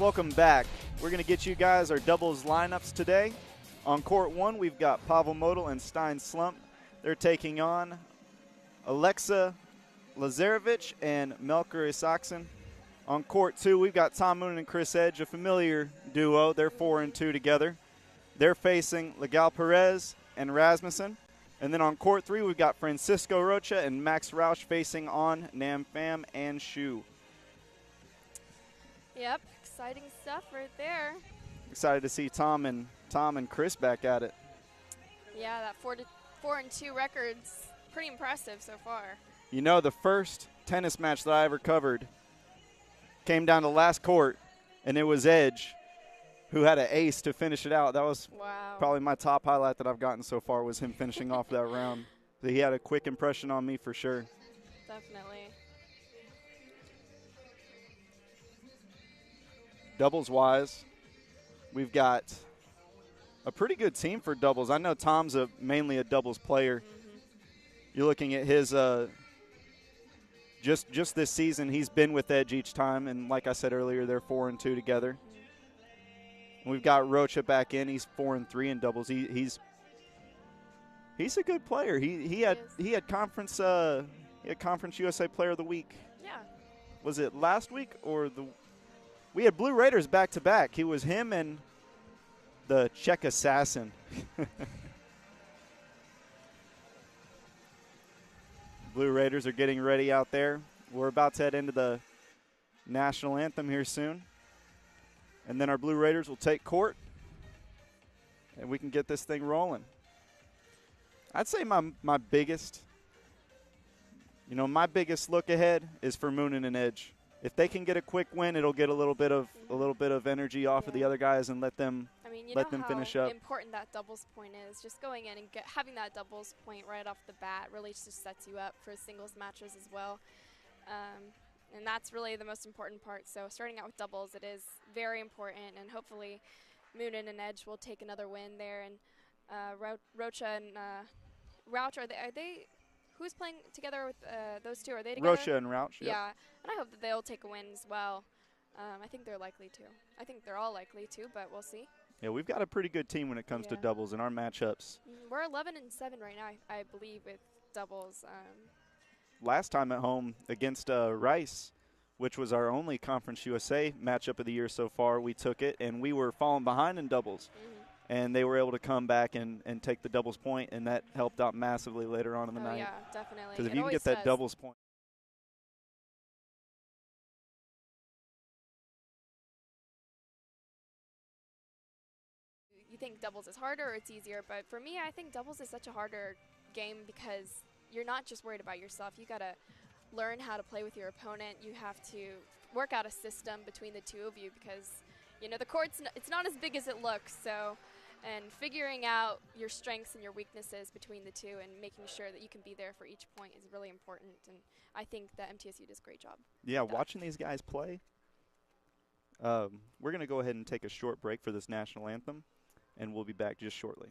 Welcome back. We're going to get you guys our doubles lineups today. On court one, we've got Pavel Model and Stein Slump. They're taking on Alexa Lazarevich and Melker Isaksen. On court two, we've got Tom Moon and Chris Edge, a familiar duo. They're 4-2 together. They're facing Legal Perez and Rasmussen. And then on court three, we've got Francisco Rocha and Max Rausch facing on Nam Pham and Shu. Yep, exciting stuff right there. Excited to see Tom and Chris back at it. Yeah, that 4-2 record's pretty impressive so far. You know, the first tennis match that I ever covered came down to last court, and it was Edge who had an ace to finish it out. That was probably my top highlight that I've gotten so far, was him finishing off that round. So he had a quick impression on me for sure. Definitely. Doubles-wise, we've got a pretty good team for doubles. I know Tom's mainly a doubles player. Mm-hmm. You're looking at his just this season, he's been with Edge each time, and like I said earlier, they're 4-2 together. And we've got Rocha back in. He's 4-3 in doubles. He's a good player. He had Conference USA Player of the Week. Yeah. Was it last week or we had Blue Raiders back to back. He was him and the Czech Assassin. Blue Raiders are getting ready out there. We're about to head into the national anthem here soon. And then our Blue Raiders will take court, and we can get this thing rolling. I'd say my biggest look ahead is for Moonen and Edge. If they can get a quick win, it'll get a little bit of energy off of the other guys and let them finish up. Important that doubles point is. Just going in and having that doubles point right off the bat really just sets you up for singles matches as well. And that's really the most important part. So starting out with doubles, it is very important, and hopefully Moonen and Edge will take another win there. And Rocha and Rauch, are they who's playing together with those two? Are they together? Rocha and Rauch. Yep. Yeah, and I hope that they'll take a win as well. I think they're likely to. I think they're all likely to, but we'll see. Yeah, we've got a pretty good team when it comes to doubles in our matchups. We're 11-7 right now, I believe, with doubles. Last time at home against Rice, which was our only Conference USA matchup of the year so far, we took it, and we were falling behind in doubles. Mm-hmm. And they were able to come back and take the doubles point, and that helped out massively later on in the night. Yeah, definitely. Because if you can get that doubles point. You think doubles is harder or it's easier, but for me, I think doubles is such a harder game because you're not just worried about yourself. You got to learn how to play with your opponent. You have to work out a system between the two of you because, the court's it's not as big as it looks. So, and figuring out your strengths and your weaknesses between the two and making sure that you can be there for each point is really important. And I think that MTSU does a great job. Yeah, watching these guys play, we're going to go ahead and take a short break for this national anthem, and we'll be back just shortly.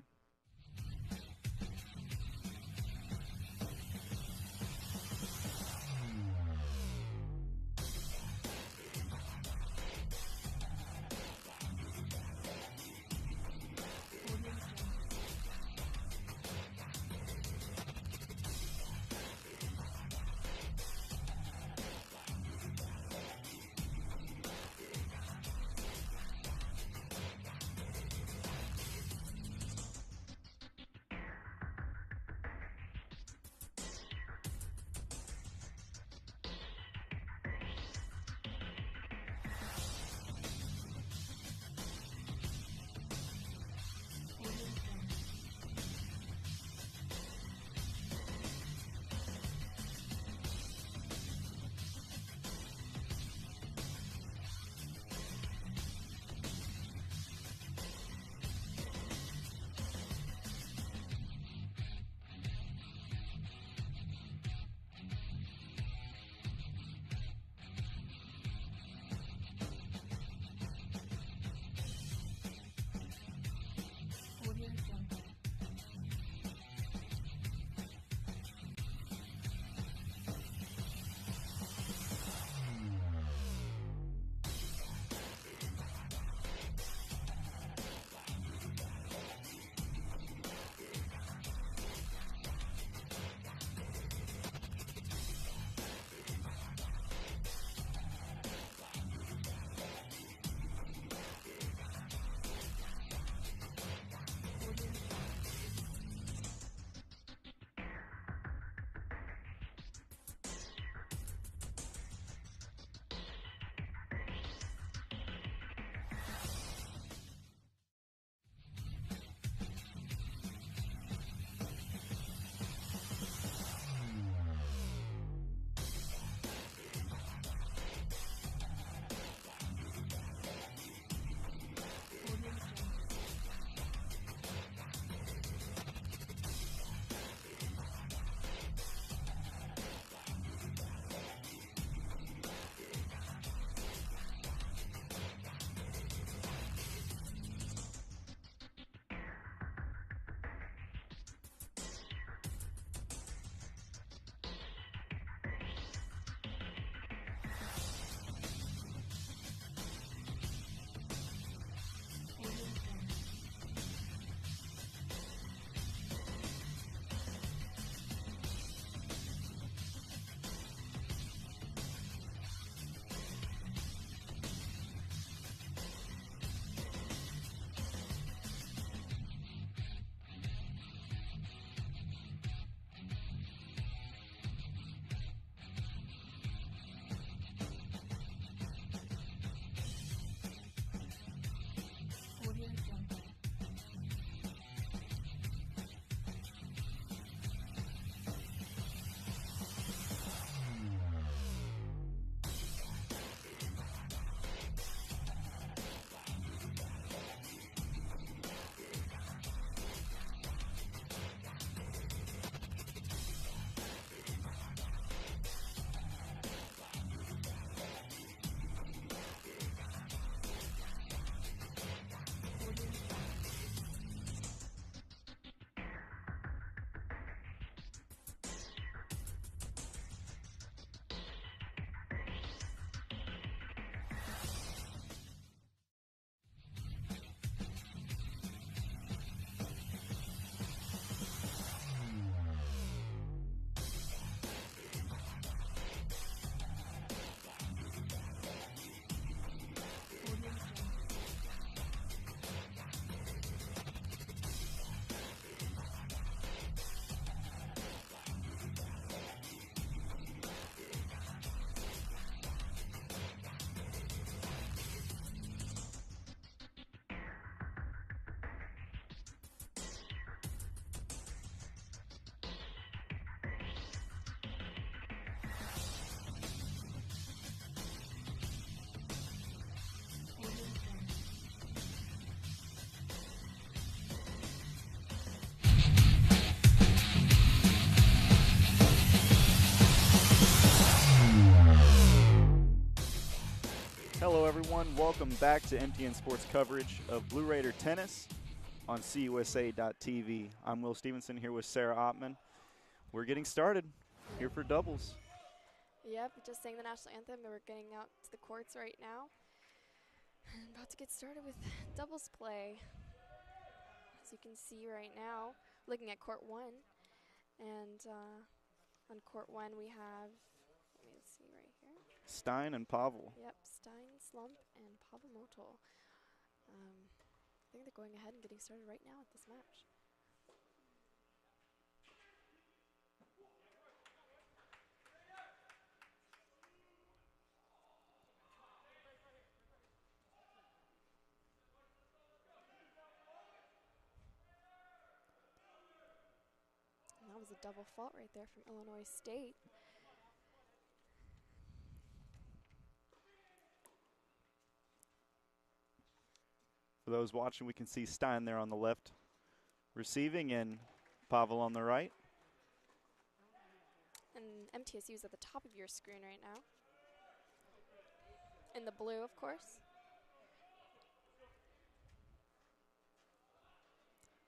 Hello, everyone. Welcome back to MTN Sports coverage of Blue Raider tennis on CUSA.tv. I'm Will Stevenson here with Sarah Ottman. We're getting started here for doubles. Yep, just sang the national anthem, and we're getting out to the courts right now. And about to get started with doubles play. As you can see right now, looking at court 1. And on court 1 we have, let me see right here. Stein and Pavel. Yep, Stein, Slump, and Pavel Motul. I think they're going ahead and getting started right now with this match. And that was a double fault right there from Illinois State. For those watching, we can see Stein there on the left receiving and Pavel on the right. And MTSU is at the top of your screen right now. In the blue, of course.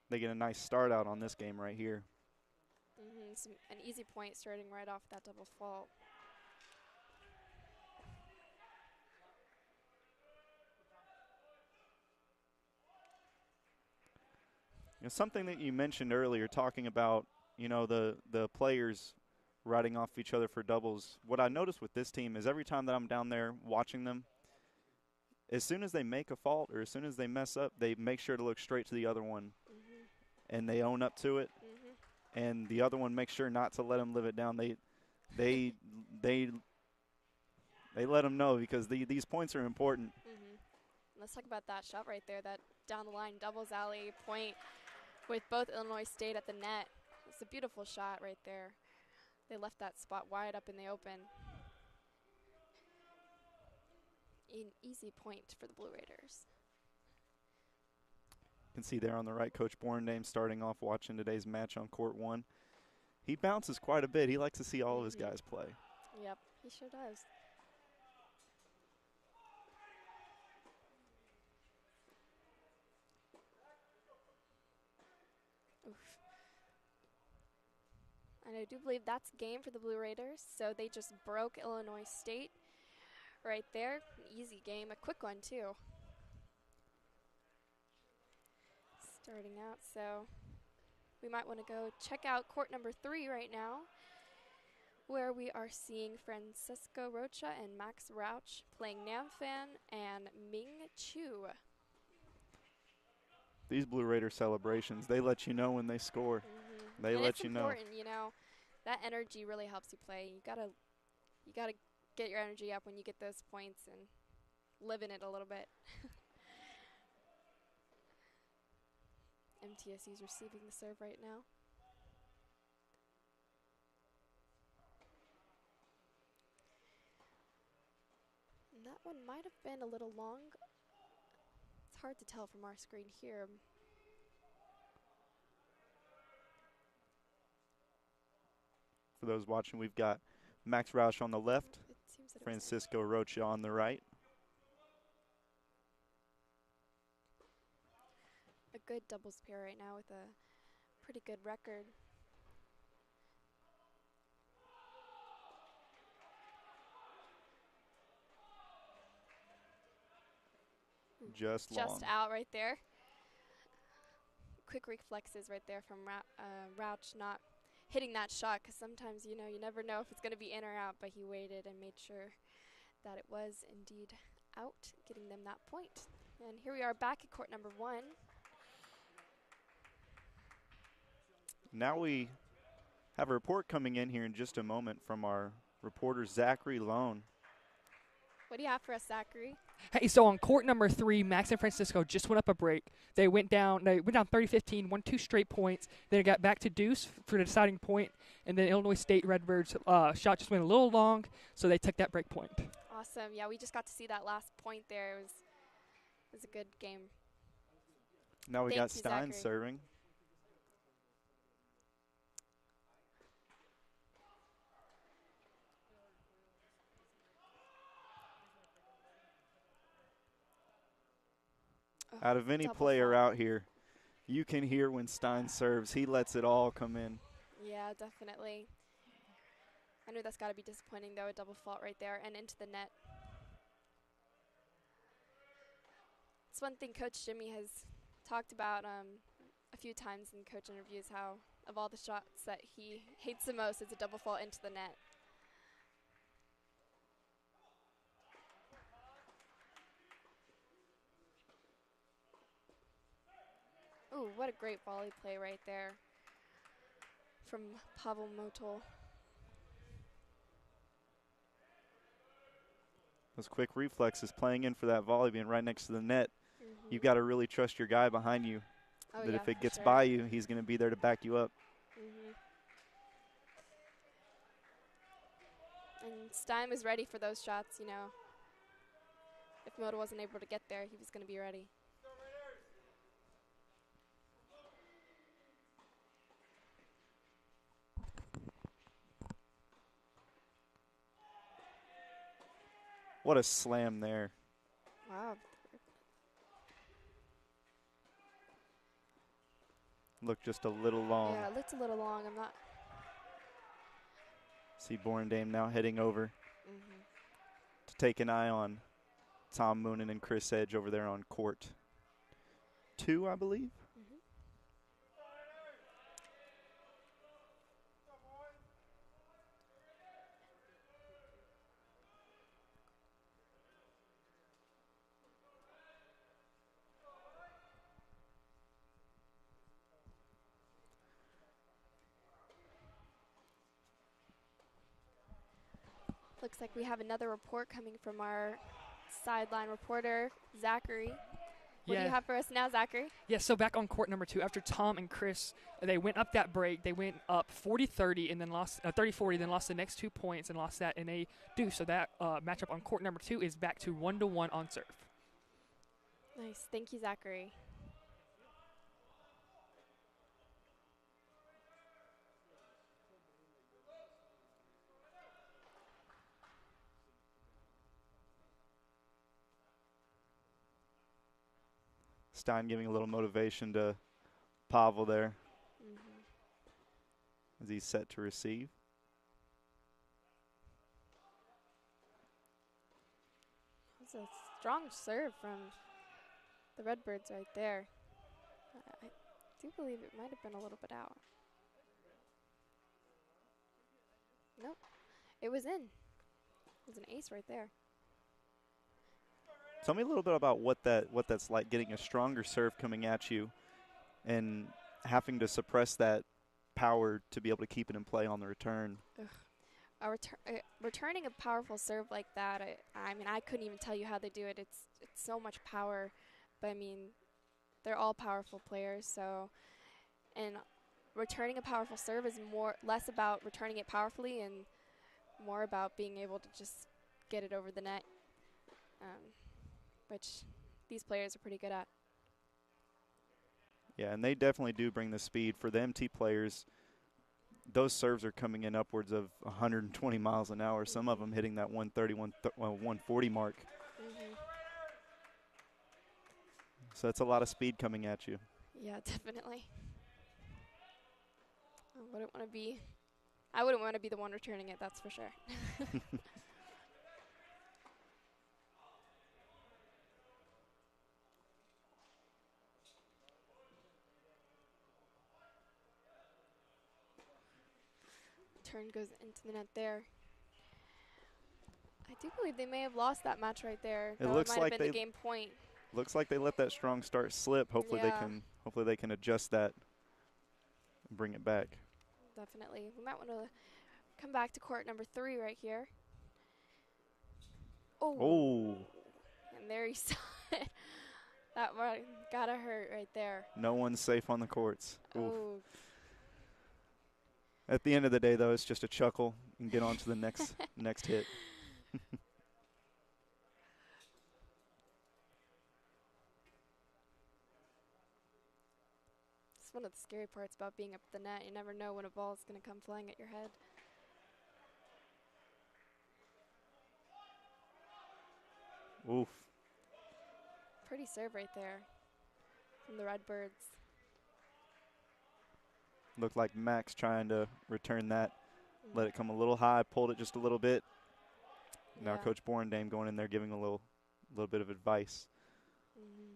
They get a nice start out on this game right here. An easy point starting right off that double fault. You know, something that you mentioned earlier, talking about, you know, the players riding off each other for doubles. What I noticed with this team is every time that I'm down there watching them, as soon as they make a fault or as soon as they mess up, they make sure to look straight to the other one, and they own up to it. And the other one makes sure not to let them live it down. They let them know, because these points are important. Let's talk about that shot right there, that down the line doubles alley point with both Illinois State at the net. It's a beautiful shot right there. They left that spot wide up in the open. An easy point for the Blue Raiders. You can see there on the right, Coach Borndame starting off watching today's match on court 1. He bounces quite a bit. He likes to see all of his guys play. Yep, he sure does. Oof. And I do believe that's game for the Blue Raiders. So they just broke Illinois State right there. An easy game, a quick one too. Starting out, so we might want to go check out court number 3 right now, where we are seeing Francisco Rocha and Max Rauch playing Namfan and Ming Chu. These Blue Raider celebrations, they let you know when they score. They and let you know. It's important, you know. That energy really helps you play. You gotta get your energy up when you get those points and live in it a little bit. MTSU's receiving the serve right now. And that one might have been a little long. It's hard to tell from our screen here. For those watching, we've got Max Rauch on the left, Francisco Rocha on the right. A good doubles pair right now with a pretty good record. Just out right there. Quick reflexes right there from Rauch not hitting that shot, because sometimes, you know, you never know if it's going to be in or out, but he waited and made sure that it was indeed out, getting them that point. And here we are back at court number 1. Now we have a report coming in here in just a moment from our reporter, Zachary Lone. What do you have for us, Zachary? Hey, so on court number 3, Max and Francisco just went up a break. They went down 30-15, won 2 straight points. Then it got back to deuce for the deciding point, and then Illinois State Redbirds shot just went a little long, so they took that break point. Awesome. Yeah, we just got to see that last point there. It was a good game. Now we got Stein Zachary serving. Out of any Double player fault. out here, you can hear when Stein serves. He lets it all come in. Yeah, definitely. I know that's got to be disappointing, though, a double fault right there and into the net. It's one thing Coach Jimmy has talked about a few times in coach interviews, how of all the shots that he hates the most is a double fault into the net. Ooh, what a great volley play right there from Pavel Motl. Those quick reflexes, playing in for that volley, being right next to the net. Mm-hmm. You've got to really trust your guy behind you. Oh, That yeah, if it for gets sure. by you, he's going to be there to back you up. Mm-hmm. And Stein was ready for those shots, you know. If Motl wasn't able to get there, he was going to be ready. What a slam there. Wow. Looked just a little long. Yeah, it looked a little long. I'm not. See Borendame now heading over Mm-hmm. to take an eye on Tom Moonen and Chris Edge over there on court 2, I believe. Mm-hmm. Looks like we have another report coming from our sideline reporter, Zachary. What do you have for us now, Zachary? Yeah, so back on court number 2, after Tom and Chris, they went up that break. They went up 40-30 and then lost 30-40, then lost the next 2 points and lost that in a deuce. So that matchup on court number 2 is back to 1-1 on serve. Nice. Thank you, Zachary. Stein giving a little motivation to Pavel there Mm-hmm. as he's set to receive. That's a strong serve from the Redbirds right there. I do believe it might have been a little bit out. Nope. It was in. It was an ace right there. Tell me a little bit about what that's like, getting a stronger serve coming at you and having to suppress that power to be able to keep it in play on the return. Returning a powerful serve like that, I mean, I couldn't even tell you how they do it. It's so much power, but I mean, they're all powerful players. So, and returning a powerful serve is less about returning it powerfully and more about being able to just get it over the net, which these players are pretty good at. Yeah, and they definitely do bring the speed. For the MT players, those serves are coming in upwards of 120 miles an hour, some of them hitting that 130, 140 mark. Mm-hmm. So that's a lot of speed coming at you. Yeah, definitely. I wouldn't want to be the one returning it, that's for sure. Turn goes into the net there. I do believe they may have lost that match right there. It looks might like have been they the game point. Looks like they let that strong start slip. Hopefully they can adjust that and bring it back. Definitely. We might want to come back to court number 3 right here. Oh. And there you saw it. That one gotta hurt right there. No one's safe on the courts. Oof. Oh. At the end of the day, though, it's just a chuckle and get on to the next hit. It's one of the scary parts about being up the net. You never know when a ball is going to come flying at your head. Oof. Pretty serve right there. from the Redbirds. Looked like Max trying to return that. Let it come a little high, pulled it just a little bit. Now Yeah. Coach Borendame going in there giving a little bit of advice. Mm-hmm.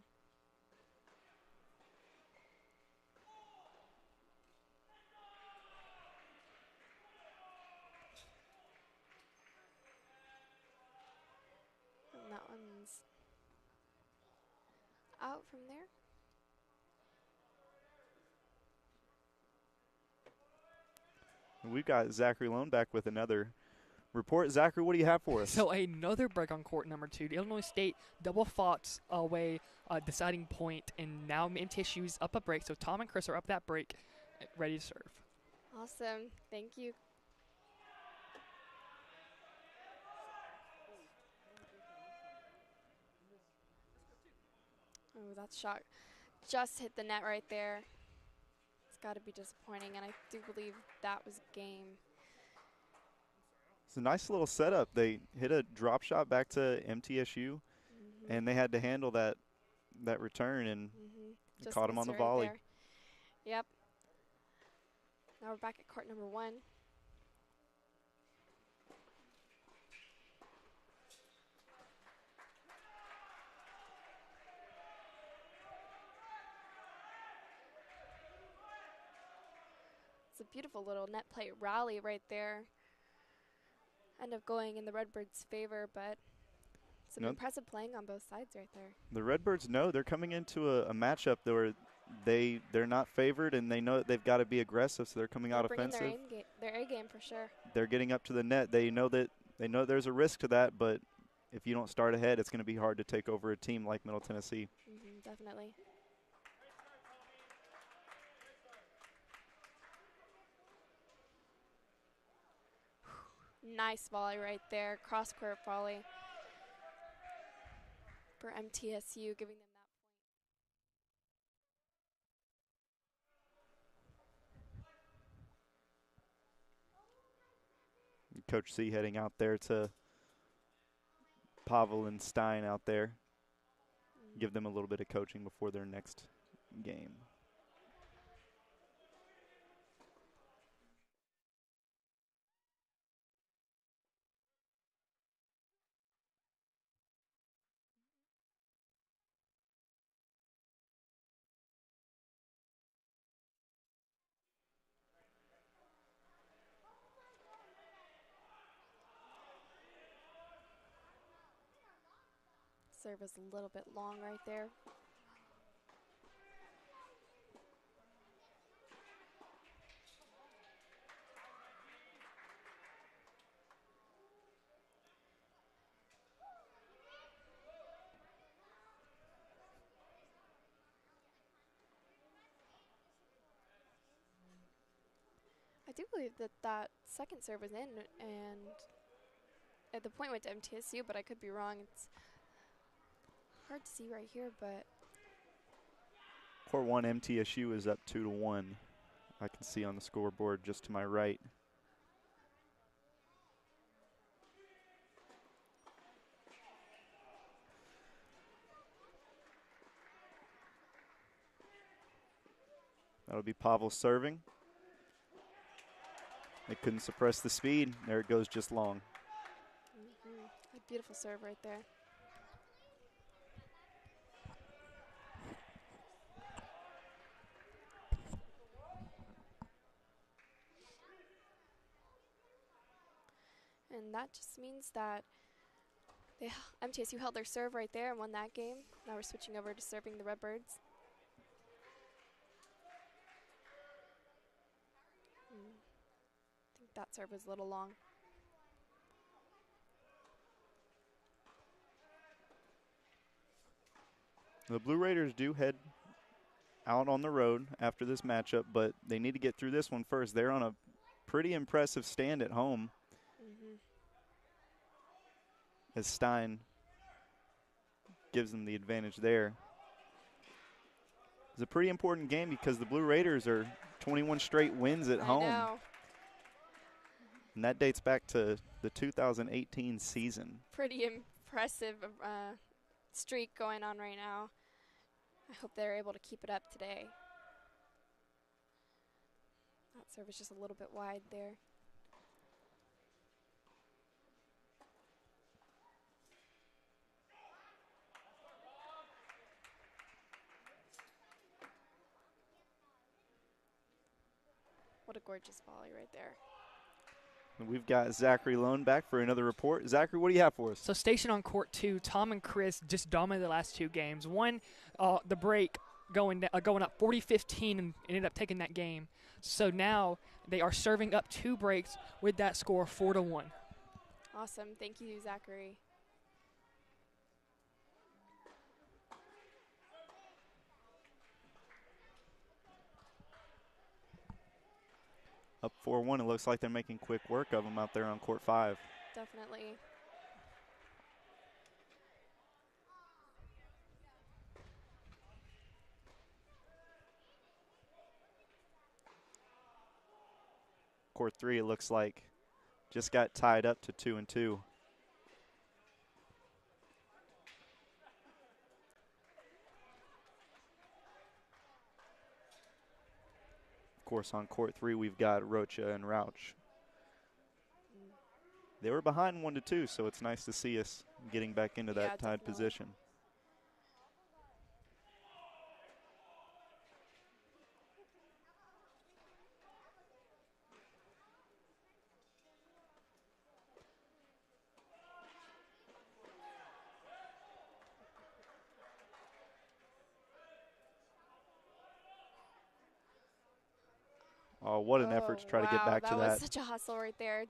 And that one's out from there. We've got Zachary Lone back with another report. Zachary, what do you have for us? So another break on court number 2. The Illinois State double fought away deciding point, and now MTSU's up a break. So Tom and Chris are up that break, ready to serve. Awesome. Thank you. Oh, that shot just hit the net right there. It's got to be disappointing, and I do believe that was game. It's a nice little setup. They hit a drop shot back to MTSU, and they had to handle that return, and caught him on the volley. There. Yep. Now we're back at court number 1. It's a beautiful little net play rally right there. End up going in the Redbirds' favor, but some impressive playing on both sides right there. The Redbirds know they're coming into a matchup where they're not favored, and they know that they've got to be aggressive, so they're coming out offensive. Their A game for sure. They're getting up to the net. They know there's a risk to that, but if you don't start ahead, it's going to be hard to take over a team like Middle Tennessee. Definitely. Nice volley right there, cross-court volley for MTSU, giving them that point. Coach C heading out there to Pavel and Stein out there. Give them a little bit of coaching before their next game. Serve is a little bit long right there. I do believe that second serve was in, and at the point went to MTSU, but I could be wrong. It's hard to see right here, but Court 1 MTSU is up 2-1. I can see on the scoreboard just to my right. That'll be Pavel serving. They couldn't suppress the speed. There it goes, just long. A beautiful serve right there. And that just means that MTSU held their serve right there and won that game. Now we're switching over to serving the Redbirds. I think that serve was a little long. The Blue Raiders do head out on the road after this matchup, but they need to get through this one first. They're on a pretty impressive stand at home. As Stein gives them the advantage there. It's a pretty important game because the Blue Raiders are 21 straight wins at home. Know. And that dates back to the 2018 season. Pretty impressive streak going on right now. I hope they're able to keep it up today. That serve is just a little bit wide there. What a gorgeous volley right there. And we've got Zachary Lone back for another report. Zachary, what do you have for us? So station on court 2, Tom and Chris just dominated the last 2 games. One, the break going up 40-15 and ended up taking that game. So now they are serving up 2 breaks with that score 4-1. Awesome. Thank you, Zachary. Up 4-1. It looks like they're making quick work of them out there on court 5. Definitely. Court 3, it looks like, just got tied up to 2-2. Of course, on court 3, we've got Rocha and Rauch. They were behind 1-2, so it's nice to see us getting back into that tied definitely. position. Oh, what an effort to try to get back to that. That was such a hustle right there.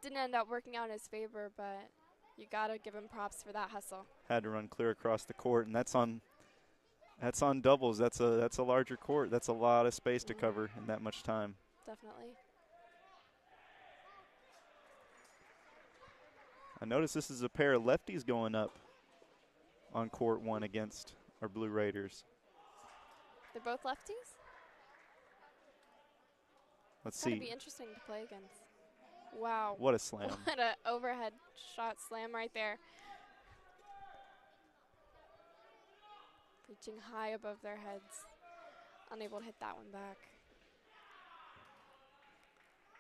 Didn't end up working out in his favor, but you got to give him props for that hustle. Had to run clear across the court, and that's on doubles. That's a larger court. That's a lot of space to cover in that much time. Definitely. I notice this is a pair of lefties going up on court 1 against our Blue Raiders. They're both lefties? Let's It's going see. to be interesting to play against. Wow. What a slam. What an overhead shot slam right there. Reaching high above their heads. Unable to hit that one back.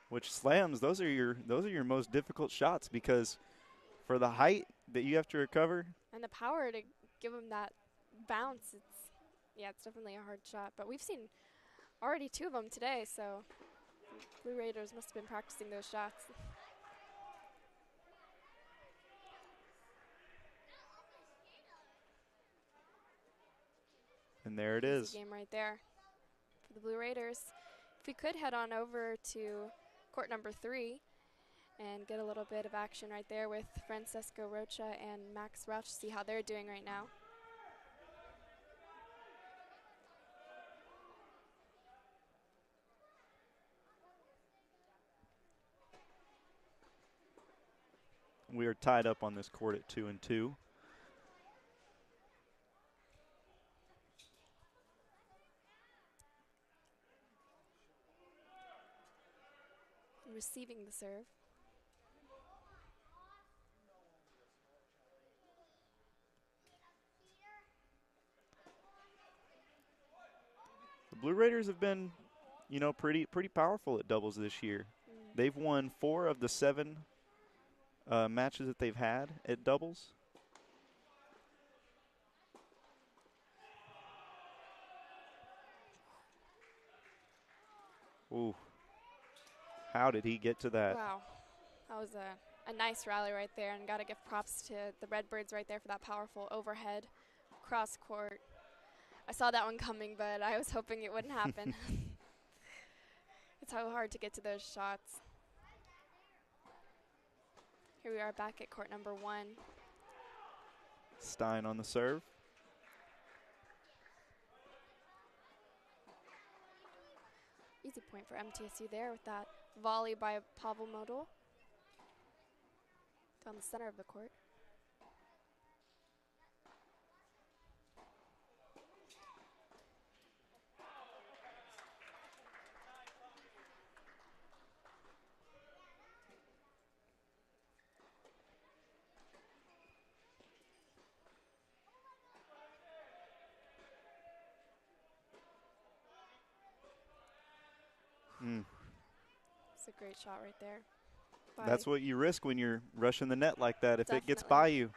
Which slams, those are your most difficult shots, because for the height that you have to recover. And the power to give him that bounce, it's definitely a hard shot. But we've seen already 2 of them today, so Blue Raiders must have been practicing those shots. And there it Easy is. Game right there for the Blue Raiders. If we could head on over to court number 3 and get a little bit of action right there with Francesco Rocha and Max Rauch, see how they're doing right now. We are tied up on this court at 2-2. Receiving the serve. The Blue Raiders have been, pretty powerful at doubles this year. They've won 4 of the 7 matches that they've had at doubles. Ooh. How did he get to that? Wow. That was a nice rally right there, and got to give props to the Redbirds right there for that powerful overhead cross court. I saw that one coming, but I was hoping it wouldn't happen. It's so hard to get to those shots. Here we are back at court number 1. Stein on the serve. Easy point for MTSU there with that volley by Pavel Modul down the center of the court. Mm. It's a great shot right there. That's what you risk when you're rushing the net like that. If it gets Definitely. by you,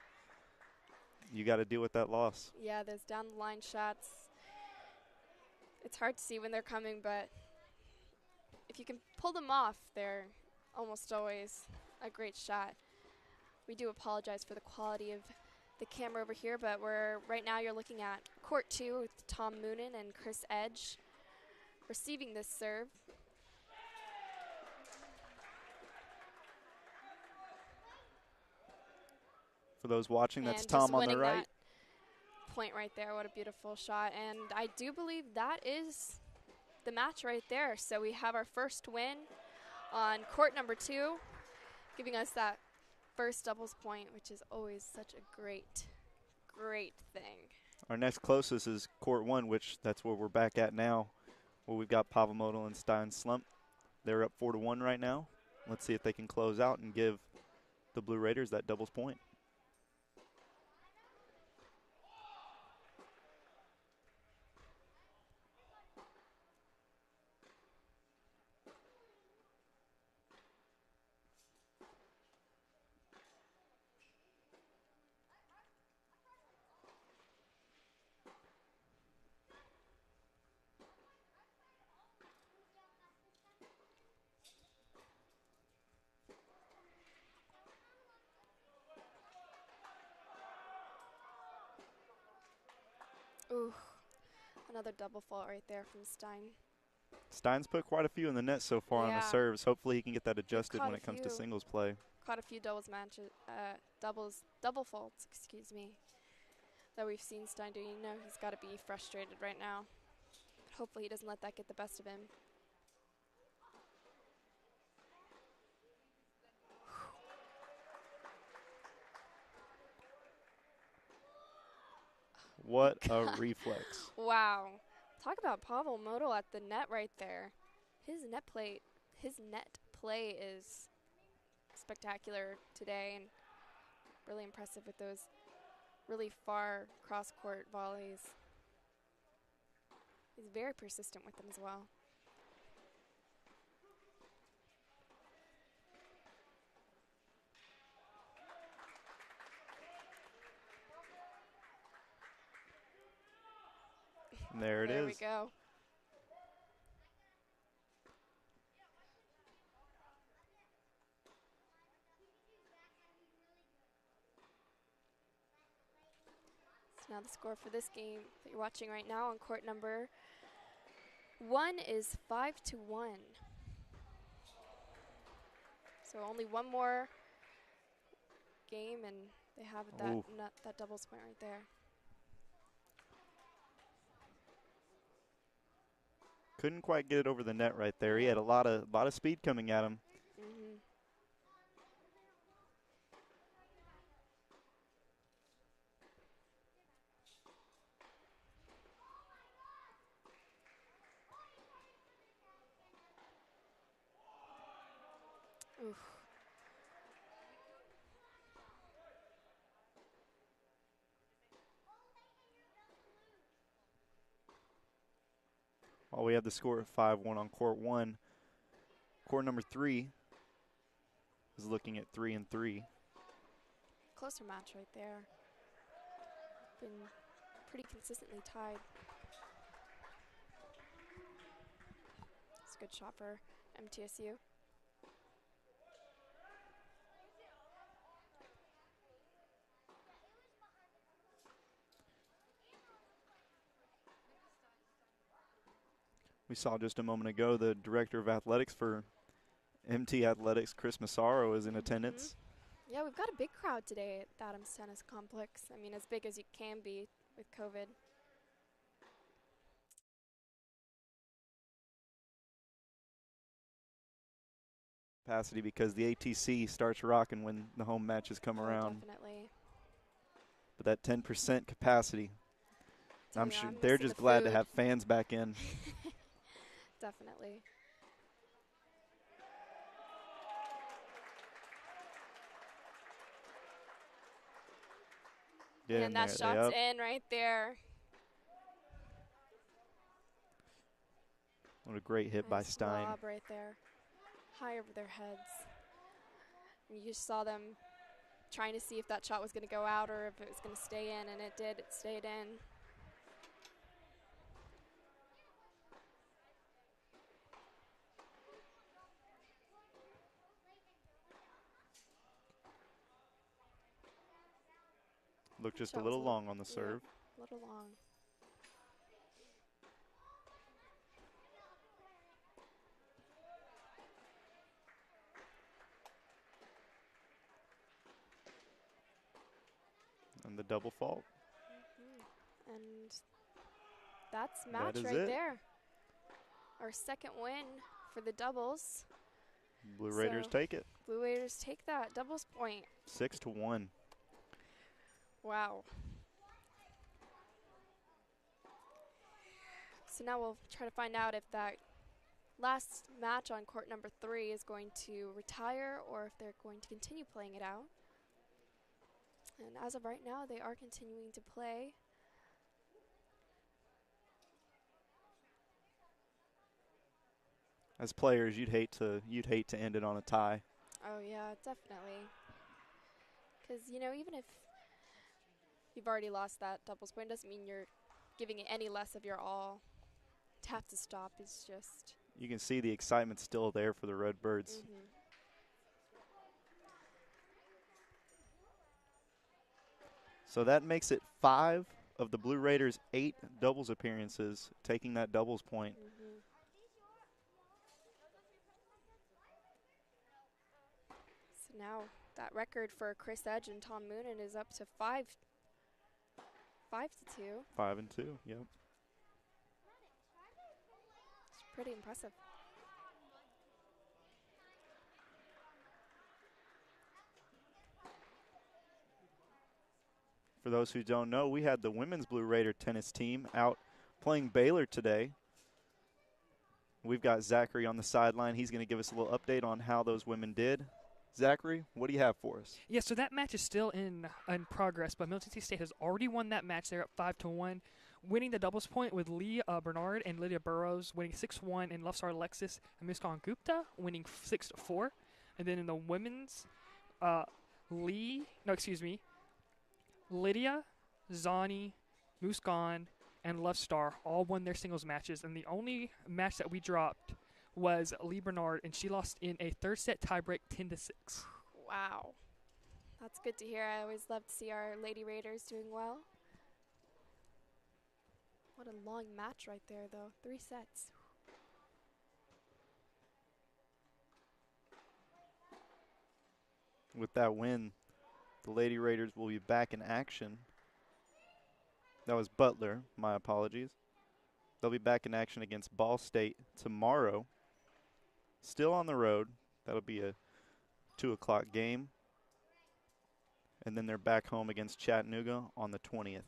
you got to deal with that loss. Yeah, those down the line shots. It's hard to see when they're coming, but if you can pull them off, they're almost always a great shot. We do apologize for the quality of the camera over here, but right now you're looking at court 2 with Tom Moonen and Chris Edge receiving this serve. For those watching, that's And Tom just on the winning right. that point right there. What a beautiful shot. And I do believe that is the match right there. So we have our first win on court number 2, giving us that first doubles point, which is always such a great, great thing. Our next closest is court 1, which that's where we're back at now, where we've got Pavamodel and Stein Slump. They're up 4-1 right now. Let's see if they can close out and give the Blue Raiders that doubles point. Ooh, another double fault right there from Stein. Stein's put quite a few in the net so far on the Yeah. serves. Hopefully he can get that adjusted caught when a it comes to few. singles play. Caught a few double faults, excuse me, that we've seen Stein do. You know he's got to be frustrated right now. Hopefully he doesn't let that get the best of him. What a reflex. Wow. Talk about Pavel Model at the net right there. His net play is spectacular today and really impressive with those really far cross-court volleys. He's very persistent with them as well. And there it is. There we go. So now the score for this game that you're watching right now on court number 1 is 5-1. So only one more game and they have that doubles point right there. Couldn't quite get it over the net right there. He had a lot of speed coming at him. Mm-hmm. Oof. While we have the score at 5-1 on court 1, court number 3 is looking at 3-3. Closer match right there. Been pretty consistently tied. It's a good shot for MTSU. We saw just a moment ago the director of athletics for MT Athletics, Chris Massaro, is in attendance. Yeah, we've got a big crowd today at the Adams Tennis Complex. I mean, as big as you can be with COVID. Capacity because the ATC starts rocking when the home matches come around. Definitely. But that 10% capacity, I'm sure I'm they're missing just the glad to food. have fans back in. Definitely. Get in And that there, shot's in right there. What a great hit by Nice Stein. lob right there, high over their heads. And you just saw them trying to see if that shot was going to go out or if it was going to stay in, and it did. It stayed in. Looked just a Shot was little long on the yeah, serve. a little long. And the double fault. And that's That match is right it. there. Our second win for the doubles. Blue Raiders So take it. Blue Raiders take that doubles point. 6-1. Wow. So now we'll try to find out if that last match on court number 3 is going to retire or if they're going to continue playing it out. And as of right now, they are continuing to play. As players, you'd hate to end it on a tie. Oh yeah, definitely. Because, you know, even if you've already lost that doubles point, doesn't mean you're giving it any less of your all. To have to stop is just... You can see the excitement still there for the Redbirds. So that makes it 5 of the Blue Raiders' 8 doubles appearances taking that doubles point. So now that record for Chris Edge and Tom Moonen is up to 5-2. 5-2, yep. It's pretty impressive. For those who don't know, we had the women's Blue Raider tennis team out playing Baylor today. We've got Zachary on the sideline. He's going to give us a little update on how those women did. Zachary, what do you have for us? Yeah, so that match is still in progress, but Middle Tennessee State has already won that match. They're up 5-1, winning the doubles point with Lee Bernard and Lydia Burrows winning 6-1, and Lufsar Alexis and Muskan Gupta winning 6-4. And then in the women's, Lydia, Zani, Muskan, and Lufstar all won their singles matches, and the only match that we dropped was Lee Bernard, and she lost in a third set tiebreak 10-6. Wow. That's good to hear. I always love to see our Lady Raiders doing well. What a long match right there, though. 3 sets. With that win, the Lady Raiders will be back in action. That was Butler, my apologies. They'll be back in action against Ball State tomorrow. Still on the road. That'll be a 2 o'clock game. And then they're back home against Chattanooga on the 20th.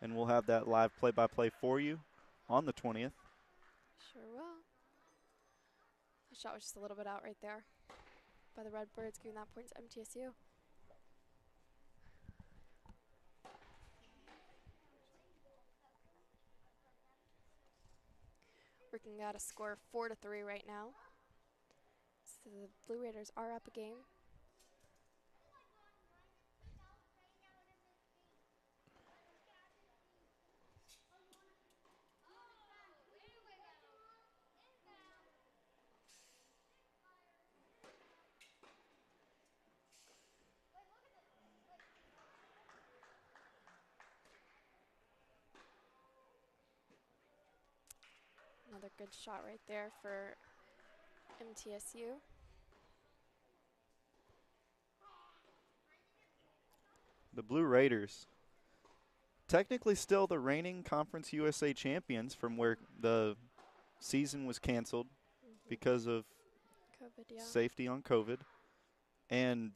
And we'll have that live play-by-play for you on the 20th. Sure will. That shot was just a little bit out right there by the Redbirds, giving that point to MTSU. Working at a score of 4-3 right now. So the Blue Raiders are up a game. Another good shot right there for MTSU. The Blue Raiders, technically still the reigning Conference USA champions from where the season was canceled because of COVID, yeah. safety on COVID. And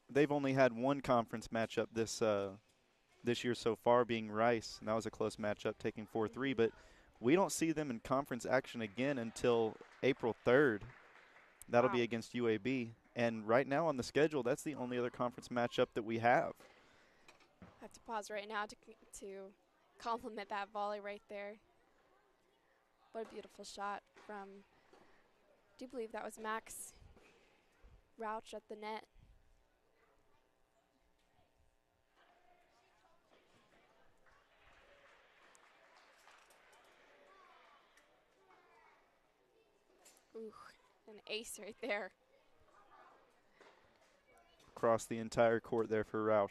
they've only had one conference matchup this year so far, being Rice, and that was a close matchup, taking 4-3. But we don't see them in conference action again until April 3rd. That'll be against UAB. And right now on the schedule, that's the only other conference matchup that we have. I have to pause right now to compliment that volley right there. What a beautiful shot from, I do believe that was Max Rauch at the net. Ooh, an ace right there. Across the entire court there for Roush.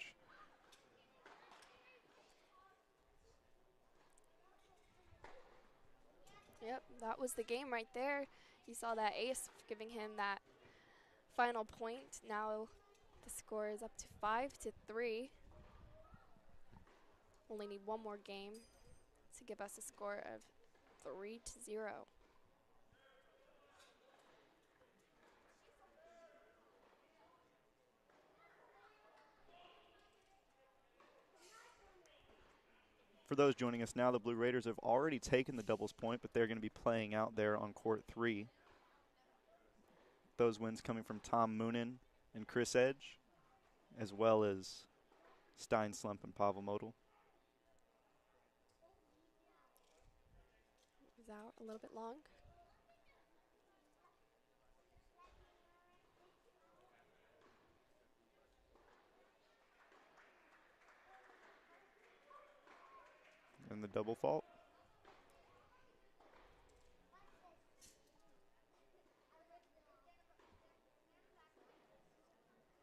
Yep, that was the game right there. You saw that ace giving him that final point. Now the score is up to 5-3. Only need one more game to give us a score of 3-0. For those joining us now, the Blue Raiders have already taken the doubles point, but they're going to be playing out there on court 3. Those wins coming from Tom Moonen and Chris Edge, as well as Stein Slump and Pavel Model. Was out a little bit long. And the double fault.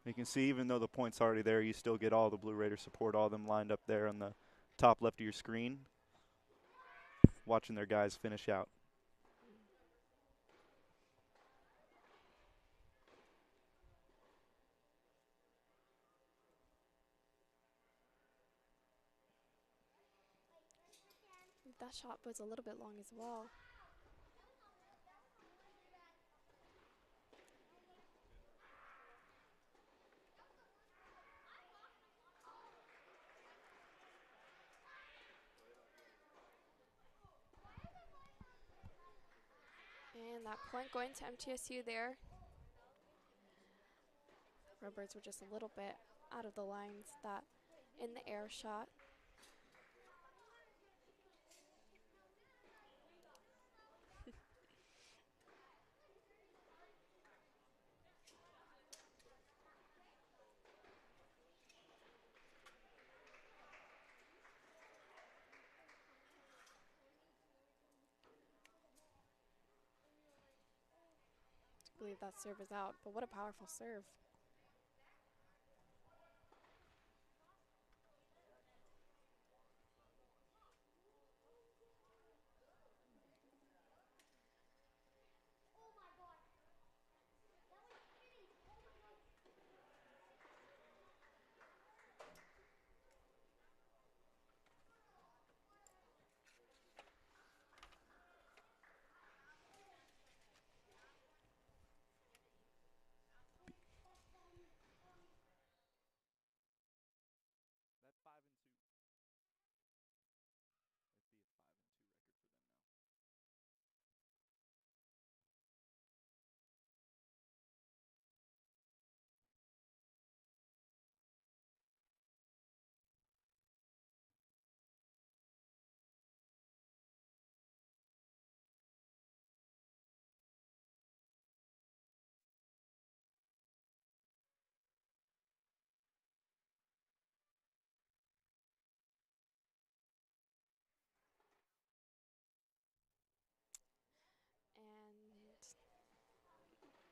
You can see even though the point's already there, you still get all the Blue Raider support, all of them lined up there on the top left of your screen, watching their guys finish out. That shot was a little bit long as well. And that point going to MTSU there. Redbirds were just a little bit out of the lines, that in the air shot. I believe that serve is out, but what a powerful serve.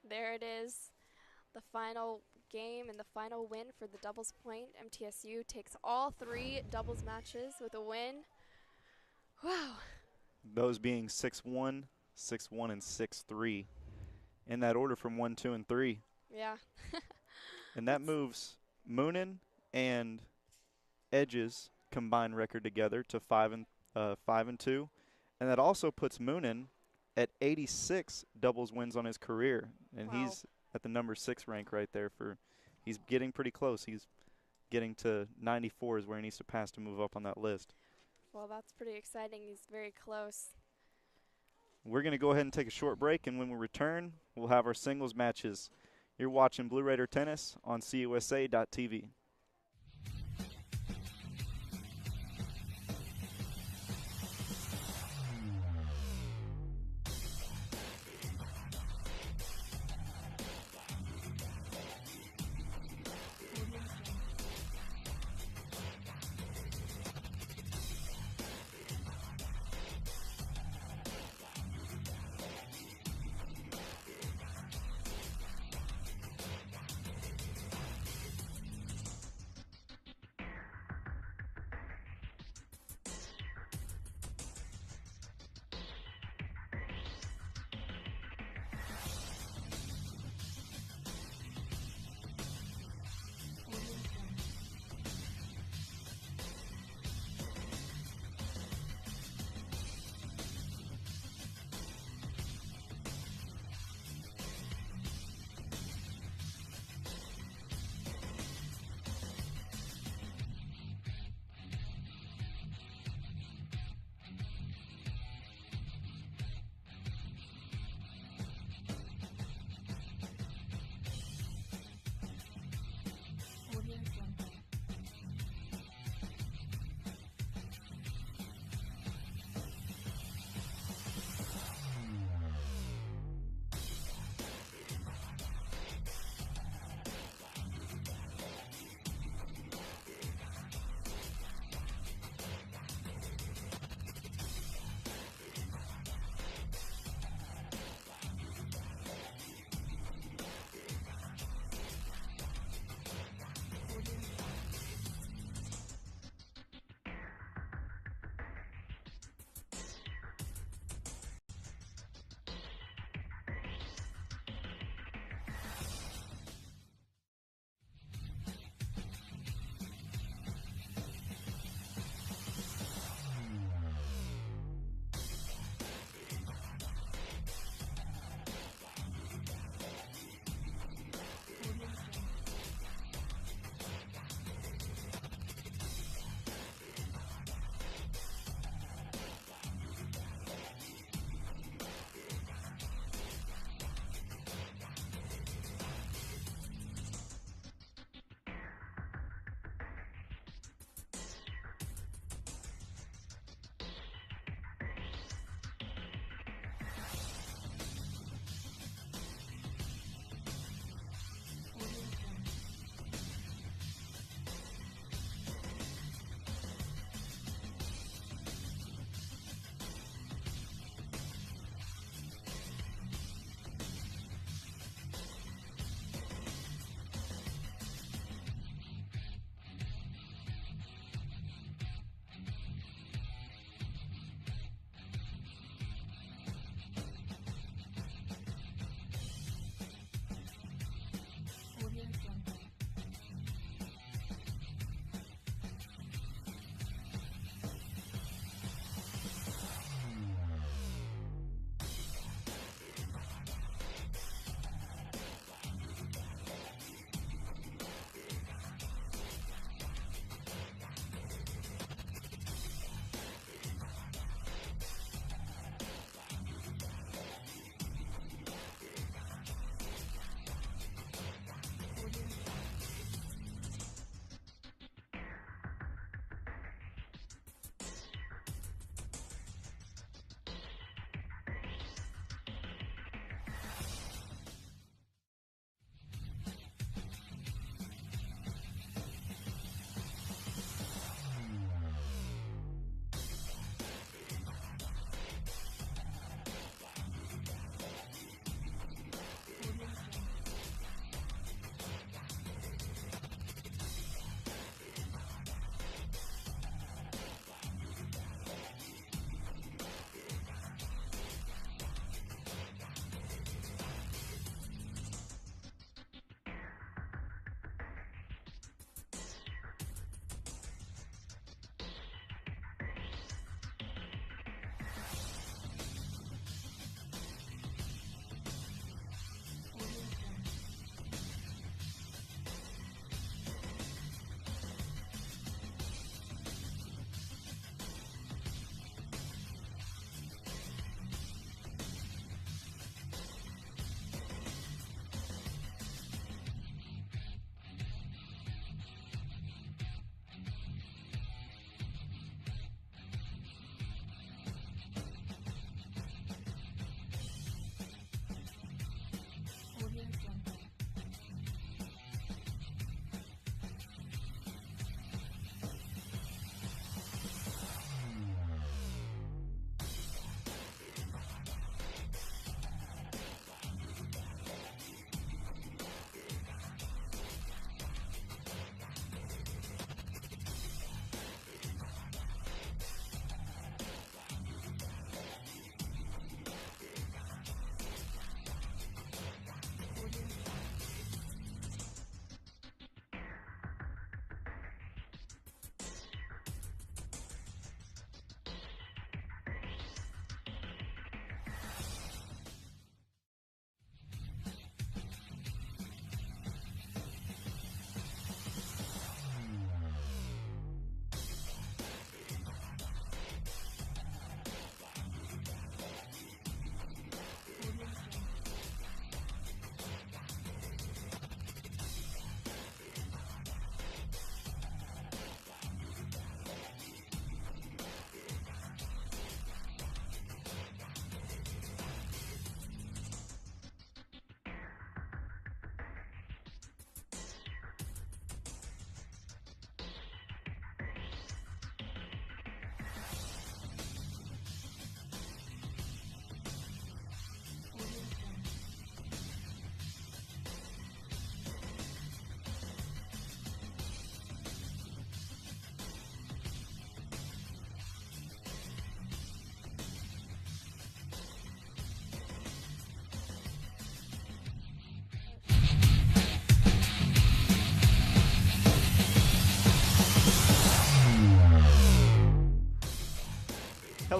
There it is, the final game and the final win for the doubles point. MTSU takes all 3 doubles matches with a win. Wow. Those being 6-1, 6-1, and 6-3. In that order from 1, 2, and 3. Yeah. And that moves Moonen and Edge's combined record together to 5-2. And that also puts Moonen at 86 doubles wins on his career. And wow. He's at the number 6 rank right there. He's getting pretty close. He's getting to 94 is where he needs to pass to move up on that list. Well, that's pretty exciting. He's very close. We're going to go ahead and take a short break, and when we return, we'll have our singles matches. You're watching Blue Raider Tennis on CUSA.TV.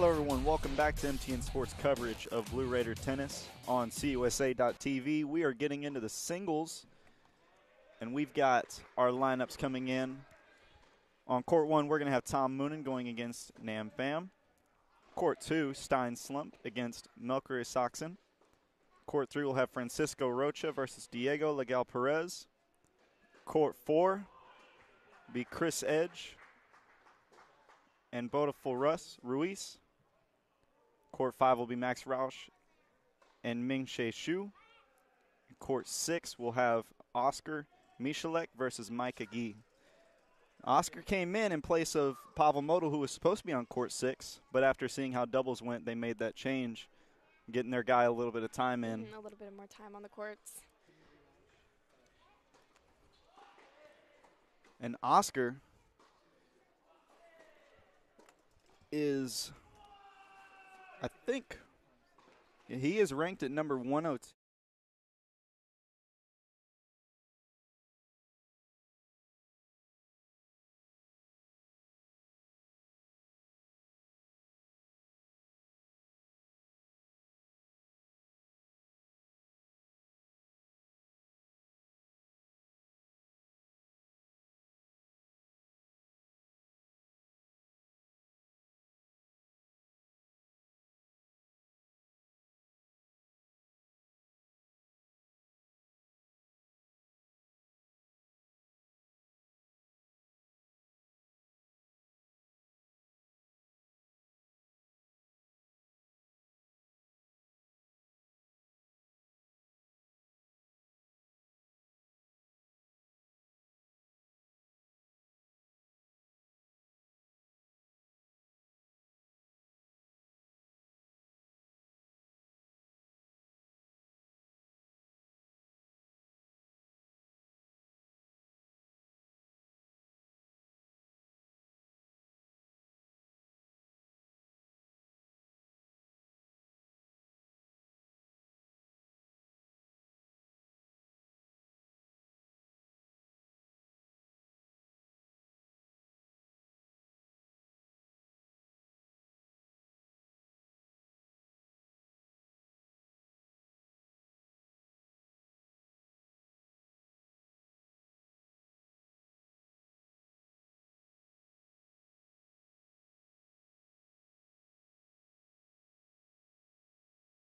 Hello, everyone. Welcome back to MTN Sports coverage of Blue Raider tennis on CUSA.TV. We are getting into the singles, and we've got our lineups coming in. On court 1, we're going to have Tom Moonen going against Nam Pham. Court 2, Stein Slump against Melker Isaacson. Court 3 will have Francisco Rocha versus Diego Legal Perez. Court 4 be Chris Edge and Bodaful Ruiz. Court 5 will be Max Rausch and Ming-Che Shu. Court 6 will have Oscar Michalek versus Micah Gee. Oscar came in place of Pavel Model, who was supposed to be on court 6, but after seeing how doubles went, they made that change, getting their guy a little bit of time in. A little bit more time on the courts. And Oscar is, I think, he is ranked at number 102.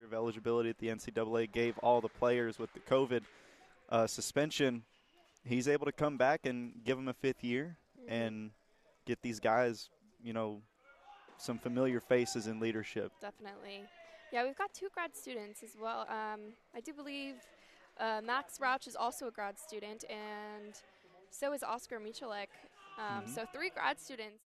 Of eligibility at the NCAA gave all the players with the COVID suspension. He's able to come back and give them a 5th year and get these guys, some familiar faces in leadership. Definitely. Yeah, we've got 2 grad students as well. I do believe Max Rauch is also a grad student, and so is Oscar Michalek. So 3 grad students.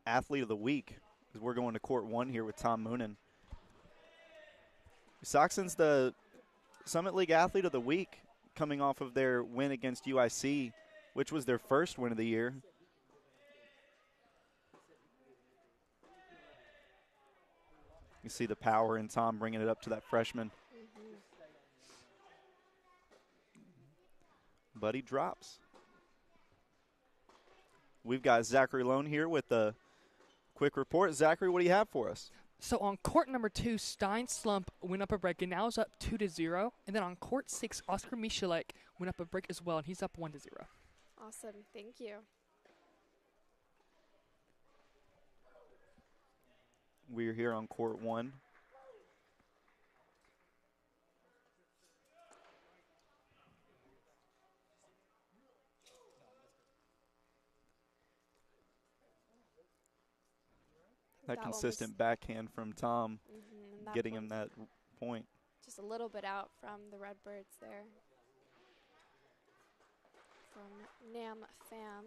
Athlete of the week, as we're going to court 1 here with Tom Moonen. Saxon's the Summit League Athlete of the Week coming off of their win against UIC, which was their first win of the year. You see the power in Tom bringing it up to that freshman. But he drops. We've got Zachary Lone here with the quick report. Zachary, what do you have for us? So on court number 2, Stein Slump went up a break and now is up 2-0. And then on court 6, Oscar Michalek went up a break as well, and he's up 1-0. Awesome. Thank you. We're here on court 1. That consistent backhand from Tom, getting him that point. Just a little bit out from the Redbirds there. From Nam Pham.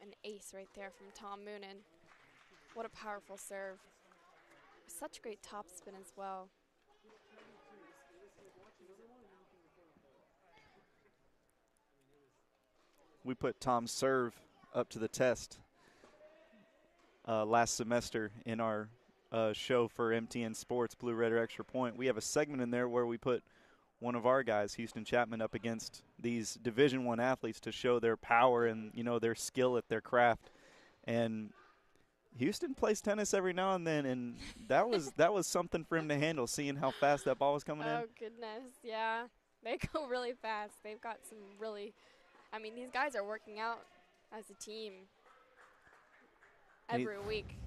an ace right there from Tom Moonen. What a powerful serve. Such great topspin as well. We put Tom's serve up to the test last semester in our show for MTN Sports, Blue, Red, or Extra Point. We have a segment in there where we put one of our guys, Houston Chapman, up against these Division I athletes to show their power and, you know, their skill at their craft. And Houston plays tennis every now and then, and that was something for him to handle, seeing how fast that ball was coming in. Oh, goodness, yeah. They go really fast. They've got some really, I mean, these guys are working out as a team every week.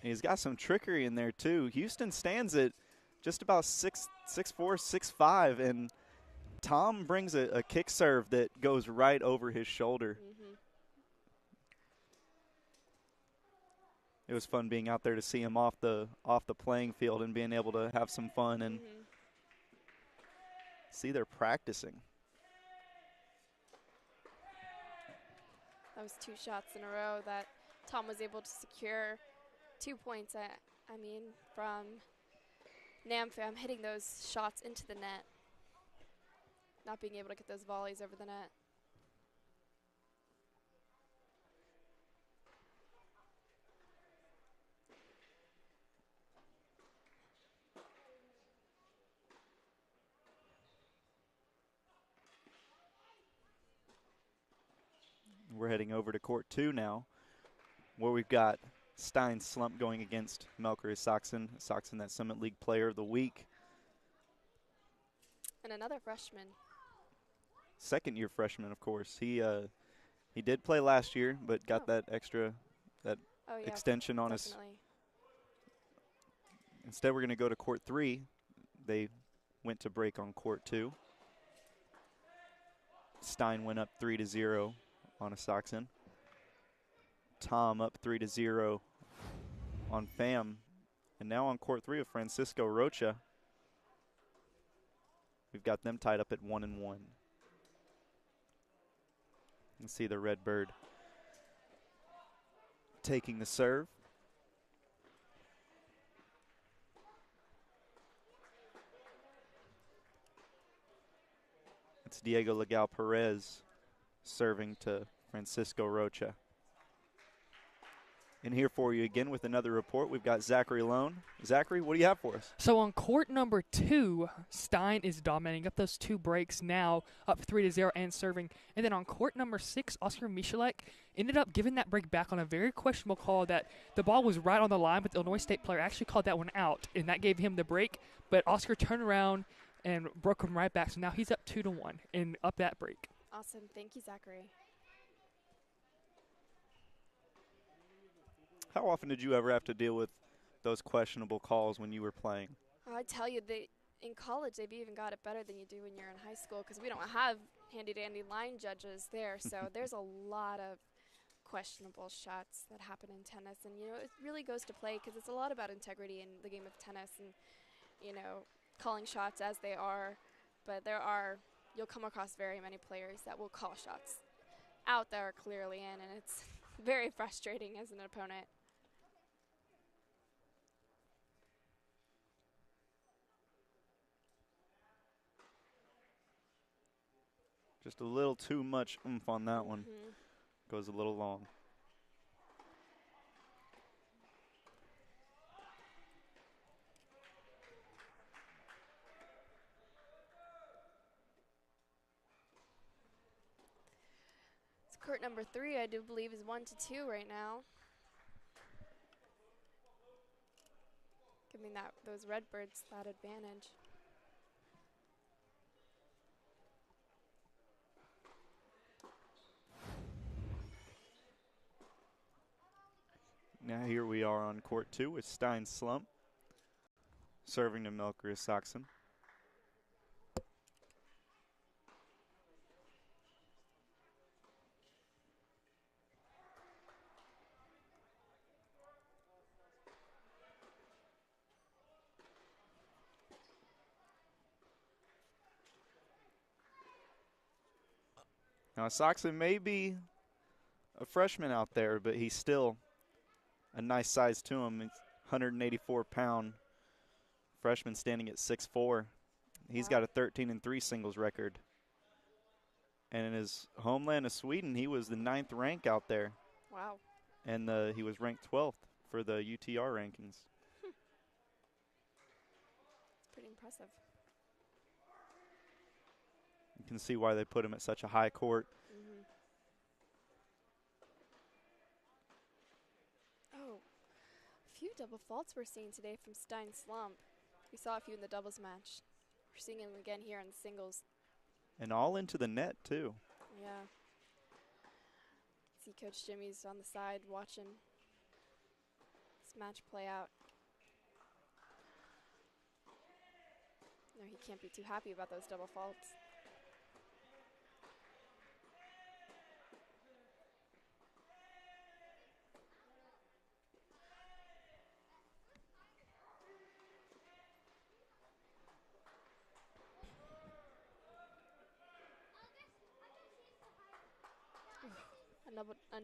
He's got some trickery in there, too. Houston stands at just about 6'4", 6'5", and Tom brings a kick serve that goes right over his shoulder. Mm-hmm. It was fun being out there to see him off the playing field and being able to have some fun and see they're practicing. That was 2 shots in a row that Tom was able to secure 2 points. I mean, from Namfam hitting those shots into the net, not being able to get those volleys over the net. We're heading over to court 2 now, where we've got Stein Slump going against Melker Saxon. Saxon, that Summit League Player of the Week. And another freshman. Second-year freshman, of course. He did play last year, but got that extra extension on his. Instead, we're going to go to court 3. They went to break on court 2. Stein went up 3-0 on a Saxon. Tom up 3-0 on Pham. And now on court 3 of Francisco Rocha. We've got them tied up at 1-1. You see the Red Bird taking the serve. It's Diego Legal Perez serving to Francisco Rocha. And here for you again with another report, we've got Zachary Lone. Zachary, what do you have for us? So on court number 2, Stein is dominating up those 2 breaks now, up 3-0 and serving. And then on court number 6, Oscar Michalek ended up giving that break back on a very questionable call that the ball was right on the line, but the Illinois State player actually called that one out, and that gave him the break. But Oscar turned around and broke him right back, so now he's up 2-1 and up that break. Awesome. Thank you, Zachary. How often did you ever have to deal with those questionable calls when you were playing? I tell you, in college, they've even got it better than you do when you're in high school because we don't have handy-dandy line judges there. So there's a lot of questionable shots that happen in tennis. And, you know, it really goes to play because it's a lot about integrity in the game of tennis and, you know, calling shots as they are. But you'll come across very many players that will call shots out that are clearly in, and it's very frustrating as an opponent. Just a little too much oomph on that one. Goes a little long. It's court number 3, I do believe, is 1-2 right now. Giving those Redbirds that advantage. Now here we are on court 2 with Stein Slump serving to Melker Saxon. Now Saxon may be a freshman out there, but he's still a nice size to him. He's 184-pound freshman standing at 6'4". He's got a 13-3 singles record. And in his homeland of Sweden, he was the 9th rank out there. Wow. And he was ranked 12th for the UTR rankings. It's pretty impressive. You can see why they put him at such a high court. Mm-hmm. Oh, a few double faults we're seeing today from Stein Slump. We saw a few in the doubles match. We're seeing them again here in the singles. And all into the net, too. Yeah. See Coach Jimmy's on the side watching this match play out. No, he can't be too happy about those double faults.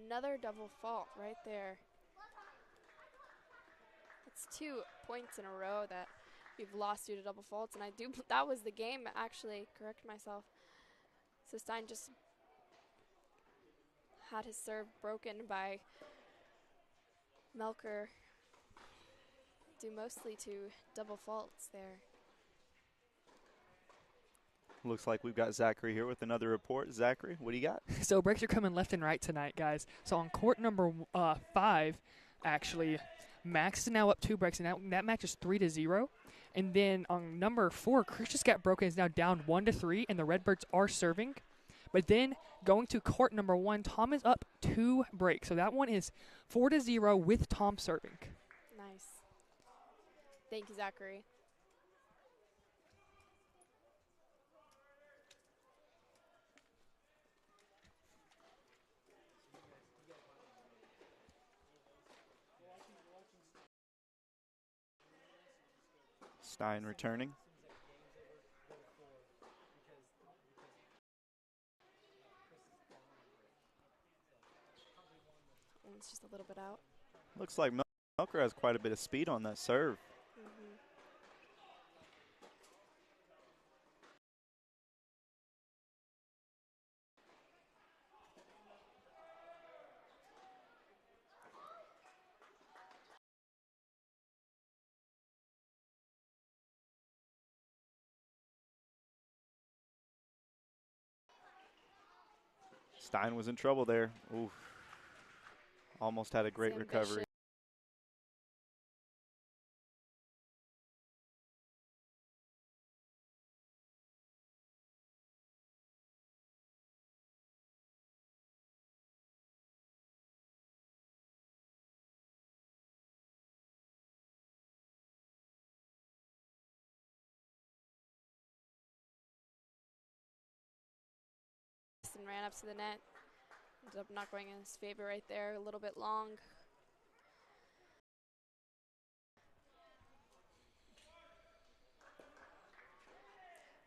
Another double fault right there. It's 2 points in a row that we've lost due to double faults, and that was the game, actually. Correct myself. So Stein just had his serve broken by Melker, due mostly to double faults there. Looks like we've got Zachary here with another report. Zachary, what do you got? So breaks are coming left and right tonight, guys. So on court number 5, actually, Max is now up 2 breaks, and that match is 3-0. And then on number 4, Chris just got broken, is now down 1-3, and the Redbirds are serving. But then going to court number 1, Tom is up 2 breaks. So that one is 4-0 with Tom serving. Nice. Thank you, Zachary. Stein returning. It's just a little bit out. Looks like Melker has quite a bit of speed on that serve. Mm-hmm. Stein was in trouble there. Oof. Almost had a great recovery. And ran up to the net. Ended up not going in his favor right there, a little bit long.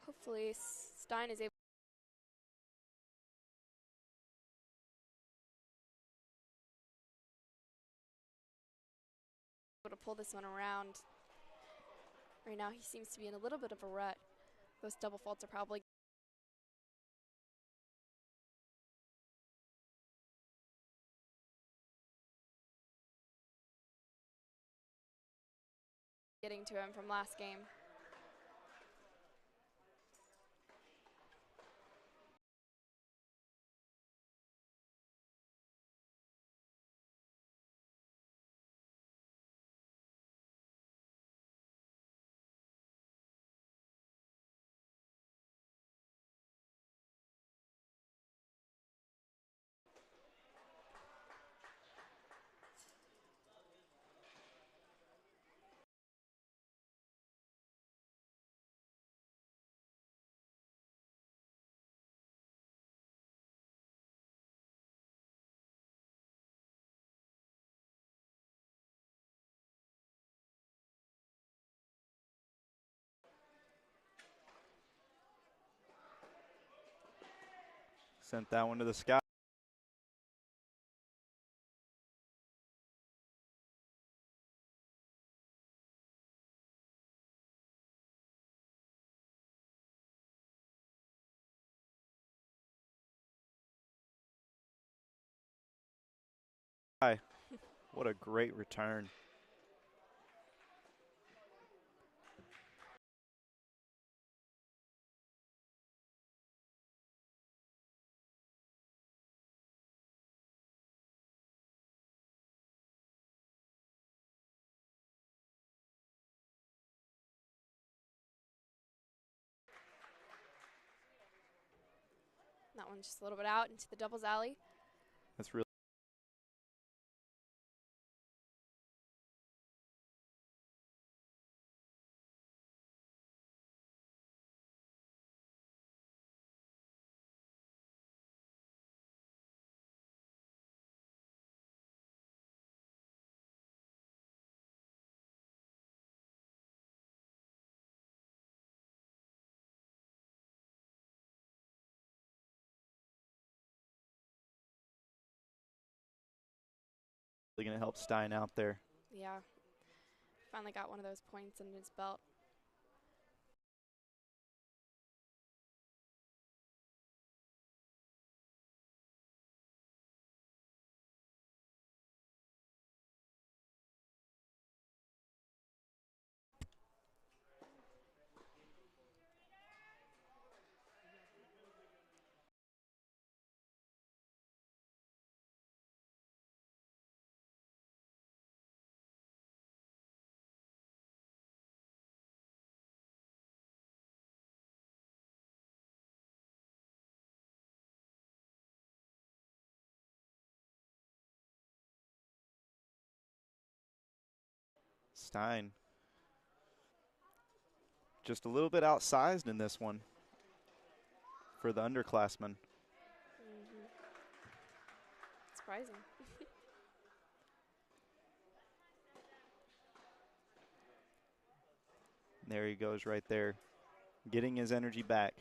Hopefully Stein is able to pull this one around. Right now he seems to be in a little bit of a rut. Those double faults are probably getting to him from last game. Sent that one to the sky. What a great return. That one's just a little bit out into the doubles alley. That's really going to help Stein out there. Yeah. Finally got one of those points in his belt. Stein just a little bit outsized in this one for the underclassmen. Surprising. There he goes right there, getting his energy back.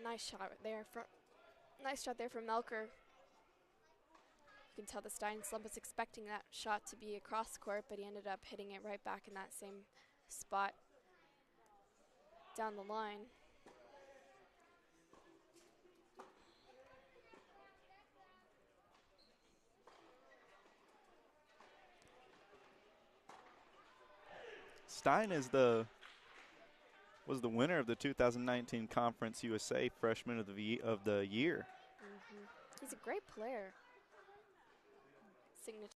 Nice shot there from Melker. You can tell the Stein Slump was expecting that shot to be across court, but he ended up hitting it right back in that same spot down the line. Stein was the winner of the 2019 Conference USA Freshman of the Year. He's a great player. Signature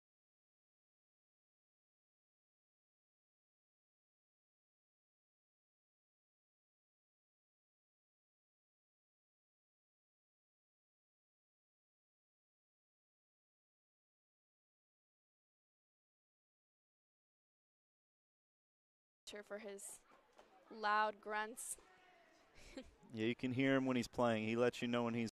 for his loud grunts. Yeah, you can hear him when he's playing. He lets you know when he's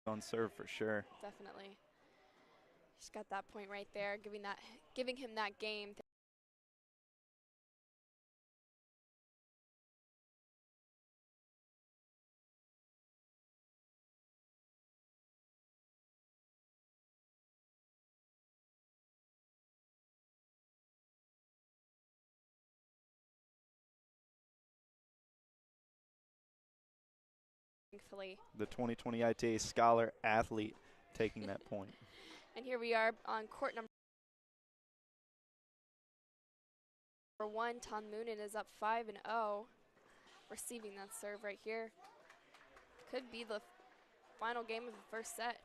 on serve for sure. Definitely. He's got that point right there, giving him that game. thankfully. The 2020 ITA Scholar athlete taking that point. And here we are on court number 1. Tom Moonen is up 5-0. Receiving that serve right here. Could be the final game of the first set.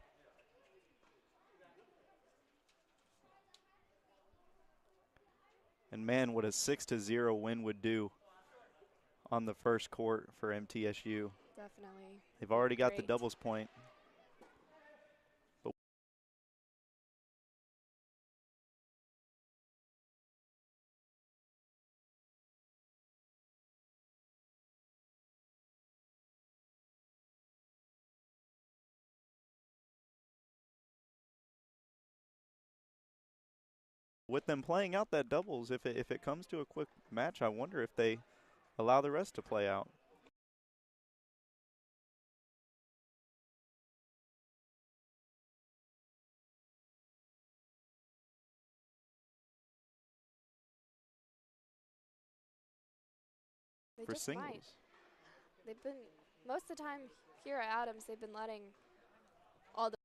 And man, what a 6-0 win would do on the first court for MTSU. Definitely. They've already got the Great. doubles point. But with them playing out that doubles, if it comes to a quick match, I wonder if they allow the rest to play out. They For just singles. might. They've been, most of the time here at Adams, they've been letting all the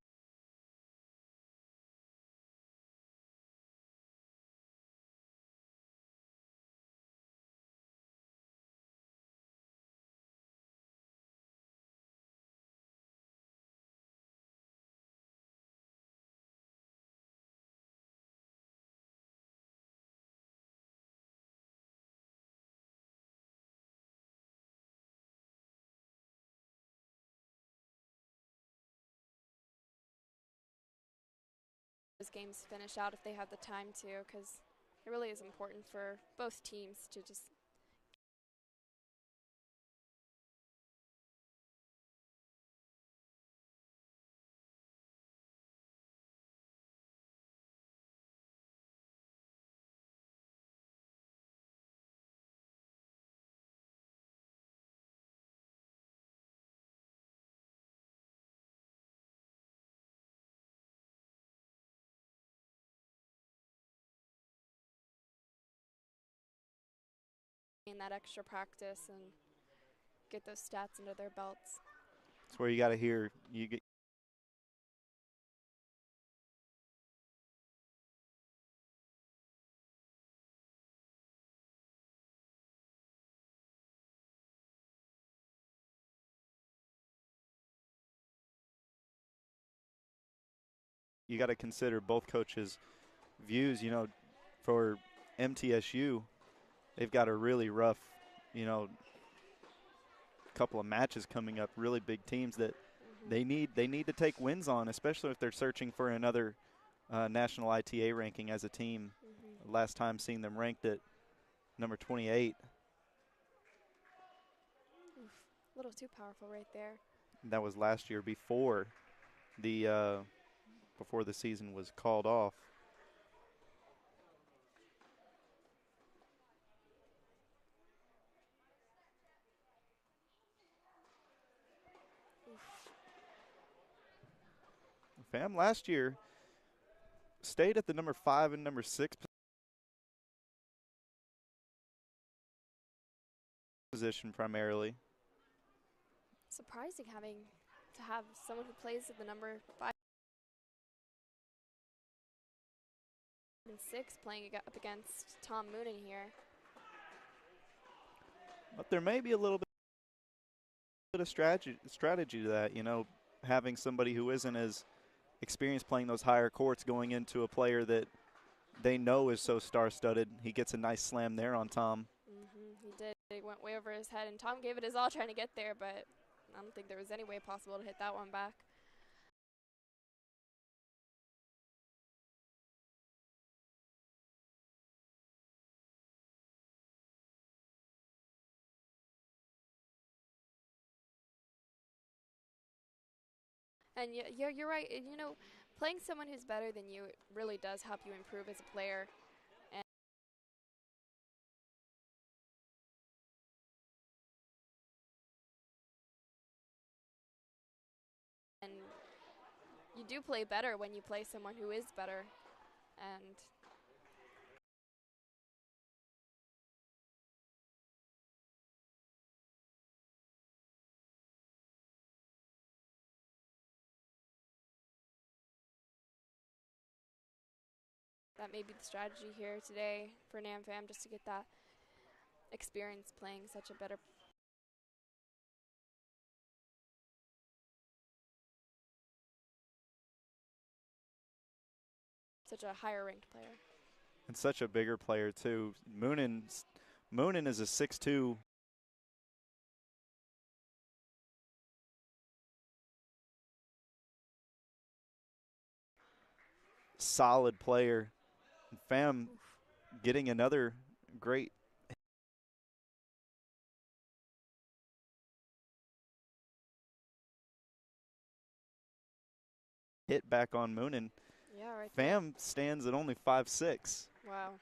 games finish out if they have the time to, because it really is important for both teams to just gain that extra practice and get those stats under their belts. That's where you got to hear. You get. You got to consider both coaches' views. You know, for MTSU, they've got a really rough, couple of matches coming up. Really big teams that they need to take wins on, especially if they're searching for another national ITA ranking as a team. Last time seeing them ranked at number 28. A little too powerful right there. That was last year before the season was called off. Fam last year stayed at the number 5 and number 6 position primarily. Surprising having to have someone who plays at the number 5 and 6 playing up against Tom Moonen here. But there may be a little bit of strategy to that, having somebody who isn't as experienced playing those higher courts going into a player that they know is so star-studded. He gets a nice slam there on Tom. He did. It went way over his head, and Tom gave it his all trying to get there, but I don't think there was any way possible to hit that one back. And you're right. Playing someone who's better than you really does help you improve as a player. And you do play better when you play someone who is better. And that may be the strategy here today for Nam Fam, just to get that experience playing such a better. Such a higher ranked player. And such a bigger player, too. Moonin is a 6'2". Solid player. Fam getting another great hit back on Moonin. Yeah, right Fam stands at only 5'6". Wow.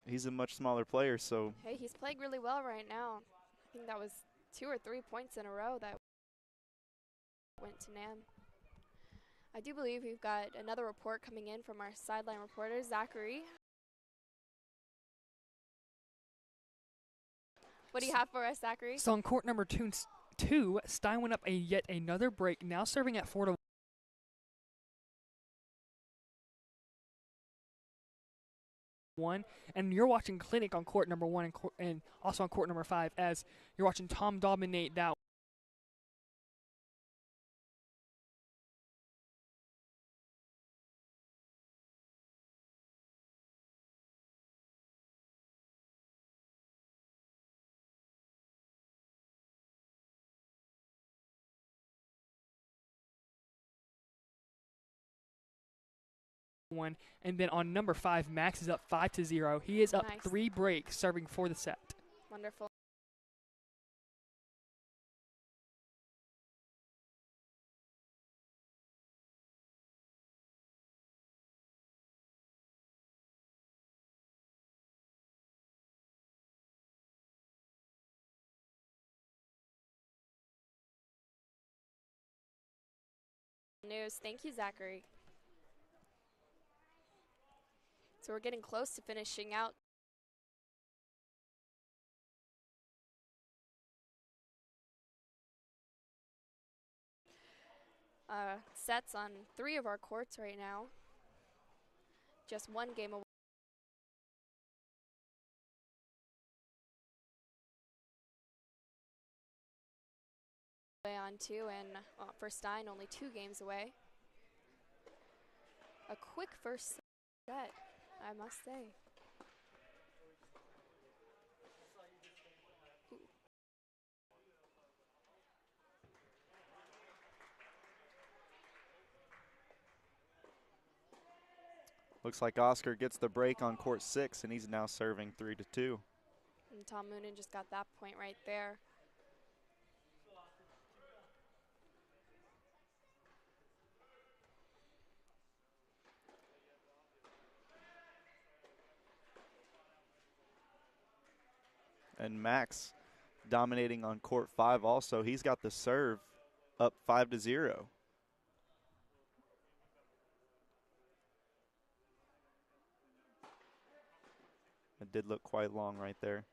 He's a much smaller player, so. Hey, he's playing really well right now. I think that was 2 or 3 points in a row that went to Nam. I do believe we've got another report coming in from our sideline reporter, Zachary. What do you have for us, Zachary? So on court number two, Stein went up yet another break, now serving at 4-1. And you're watching Clinic on court number 1 and also on court number 5 as you're watching Tom dominate that. One, and then on number 5, Max is up 5-0. He is up Nice. 3 breaks, serving for the set. Wonderful. News. Thank you, Zachary. So we're getting close to finishing out. Sets on 3 of our courts right now. Just 1 game away. On 2, and for Stein, only 2 games away. A quick first set, I must say. Looks like Oscar gets the break on court 6, and he's now serving 3-2. And Tom Moonin just got that point right there. And Max dominating on court 5 also. He's got the serve up 5-0. It did look quite long right there.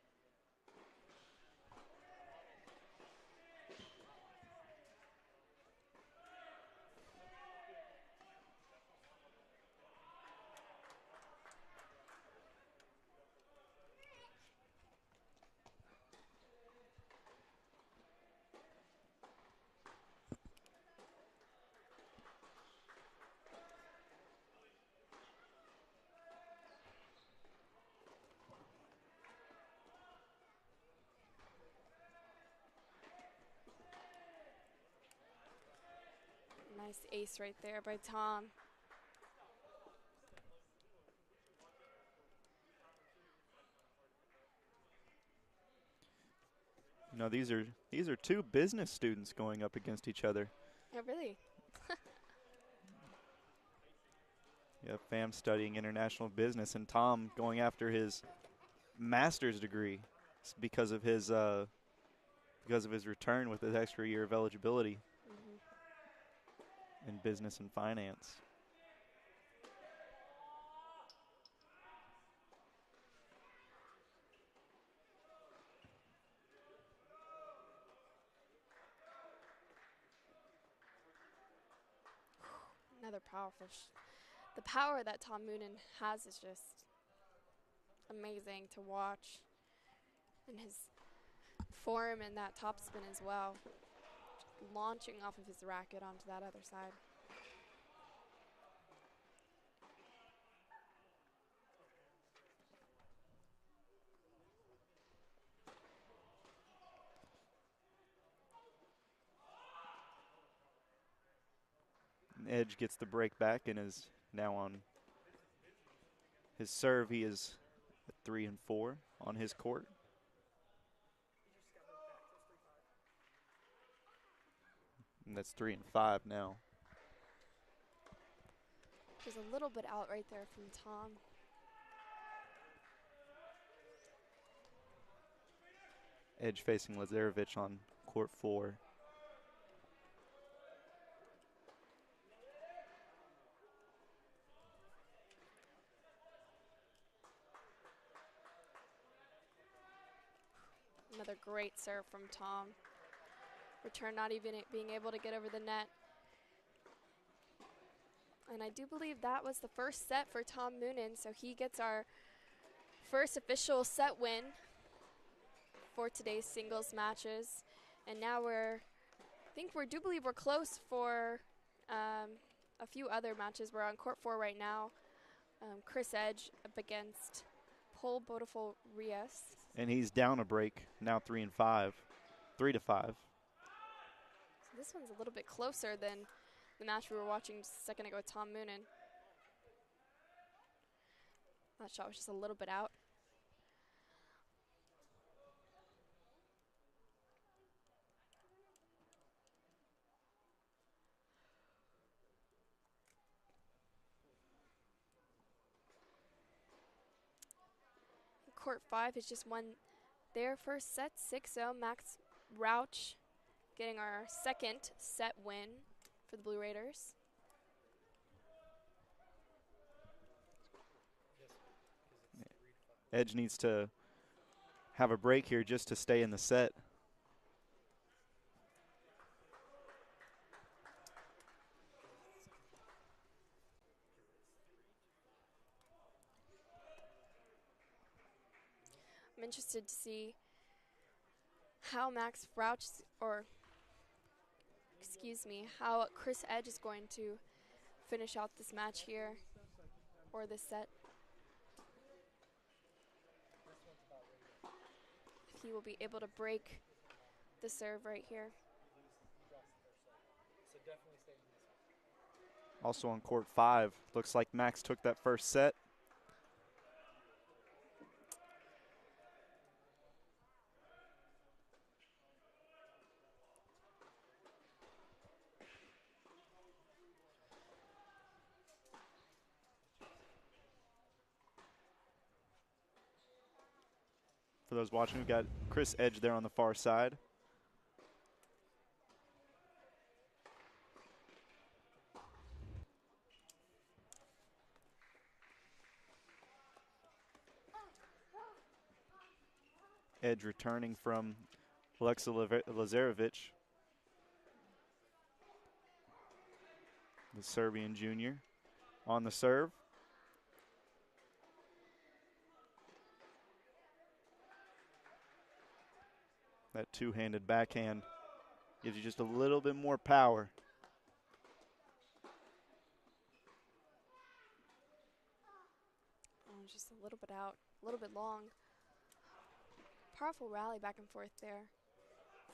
Nice ace right there by Tom. No, these are 2 business students going up against each other. Yeah, really. Yeah, Fam studying international business, and Tom going after his master's degree because of his return with his extra year of eligibility in business and finance. Another powerful. The power that Tom Moonen has is just amazing to watch. And his form and that topspin as well. Just launching off of his racket onto that other side. Edge gets the break back and is now on his serve. He is at 3 and 4 on his court. And that's 3 and 5 now. There's a little bit out right there from Tom. Edge facing Lazarevich on court 4. Another great serve from Tom. Return not even being able to get over the net. And I do believe that was the first set for Tom Moonen, so he gets our first official set win for today's singles matches. And now I do believe we're close for a few other matches. We're on court 4 right now. Chris Edge up against Paul Beautiful Rios. And he's down a break, now 3 and 5, 3 to 5. So this one's a little bit closer than the match we were watching just a second ago with Tom Moonen. That shot was just a little bit out. Court 5 has just won their first set, 6-0. Max Rauch getting our second set win for the Blue Raiders. Edge needs to have a break here just to stay in the set. I'm interested to see how Max Rauch, how Chris Edge is going to finish out this match here, or this set. If he will be able to break the serve right here. Also on court 5, looks like Max took that first set. For those watching, we've got Chris Edge there on the far side. Edge returning from Alexa Lazarevich, the Serbian junior, on the serve. That two-handed backhand gives you just a little bit more power. Oh, just a little bit out, a little bit long. Powerful rally back and forth there.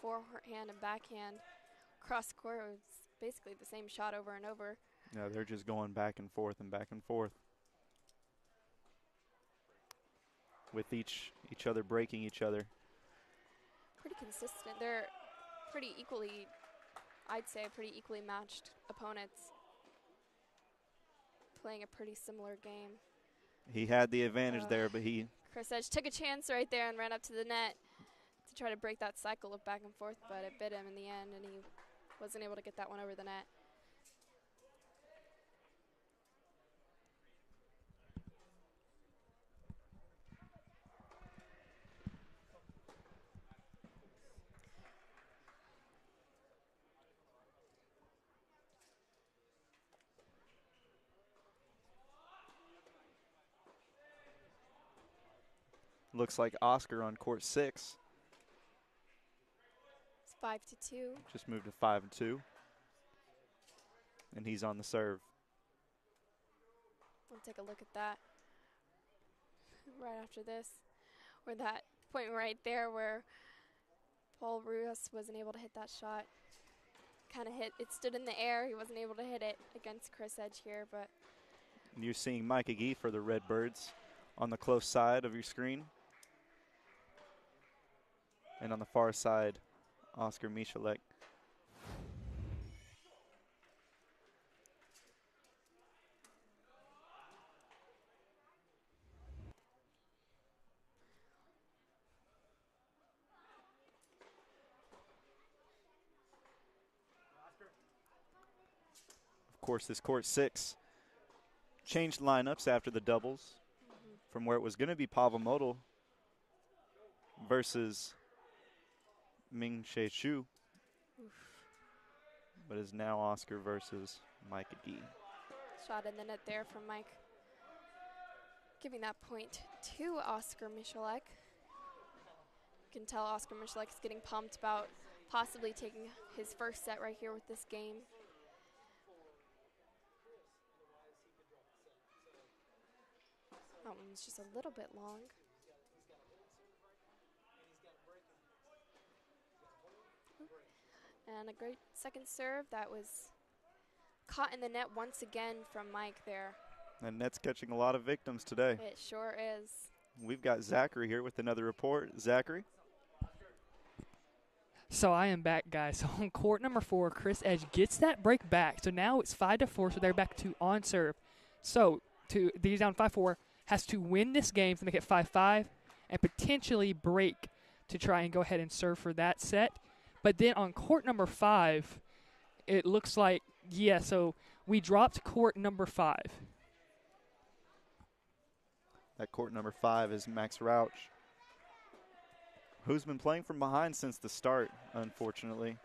Forehand and backhand. Cross court was basically the same shot over and over. Yeah, they're just going back and forth and back and forth. With each other breaking each other. Pretty consistent. They're pretty equally, I'd say, pretty equally matched opponents. Playing a pretty similar game. He had the advantage there, but Chris Edge took a chance right there and ran up to the net to try to break that cycle of back and forth, but it bit him in the end, and he wasn't able to get that one over the net. Looks like Oscar on court 6. It's 5-2. Just moved to 5-2. And he's on the serve. We'll take a look at that right after this. Or that point right there where Paul Ruas wasn't able to hit that shot. Kind of hit, it stood in the air. He wasn't able to hit it against Chris Edge here, but. And you're seeing Mike Agee for the Redbirds on the close side of your screen. And on the far side, Oscar Michalek. Of course, this court 6 changed lineups after the doubles from where it was going to be Pavel Model versus Ming She Shu, but is now Oscar versus Mike Agee. Shot in the net there from Mike. Giving that point to Oscar Michalek. You can tell Oscar Michalek is getting pumped about possibly taking his first set right here with this game. That one's just a little bit long. And a great second serve that was caught in the net once again from Mike there. And net's catching a lot of victims today. It sure is. We've got Zachary here with another report. Zachary? So I am back, guys. So on court number 4, Chris Edge gets that break back. So now it's 5-4, so they're back to on serve. So he's down 5-4, has to win this game to make it 5-5 and potentially break to try and go ahead and serve for that set. But then on court number 5, it looks like, yeah, so we dropped court number 5. That court number 5 is Max Rauch, who's been playing from behind since the start, unfortunately.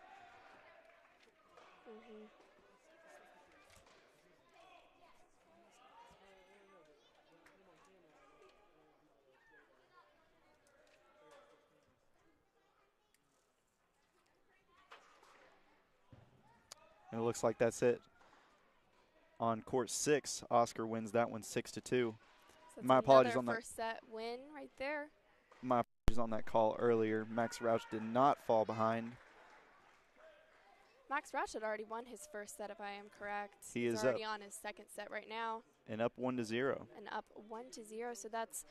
And it looks like that's it. On court 6, Oscar wins that one 6-2. So My apologies on that. First set win right there. My apologies on that call earlier. Max Rauch did not fall behind. Max Rauch had already won his first set, if I am correct. He's He's already up. on his second set right now. And up 1-0. And up 1-0. So that's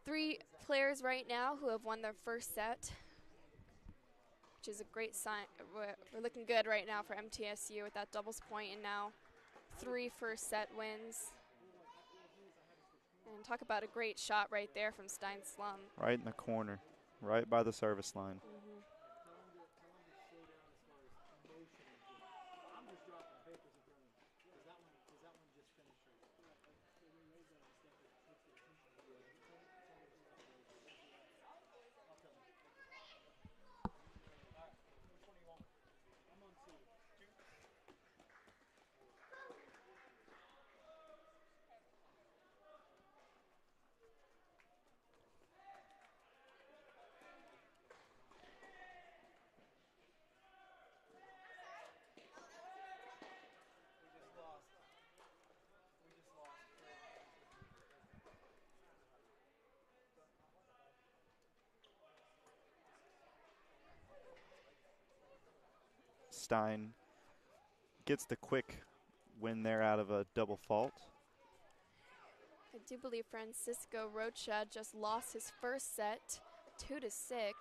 3 players right now who have won their first set, which is a great sign. We're looking good right now for MTSU with that doubles point, and now 3 first set wins. And talk about a great shot right there from Stein Slum. Right in the corner, right by the service line. Stein gets the quick win there out of a double fault. I do believe Francisco Rocha just lost his first set, 2-6.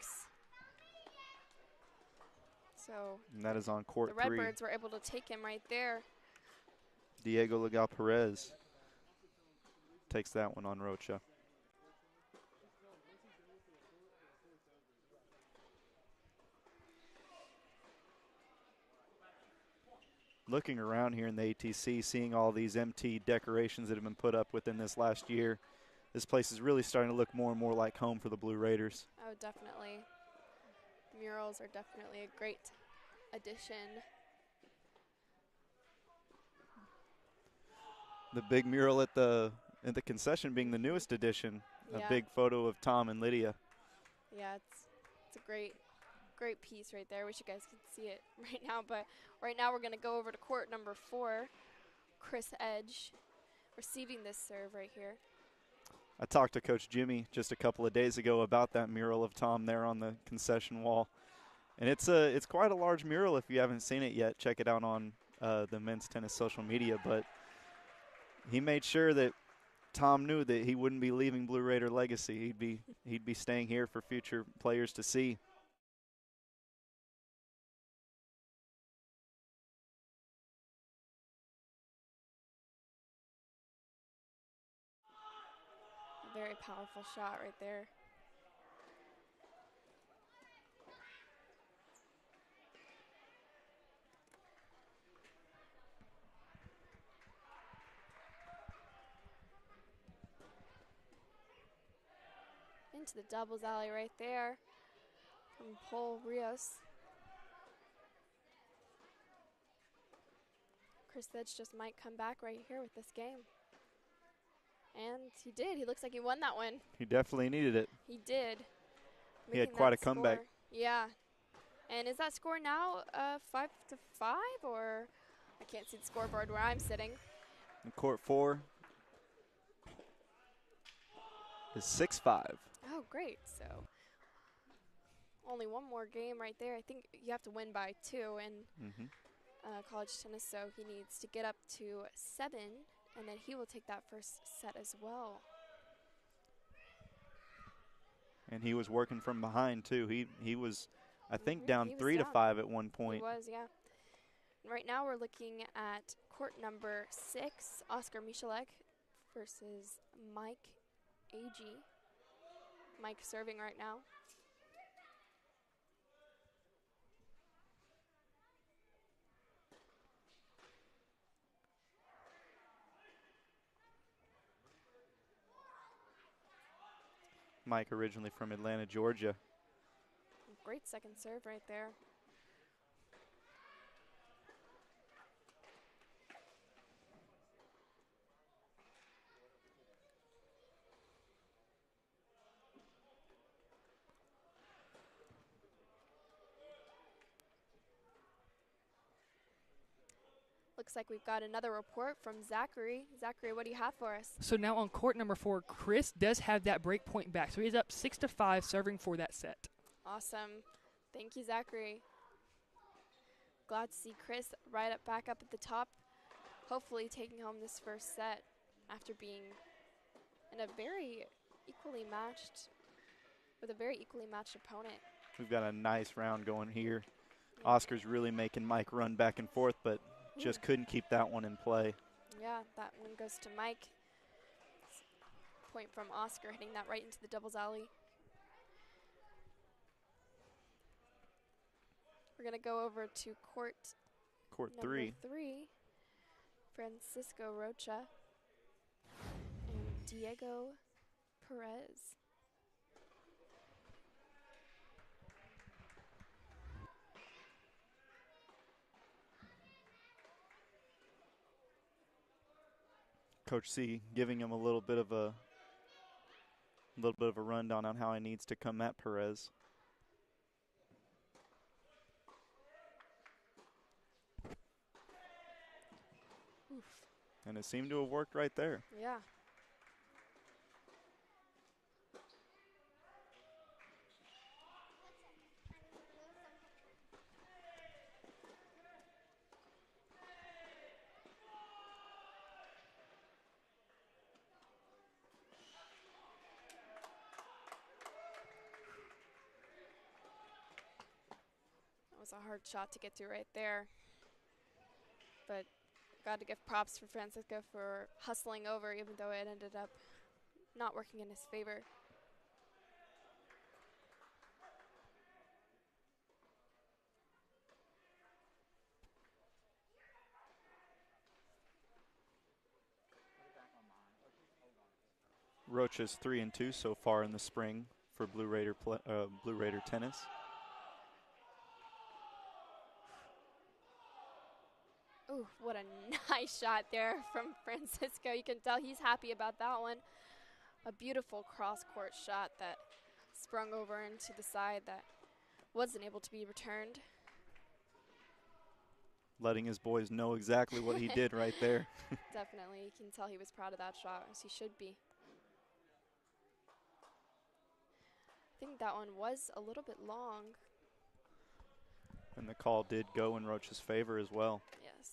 So And that is on court the 3. Redbirds were able to take him right there. Diego Legal Perez takes that one on Rocha. Looking around here in the ATC, seeing all these MT decorations that have been put up within this last year, this place is really starting to look more and more like home for the Blue Raiders. Oh, definitely. Murals are definitely a great addition. The big mural at the concession being the newest addition a big photo of Tom and Lydia. Yeah, it's a great piece right there. Wish you guys could see it right now, but right now we're going to go over to court number 4. Chris Edge receiving this serve right here. I talked to Coach Jimmy just a couple of days ago about that mural of Tom there on the concession wall. And it's quite a large mural. If you haven't seen it yet, check it out on the men's tennis social media. But he made sure that Tom knew that he wouldn't be leaving Blue Raider legacy. He'd be staying here for future players to see. Very powerful shot right there. Into the doubles alley right there from Paul Rios. Chris Edge just might come back right here with this game. And he did. He looks like he won that one. He definitely needed it. He did. He had quite a comeback. Yeah. And is that score now 5-5, or I can't see the scoreboard where I'm sitting. In court 4 is 6-5. Oh, great. So only one more game right there. I think you have to win by 2 in college tennis, so he needs to get up to 7, and then he will take that first set as well. And he was working from behind, too. He was, I think, down 3-5 at one point. He was, yeah. Right now we're looking at court number 6, Oscar Michalek versus Mike Agee. Mike serving right now. Mike originally from Atlanta, Georgia. Great second serve right there. Looks like we've got another report from Zachary. Zachary, what do you have for us? So now on court number 4, Chris does have that break point back. So he's up 6-5, serving for that set. Awesome. Thank you, Zachary. Glad to see Chris back up at the top, hopefully taking home this first set after being in a very equally matched, with a very equally matched opponent. We've got a nice round going here. Oscar's really making Mike run back and forth, but just couldn't keep that one in play. Yeah, that one goes to Mike. Point from Oscar, hitting that right into the doubles alley. We're going to go over to court number 3. Francisco Rocha and Diego Perez. Coach C giving him a little bit of a rundown on how he needs to come at Perez. Oof. And it seemed to have worked right there. Yeah. That was a hard shot to get to right there. But got to give props for Francisco for hustling over, even though it ended up not working in his favor. Rocha's 3-2 so far in the spring for Blue Raider tennis. Ooh, what a nice shot there from Francisco. You can tell he's happy about that one. a beautiful cross-court shot that sprung over into the side that wasn't able to be returned. Letting his boys know exactly what he did right there. Definitely. You can tell he was proud of that shot, as he should be. I think that one was a little bit long. And the call did go in Rocha's favor as well. Yes.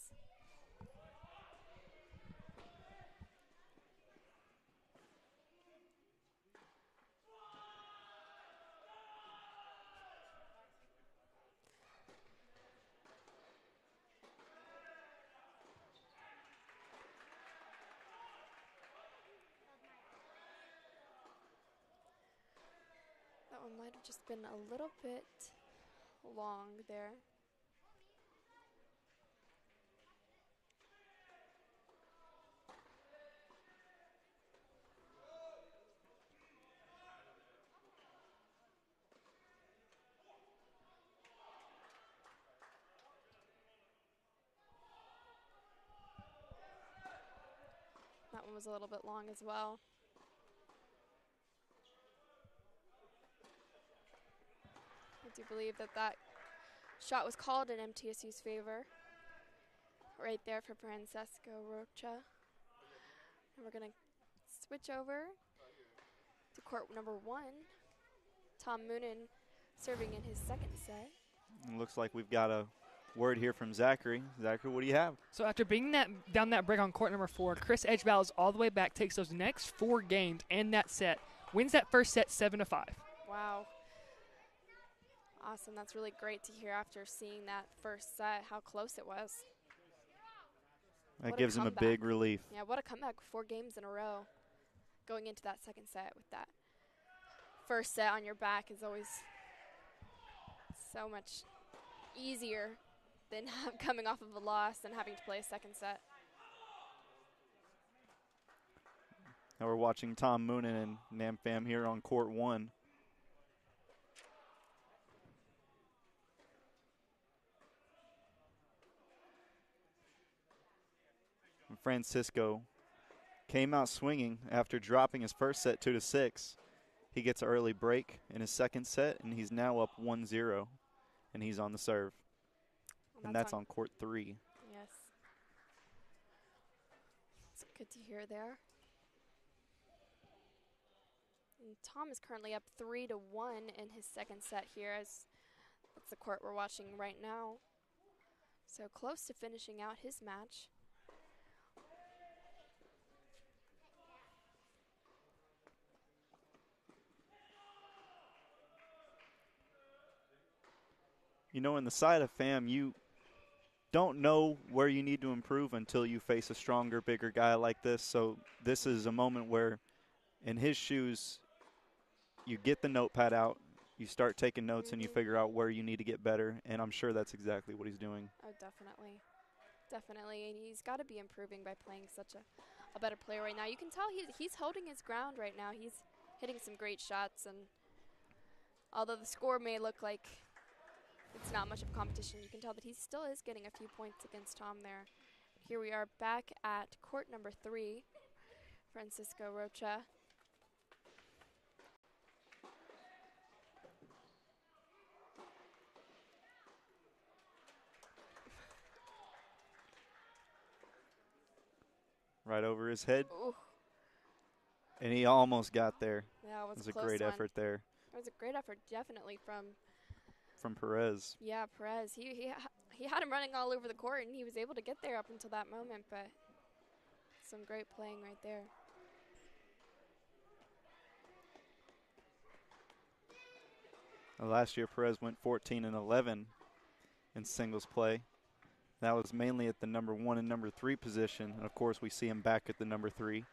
That one might have just been a little bit long there. That one was a little bit long as well. I do believe that that shot was called in MTSU's favor. Right there for Francesco Rocha. And we're going to switch over to court number 1. Tom Moonen serving in his second set. It looks like we've got a word here from Zachary. Zachary, what do you have? So after being down that break on court number 4, Chris Edge battles all the way back, takes those next 4 games and that set, wins that first set 7-5. Wow. Awesome. That's really great to hear after seeing that first set, how close it was. That gives him a big relief. Yeah, what a comeback. 4 games in a row. Going into that second set with that first set on your back is always so much easier than coming off of a loss and having to play a second set. Now we're watching Tom Moonen and Namfam here on court 1. And Francisco came out swinging after dropping his first set 2-6. He gets an early break in his second set, and he's now up 1-0, and he's on the serve. And that's on court 3. Yes. It's good to hear there. And Tom is currently up 3-1 in his second set here, as that's the court we're watching right now. So close to finishing out his match. You know, in the side of FAM, you don't know where you need to improve until you face a stronger, bigger guy like this. So this is a moment where, in his shoes, you get the notepad out, you start taking notes, and you figure out where you need to get better. And I'm sure that's exactly what he's doing. Oh, definitely. Definitely. And he's got to be improving by playing such a better player right now. You can tell he's holding his ground right now. He's hitting some great shots. And although the score may look like it's not much of a competition, you can tell that he still is getting a few points against Tom there. Here we are back at court number 3, Francisco Rocha. Right over his head. Ooh. And he almost got there. Yeah, it was a a close great one. effort there. It was a great effort, definitely, from Perez. Yeah, Perez. He had him running all over the court, and he was able to get there up until that moment, but some great playing right there. Last year, Perez went 14-11 in singles play. That was mainly at the number 1 and number 3 position. And, of course, we see him back at the number 3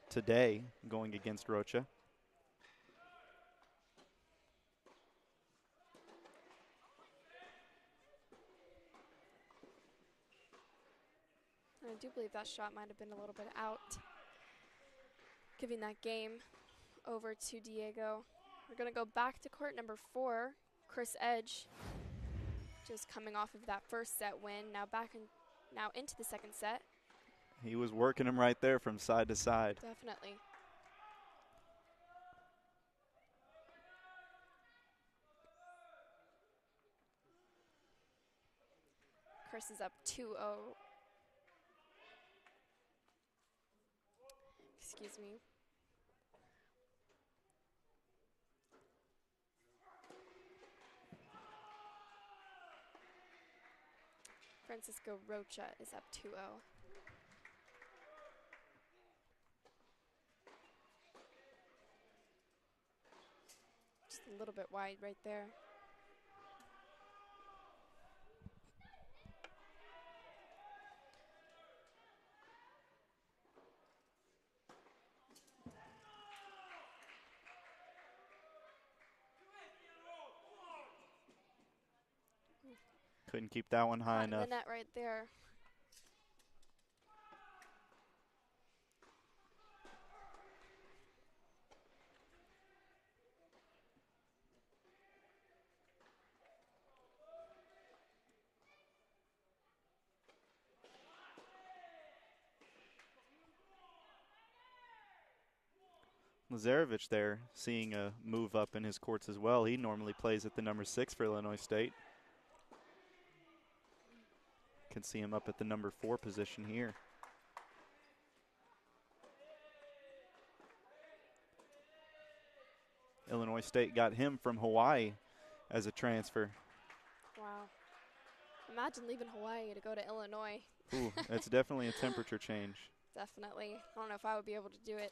today going against Rocha. I do believe that shot might have been a little bit out, giving that game over to Diego. We're going to go back to court number 4, Chris Edge, just coming off of that first set win, now into the second set. He was working him right there from side to side. Definitely. Chris is up 2-0. Excuse me. Francisco Rocha is up 2-0. Just a little bit wide right there. Couldn't keep that one high Caught in enough. the net right there. Lazarevich there seeing a move up in his courts as well. He normally plays at the number 6 for Illinois State. Can see him up at the number 4 position here. Illinois State got him from Hawaii as a transfer. Wow. Imagine leaving Hawaii to go to Illinois. Ooh, that's definitely a temperature change. Definitely. I don't know if I would be able to do it.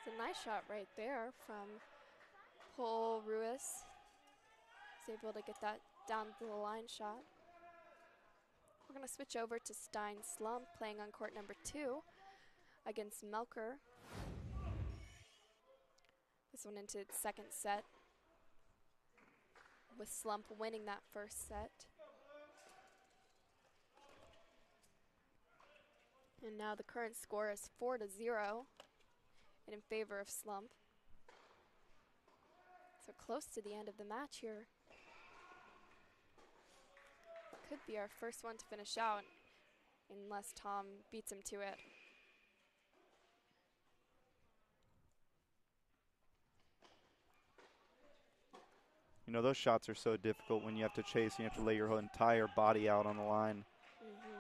It's a nice shot right there from Paul Ruiz. He's able to get that down to the line shot. We're going to switch over to Stein Slump playing on court number 2 against Melker. This one into its second set, with Slump winning that first set. And now the current score is 4-0 in favor of Slump. So close to the end of the match here. Could be our first one to finish out unless Tom beats him to it. You know, those shots are so difficult when you have to chase. You have to lay your whole entire body out on the line. Mm-hmm.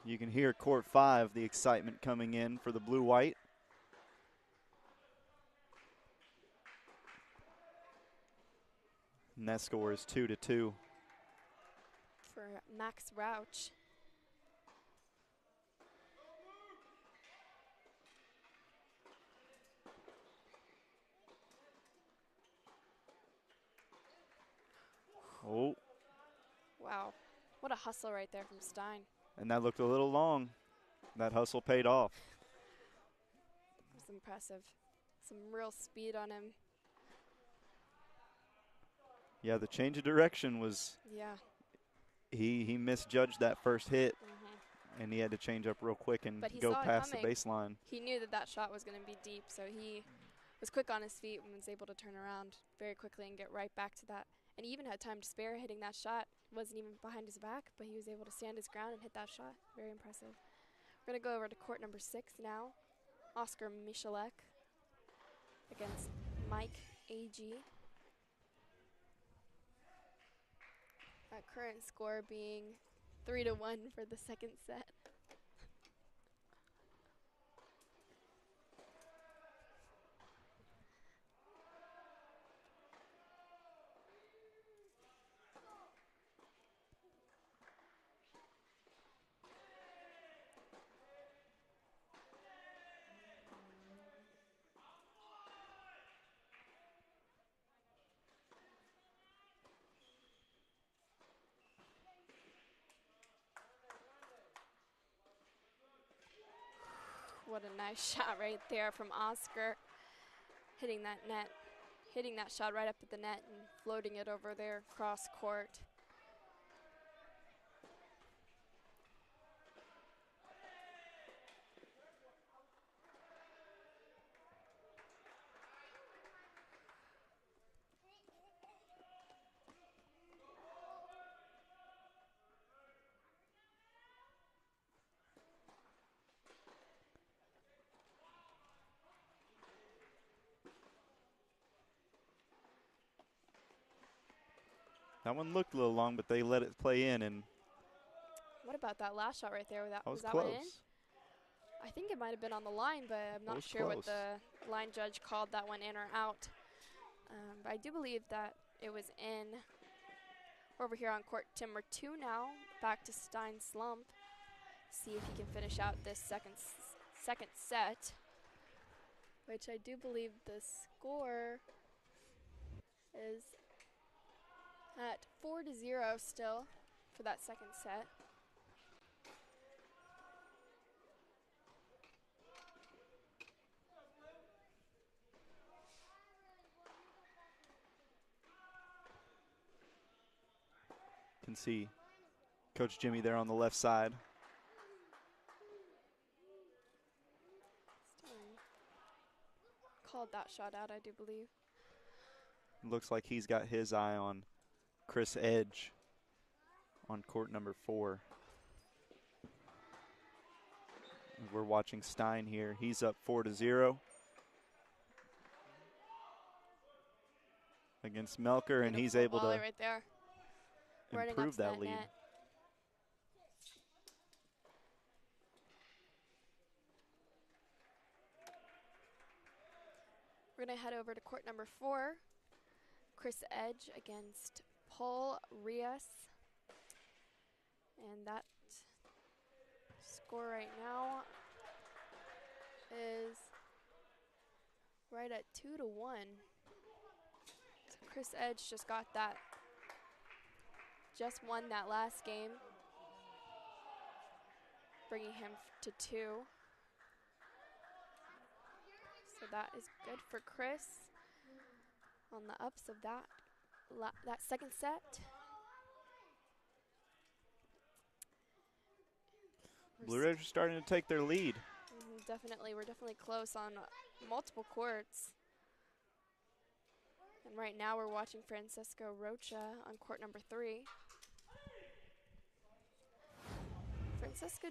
You can hear court 5, the excitement coming in for the blue-white. And that score is 2-2. For Max Rauch. Oh, Wow, what a hustle right there from Stein. and that looked a little long. That hustle paid off. It was impressive. Some real speed on him. Yeah, the change of direction was, Yeah. he misjudged that first hit, Mm-hmm. and he had to change up real quick and But he go saw it past the coming. baseline. He knew that that shot was going to be deep, so he was quick on his feet and was able to turn around very quickly and get right back to that. And he even had time to spare hitting that shot. Wasn't even behind his back, but he was able to stand his ground and hit that shot. Very impressive. We're going to go over to court number 6 now. Oscar Michalek against Mike A.G. Our current score being 3-1 for the second set. What a nice shot right there from Oscar. Hitting that net, hitting that shot right up at the net and floating it over there cross court. That one looked a little long, but they let it play in, and What about that last shot right there? that was that close. one in? I think it might have been on the line, but I'm not sure what the line judge called that one in or out. But I do believe that it was in. We're over here on court number 2 now. Back to Stein Slump. See if he can finish out this second set, which I do believe the score is at 4-0 still for that second set. Can see Coach Jimmy there on the left side. Called that shot out, I do believe. Looks like he's got his eye on Chris Edge on court number 4. We're watching Stein here. He's up 4-0 against Melker, and he's able to right there. improve that lead. Net. We're going to head over to court number 4. Chris Edge against Paul Rios. And that score right now is right at 2-1. So Chris Edge just got that. Just won that last game, bringing him to 2. So that is good for Chris on the ups of that second set. Blue Raiders are starting to take their lead. Definitely, we're definitely close on multiple courts. And right now we're watching Francisco Rocha on court number 3. Francisco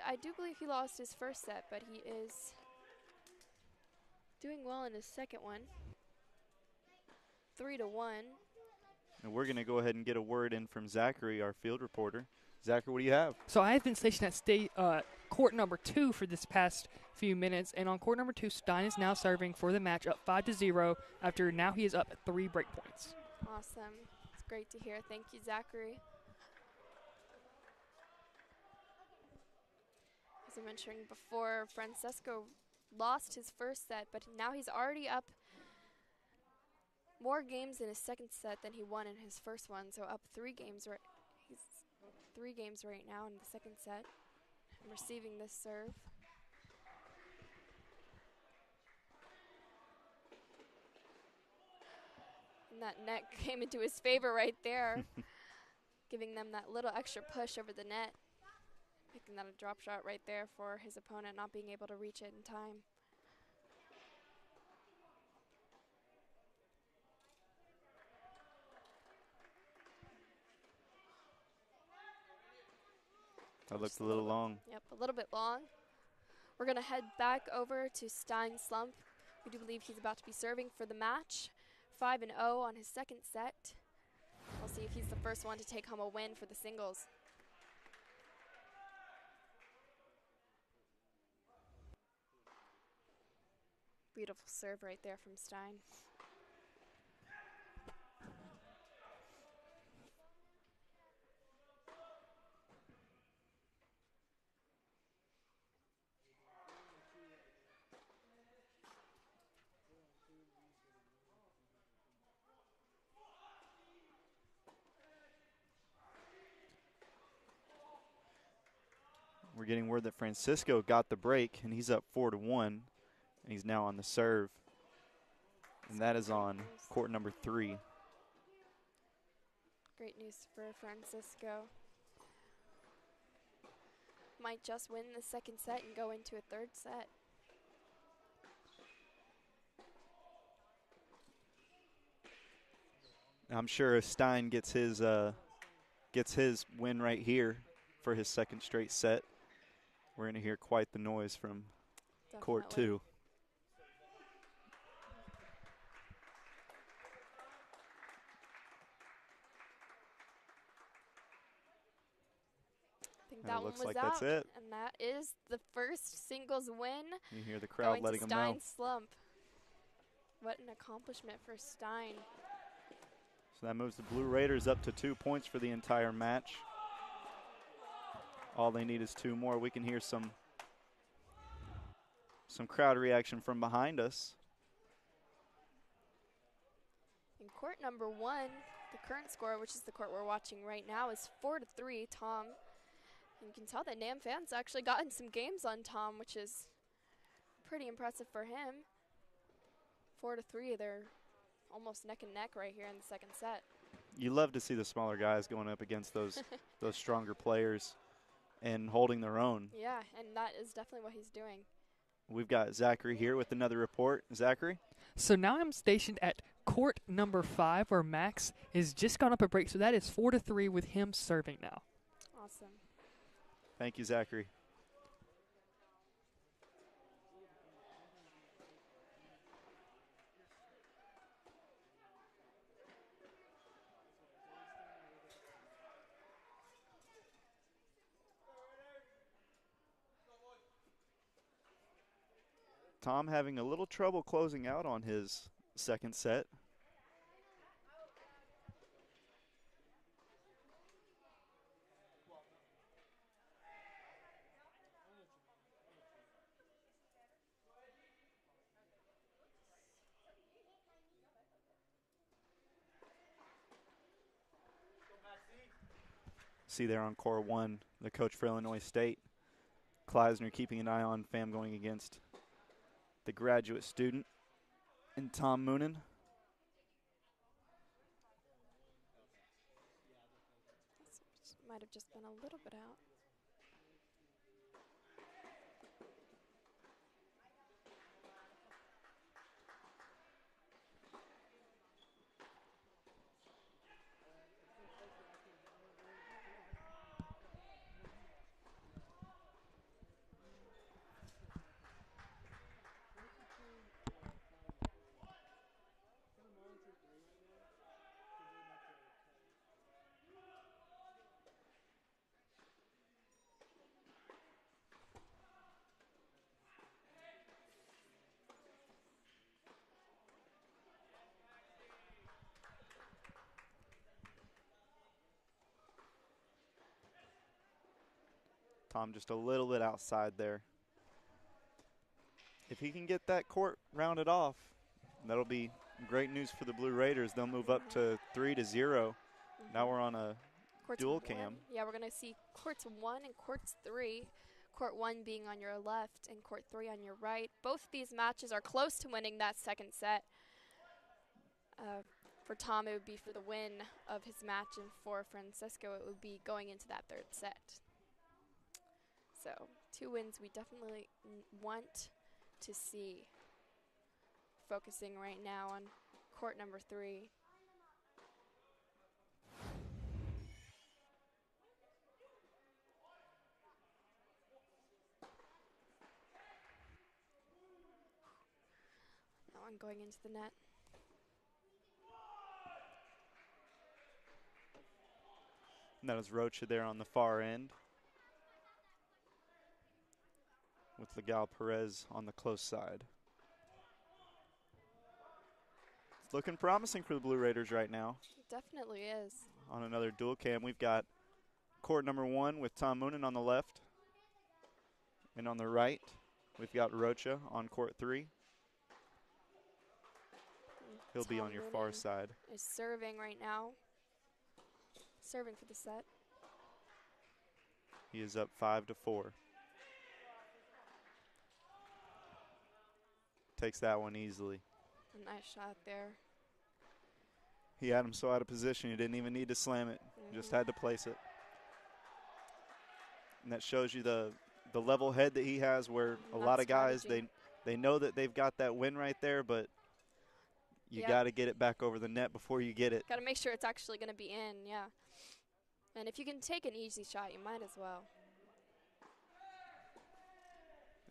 I do believe he lost his first set, but he is doing well in his second one. 3-1. And we're going to go ahead and get a word in from Zachary, our field reporter. Zachary, what do you have? So I have been stationed at court number 2 for this past few minutes, and on court number 2, Stein is now serving for the match, up 5-0 after now he is up 3 break points. Awesome. It's great to hear. Thank you, Zachary. As I mentioned before, Francesco lost his first set, but now he's already up more games in his second set than he won in his first one, so up 3 games. He's 3 games right now in the second set. I'm receiving this serve. And that net came into his favor right there, giving them that little extra push over the net, making that a drop shot right there for his opponent, not being able to reach it in time. That looked a little long. Yep, a little bit long. We're going to head back over to Stein Slump. We do believe he's about to be serving for the match. 5-0 on his second set. We'll see if he's the first one to take home a win for the singles. Beautiful serve right there from Stein. We're getting word that Francisco got the break, and he's up 4-1, and he's now on the serve. And that is on court number 3. Great news for Francisco. Might just win the second set and go into a third set. I'm sure if Stein gets his win right here for his second straight set, we're going to hear quite the noise from court 2. I think And that it one looks was like out. that's it. And that is the first singles win. You hear the crowd going letting to them know. Stein Slump. What an accomplishment for Stein. So that moves the Blue Raiders up to 2 points for the entire match. All they need is 2 more. We can hear some crowd reaction from behind us. In court number 1, the current score, which is the court we're watching right now, is 4-3, Tom. And you can tell that NAM fans actually gotten some games on Tom, which is pretty impressive for him. 4-3, they're almost neck and neck right here in the second set. You love to see the smaller guys going up against those those stronger players and holding their own. Yeah, and that is definitely what he's doing. We've got Zachary here with another report. Zachary? So now I'm stationed at court number 5, where Max has just gone up a break. So that is 4-3 with him serving now. Awesome. Thank you, Zachary. Tom having a little trouble closing out on his second set. See there on court 1, the coach for Illinois State, Kleisner, keeping an eye on Pham going against the graduate student, and Tom Moonen. This might have just been a little bit out. Tom just a little bit outside there. If he can get that court rounded off, that'll be great news for the Blue Raiders. They'll move up to 3-0. Now we're on a Courts dual 1. cam. Yeah, we're going to see courts 1 and courts 3. Court 1 being on your left and court 3 on your right. Both of these matches are close to winning that second set. For Tom, it would be for the win of his match, and for Francisco, it would be going into that third set. So 2 wins we definitely want to see. Focusing right now on court number 3. That one going into the net. And that is Rocha there on the far end, with Legal Perez on the close side. It's looking promising for the Blue Raiders right now. It definitely is. On another dual cam, we've got court number 1 with Tom Moonen on the left. And on the right, we've got Rocha on court 3. He'll be on your far side. Is serving right now. Serving for the set. He is up 5-4. Takes that one easily. A nice shot there. He had him so out of position, he didn't even need to slam it. Just had to place it. And that shows you the level head that he has, where a lot of guys, they know that they've got that win right there, but you got to get it back over the net before you get it. Got to make sure it's actually going to be in, yeah. And if you can take an easy shot, you might as well.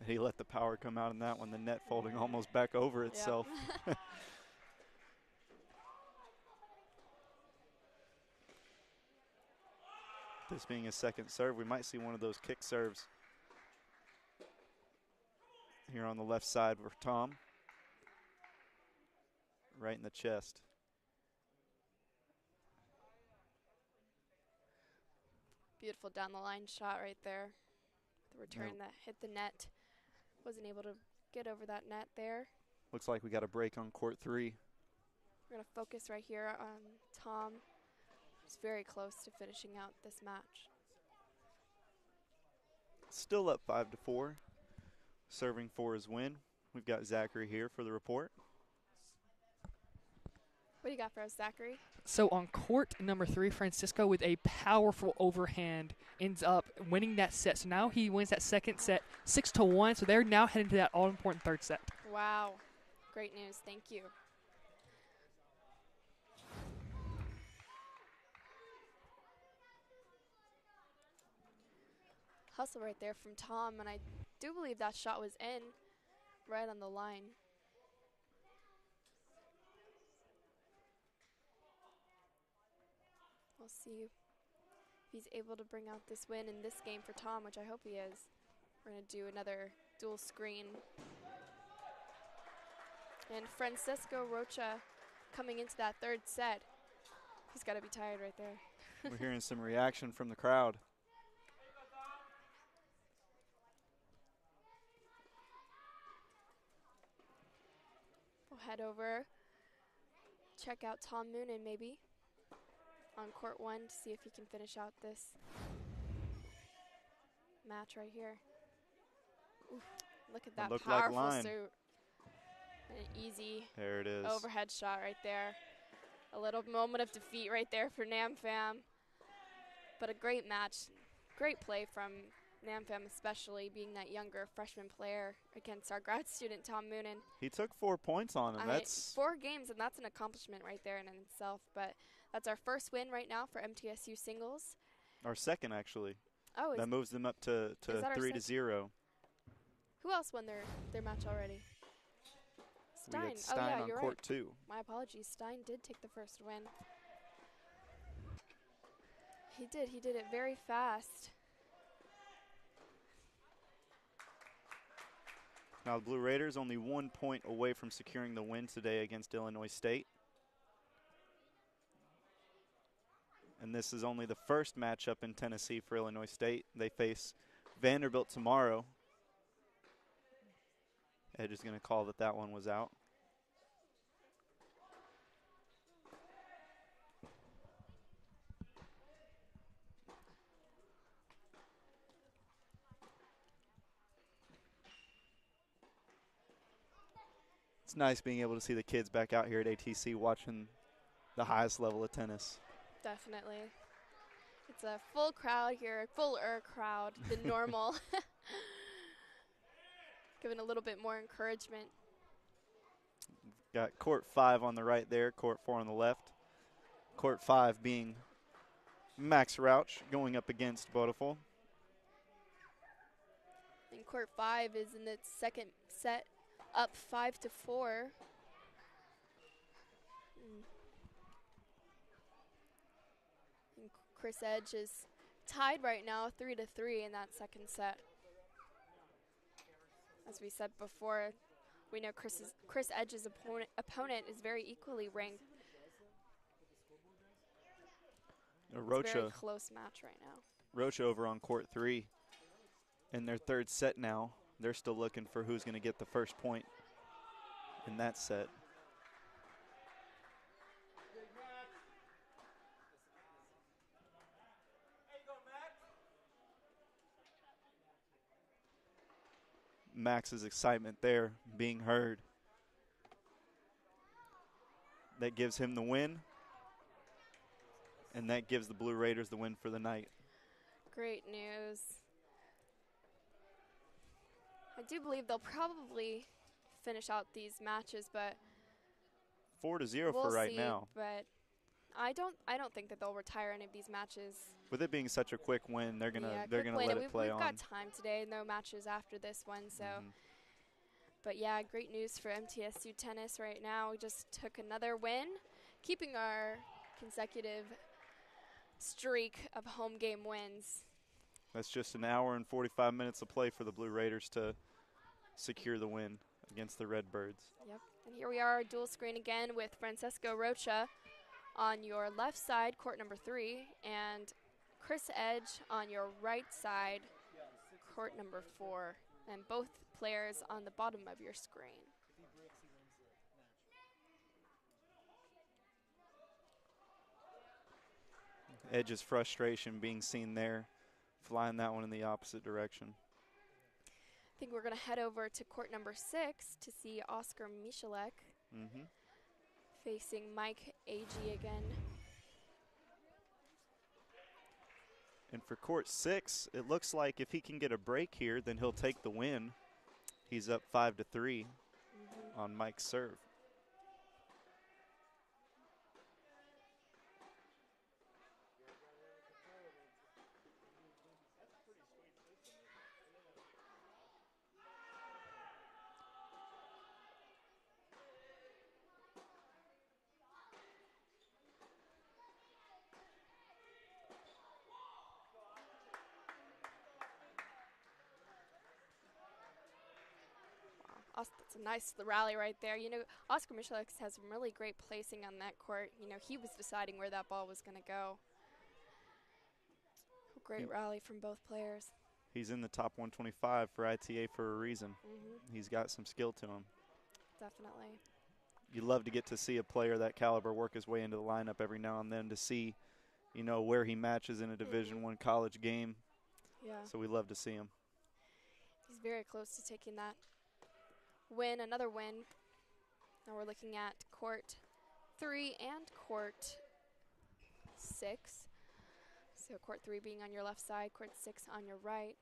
He let the power come out in that one, the net folding almost back over itself. Yep. This being his second serve, we might see one of those kick serves here on the left side for Tom. Right in the chest. Beautiful down the line shot right there. The return that hit the net. Wasn't able to get over that net there. Looks like we got a break on court 3. We're going to focus right here on Tom. He's very close to finishing out this match. Still up 5-4. Serving for his win. We've got Zachary here for the report. What do you got for us, Zachary? So on court number 3, Francisco with a powerful overhand ends up winning that set. So now he wins that second set 6-1. So they're now heading to that all-important third set. Wow. Great news. Thank you. Hustle right there from Tom, and I do believe that shot was in right on the line. We'll see if he's able to bring out this win in this game for Tom, which I hope he is. We're going to do another dual screen. And Francisco Rocha coming into that third set. He's got to be tired right there. We're hearing some reaction from the crowd. We'll head over, check out Tom Moonen maybe on court 1 to see if he can finish out this match right here. Oof, look at that powerful suit. An easy there it is. Overhead shot right there. A little moment of defeat right there for Namfam. But a great match. Great play from Namfam, especially being that younger freshman player against our grad student, Tom Moonen. He took 4 points on him. That's 4 games, and that's an accomplishment right there in itself. But that's our first win right now for MTSU singles. Our second, actually. Oh, that moves them up to 3-0. Who else won their match already? Stein. We had Stein on court 2. My apologies. Stein did take the first win. He did. He did it very fast. Now the Blue Raiders only 1 point away from securing the win today against Illinois State. And this is only the first matchup in Tennessee for Illinois State. They face Vanderbilt tomorrow. Edge is going to call that one was out. It's nice being able to see the kids back out here at ATC watching the highest level of tennis. Definitely. It's a full crowd here, fuller crowd than normal. Giving a little bit more encouragement. Got court 5 on the right there, court 4 on the left. Court 5 being Max Rauch going up against Beautiful. And court 5 is in its second set, up 5-4. And Chris Edge is tied right now 3-3 in that second set. As we said before, we know Chris Edge's opponent is very equally ranked. It's a very close match right now. Rocha over on court 3 in their third set now. They're still looking for who's going to get the first point in that set. Max's excitement there being heard. That gives him the win, and that gives the Blue Raiders the win for the night. Great news. I do believe they'll probably finish out these matches, but 4-0 we'll for right see, now. But I don't think that they'll retire any of these matches. With it being such a quick win, they're gonna let it play we've on. got time today, no matches after this one, so. But yeah, great news for MTSU tennis right now. We just took another win, keeping our consecutive streak of home game wins. That's just an hour and 45 minutes of play for the Blue Raiders to secure the win against the Redbirds. Yep, and here we are, dual screen again with Francesco Rocha on your left side, court number 3, and Chris Edge on your right side, court number 4, and both players on the bottom of your screen. Edge's frustration being seen there, flying that one in the opposite direction. I think we're going to head over to court number 6 to see Oscar Michalek facing Mike Agee again. And for court 6, it looks like if he can get a break here, then he'll take the win. He's up 5-3 on Mike's serve. That's a nice rally right there. You know, Oscar Michalek has some really great placing on that court. You know, he was deciding where that ball was going to go. Great rally from both players. He's in the top 125 for ITA for a reason. He's got some skill to him. Definitely. You love to get to see a player that caliber work his way into the lineup every now and then to see, you know, where he matches in a Division I college game. Yeah. So we love to see him. He's very close to taking that win, another win. Now we're looking at court 3 and court 6. So court 3 being on your left side, court 6 on your right.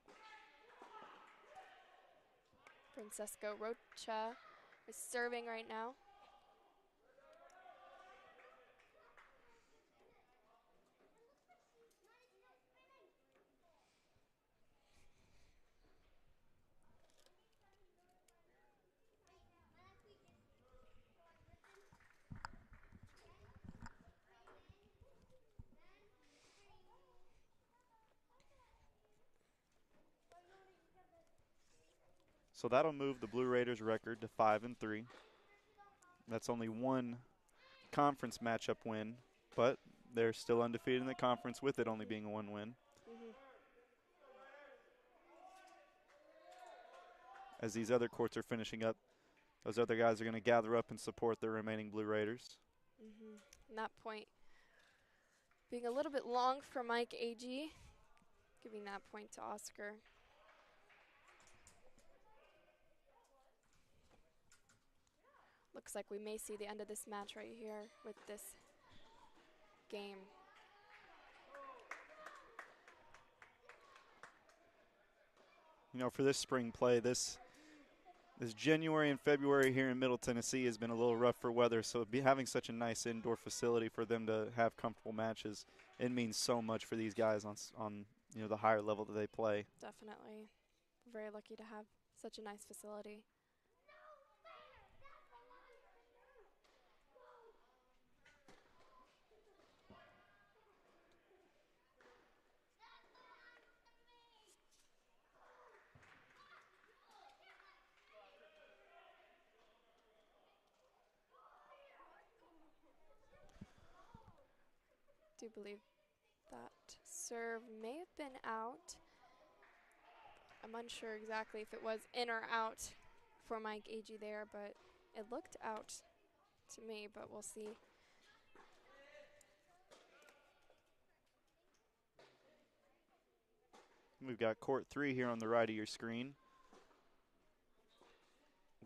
Francesco Rocha is serving right now. So that'll move the Blue Raiders record to 5-3. That's only one conference matchup win, but they're still undefeated in the conference with it only being a 1 win. As these other courts are finishing up, those other guys are going to gather up and support the remaining Blue Raiders. And that point being a little bit long for Mike Agee, giving that point to Oscar. Looks like we may see the end of this match right here with this game. You know, for this spring play, this January and February here in Middle Tennessee has been a little rough for weather, so having such a nice indoor facility for them to have comfortable matches, it means so much for these guys on you know, the higher level that they play. Definitely. Very lucky to have such a nice facility. I do believe that serve may have been out. I'm unsure exactly if it was in or out for Mike Agee there, but it looked out to me, but we'll see. We've got court 3 here on the right of your screen.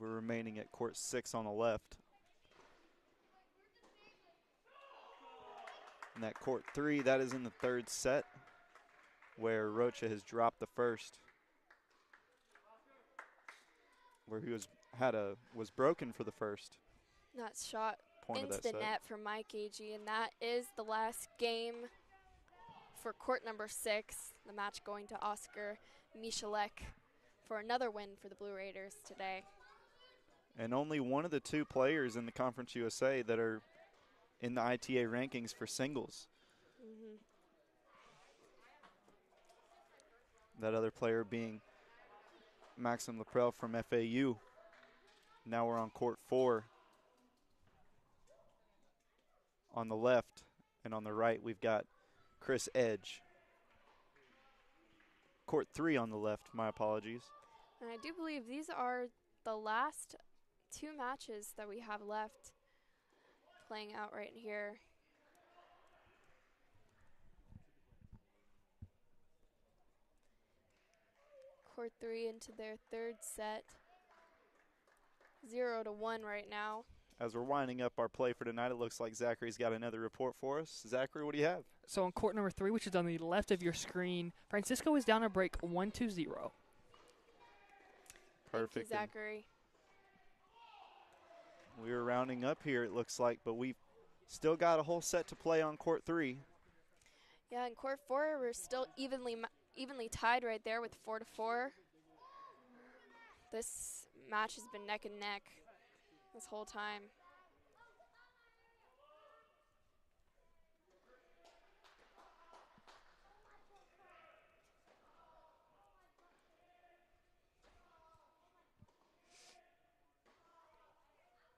We're remaining at court 6 on the left. And that court 3, that is in the third set, where Rocha has dropped the first, where he was broken for the first. That shot Point into of that the set. net for Mike Agee, and that is the last game for court number 6. The match going to Oscar Michalek for another win for the Blue Raiders today. And only one of the 2 players in the Conference USA that are in the ITA rankings for singles. Mm-hmm. That other player being Maxim Leprel from FAU. Now we're on court 4. On the left and on the right, we've got Chris Edge. Court 3 on the left, my apologies. And I do believe these are the last 2 matches that we have left playing out right here. Court 3 into their third set. 0-1 right now. As we're winding up our play for tonight, it looks like Zachary's got another report for us. Zachary, what do you have? So on court number 3, which is on the left of your screen, Francisco is down a break 1-0. Perfect. Thank you, Zachary. We're rounding up here, it looks like, but we've still got a whole set to play on court 3. Yeah, in court 4, we're still evenly tied right there with 4-4. This match has been neck and neck this whole time.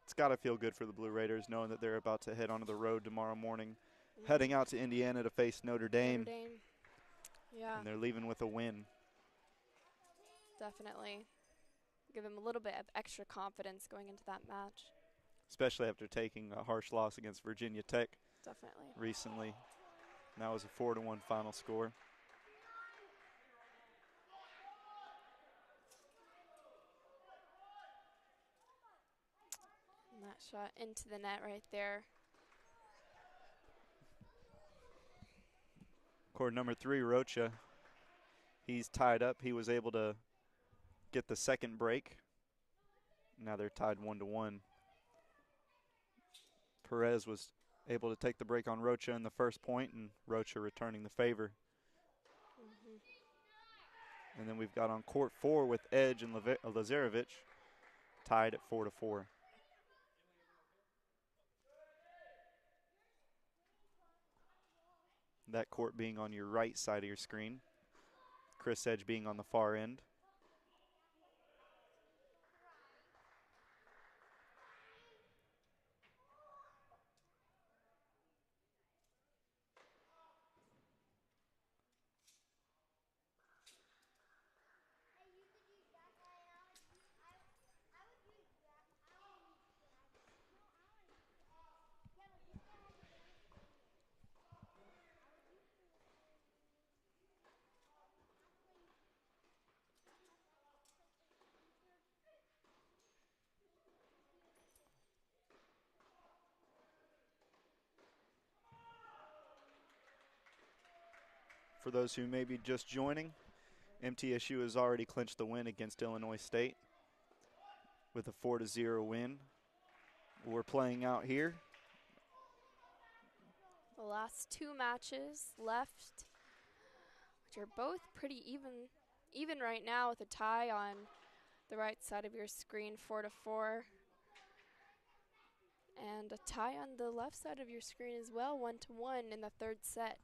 It's got to feel good for the Blue Raiders knowing that they're about to head onto the road tomorrow morning, heading out to Indiana to face Notre Dame. Notre Dame. Yeah, And they're leaving with a win. definitely. Give them a little bit of extra confidence going into that match. Especially after taking a harsh loss against Virginia Tech Definitely. recently. And that was a 4-1 final score. And that shot into the net right there. Court number 3, Rocha. He's tied up. He was able to get the second break. Now they're tied 1-1. Perez was able to take the break on Rocha in the first point, and Rocha returning the favor. Mm-hmm. And then we've got on court 4 with Edge and Lazarevic tied at 4-4. That court being on your right side of your screen. Chris Edge being on the far end. For those who may be just joining, MTSU has already clinched the win against Illinois State with a 4-0 win. We're playing out here. The last 2 matches left, which are both pretty even right now, with a tie on the right side of your screen, 4-4. And a tie on the left side of your screen as well, 1-1 in the third set.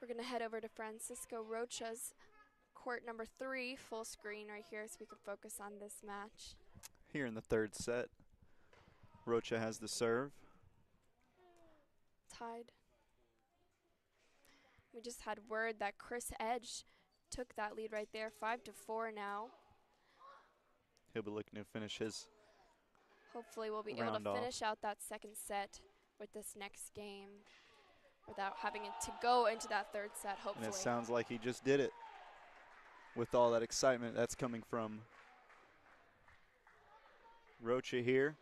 We're going to head over to Francisco Rocha's court number 3, full screen right here so we can focus on this match. Here in the third set, Rocha has the serve. Tied. We just had word that Chris Edge took that lead right there, 5-4 now. He'll be looking to finish his Hopefully we'll be able to finish out that second set with this next game without having it to go into that third set, hopefully. And it sounds like he just did it with all that excitement that's coming from Rocha here.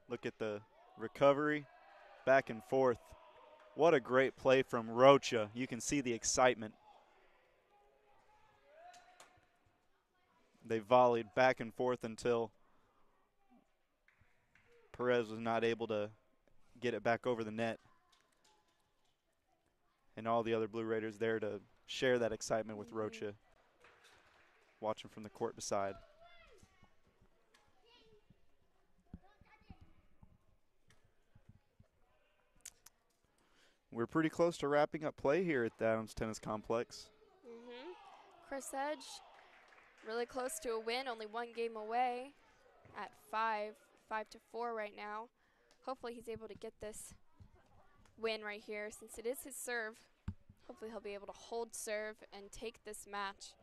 Look at the recovery, back and forth. What a great play from Rocha. You can see the excitement. They volleyed back and forth until Perez was not able to get it back over the net. And all the other Blue Raiders there to share that excitement with Rocha, watching from the court beside. We're pretty close to wrapping up play here at the Adams Tennis Complex. Chris Edge, really close to a win, only one game away at 5-4 right now. Hopefully he's able to get this win right here since it is his serve. Hopefully he'll be able to hold serve and take this match.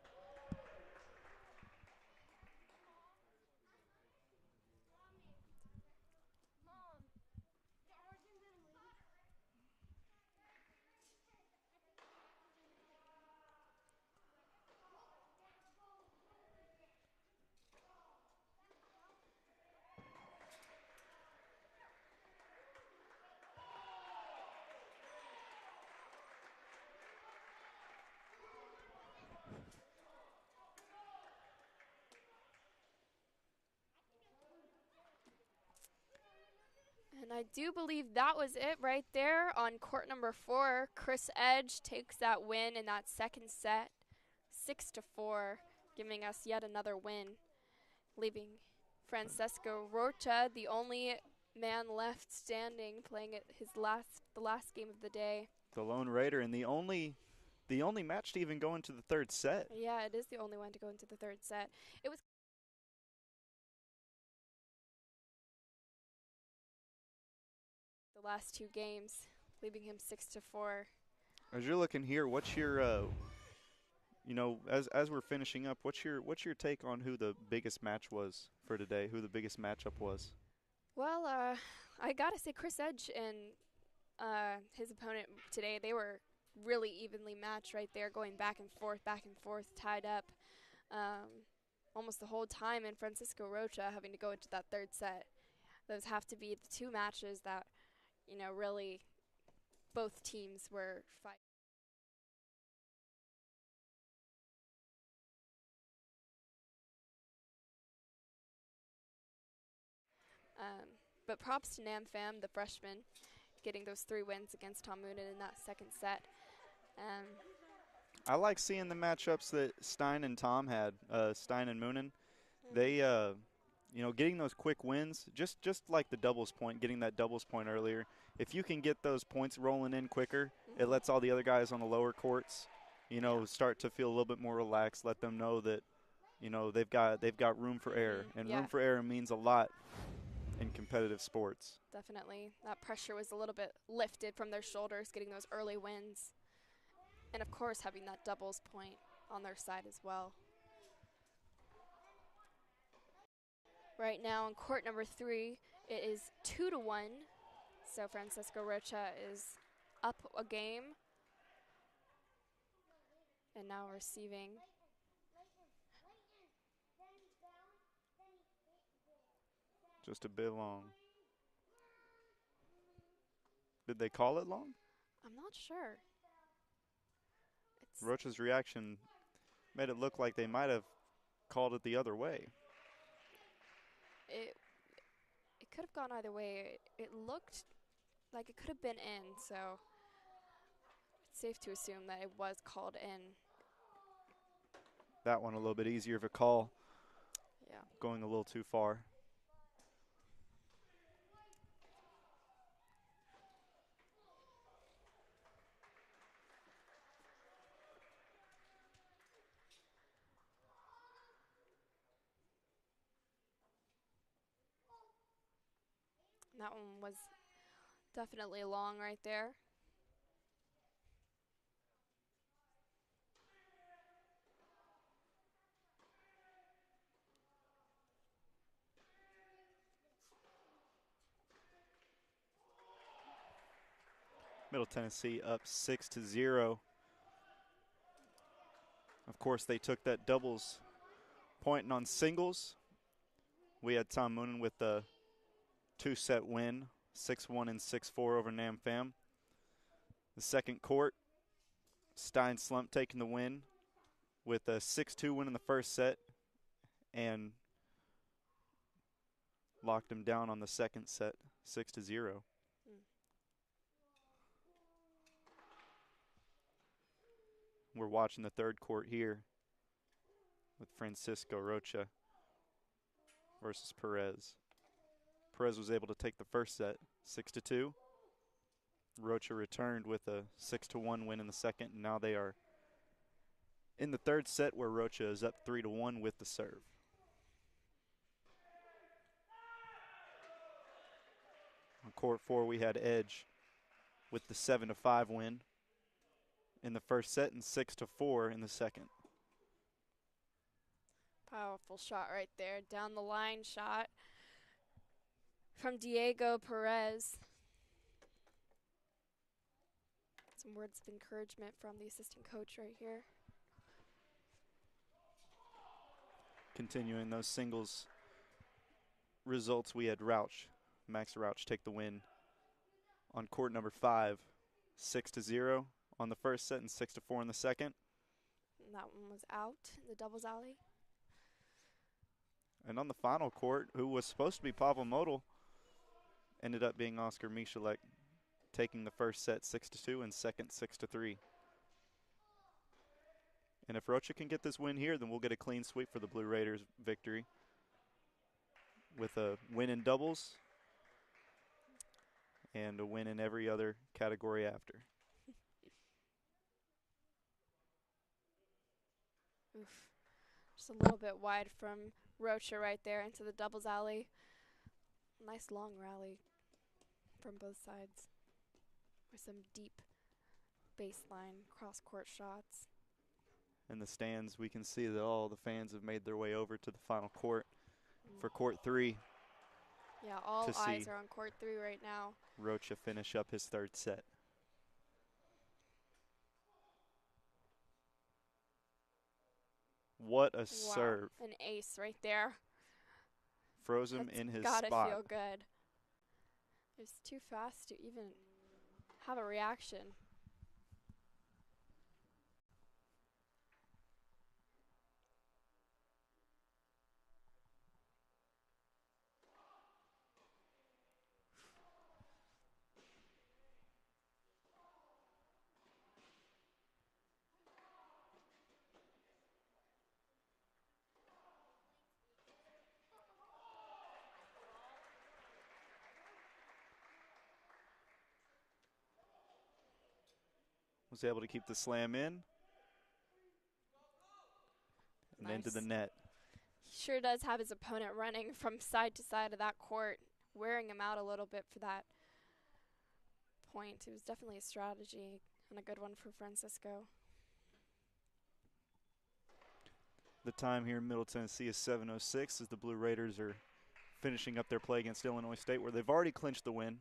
And I do believe that was it right there on court number 4. Chris Edge takes that win in that second set, 6-4, giving us yet another win, leaving Francesco Rocha, the only man left standing, playing at the last game of the day. The lone Raider, and the only match to even go into the third set. Yeah, it is the only one to go into the third set. It was the last 2 games, leaving him 6-4. As you're looking here, what's your, as we're finishing up, what's your take on who the biggest match was for today? Who the biggest matchup was? Well, I gotta say Chris Edge and his opponent today, they were really evenly matched right there, going back and forth, tied up almost the whole time. And Francisco Rocha having to go into that third set. Those have to be the 2 matches that, really both teams were fighting. But props to Nam Pham, the freshman, getting those 3 wins against Tom Moonen in that second set. I like seeing the matchups that Stein and Tom had, Stein and Moonen. They, getting those quick wins, just like the doubles point, getting that doubles point earlier. If you can get those points rolling in quicker, it lets all the other guys on the lower courts, start to feel a little bit more relaxed. Let them know that, they've got room for error, and room for error means a lot in competitive sports. Definitely. That pressure was a little bit lifted from their shoulders, getting those early wins. And, of course, having that doubles point on their side as well. Right now on court number 3, it is 2-1. So Francisco Rocha is up a game. And now receiving. Just a bit long. Did they call it long? I'm not sure. Rocha's reaction made it look like they might have called it the other way. It could have gone either way. It looked like it could have been in, so it's safe to assume that it was called in. That one a little bit easier of a call. Yeah. Going a little too far. That one was definitely long right there. Middle Tennessee up 6-0. Of course, they took that doubles point, and on singles, we had Tom Moonen with the two-set win, 6-1 and 6-4 over Nam Pham. The second court, Stein Slump taking the win with a 6-2 win in the first set and locked him down on the second set, 6-0. We're watching the third court here with Francisco Rocha versus Perez. Perez was able to take the first set, 6-2. Rocha returned with a 6-1 win in the second, and now they are in the third set where Rocha is up 3-1 with the serve. On court 4, we had Edge with the 7-5 win in the first set and 6-4 in the second. Powerful shot right there. Down the line shot from Diego Perez. Some words of encouragement from the assistant coach right here. Continuing those singles results, we had Max Rauch take the win on court number 5, 6-0 on the first set and 6-4 in the second. And that one was out in the doubles alley. And on the final court, who was supposed to be Pavel Model, ended up being Oscar Michalek, taking the first set 6-2 and second 6-3. And if Rocha can get this win here, then we'll get a clean sweep for the Blue Raiders victory with a win in doubles and a win in every other category after. Oof. Just a little bit wide from Rocha right there into the doubles alley. Nice long rally from both sides with some deep baseline cross-court shots. In the stands, we can see that all the fans have made their way over to the final court for court 3. Yeah, all eyes are on court 3 right now. Rocha finish up his third set. What a serve. An ace right there. Froze him in his gotta spot. Feel good. It was too fast to even have a reaction. Was able to keep the slam in and into the net. He sure does have his opponent running from side to side of that court, wearing him out a little bit for that point. It was definitely a strategy and a good one for Francisco. The time here in Middle Tennessee is 7:06 as the Blue Raiders are finishing up their play against Illinois State, where they've already clinched the win,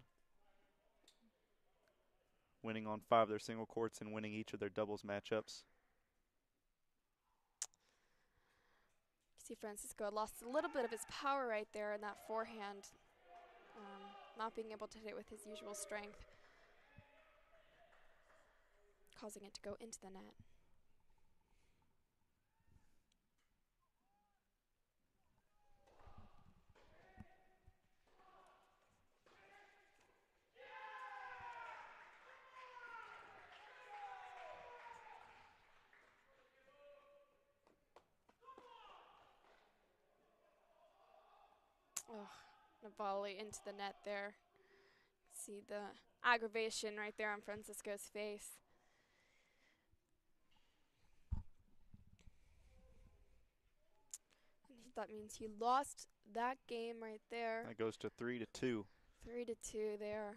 winning on 5 of their single courts and winning each of their doubles matchups. You see Francisco lost a little bit of his power right there in that forehand, not being able to hit it with his usual strength, causing it to go into the net. Oh, the volley into the net there. See the aggravation right there on Francisco's face. And that means he lost that game right there. That goes to 3-2. 3-2 there.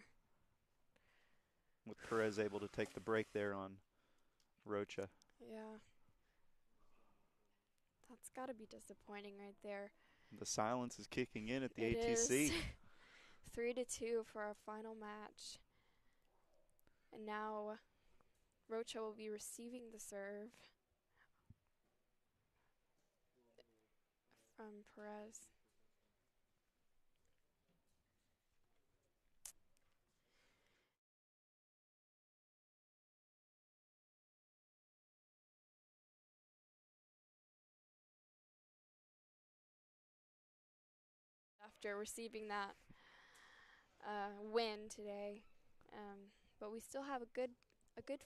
With Perez able to take the break there on Rocha. Yeah. That's got to be disappointing right there. The silence is kicking in at the It ATC. is. 3-2 for our final match. And now Rocha will be receiving the serve from Perez. After receiving that win today, but we still have a good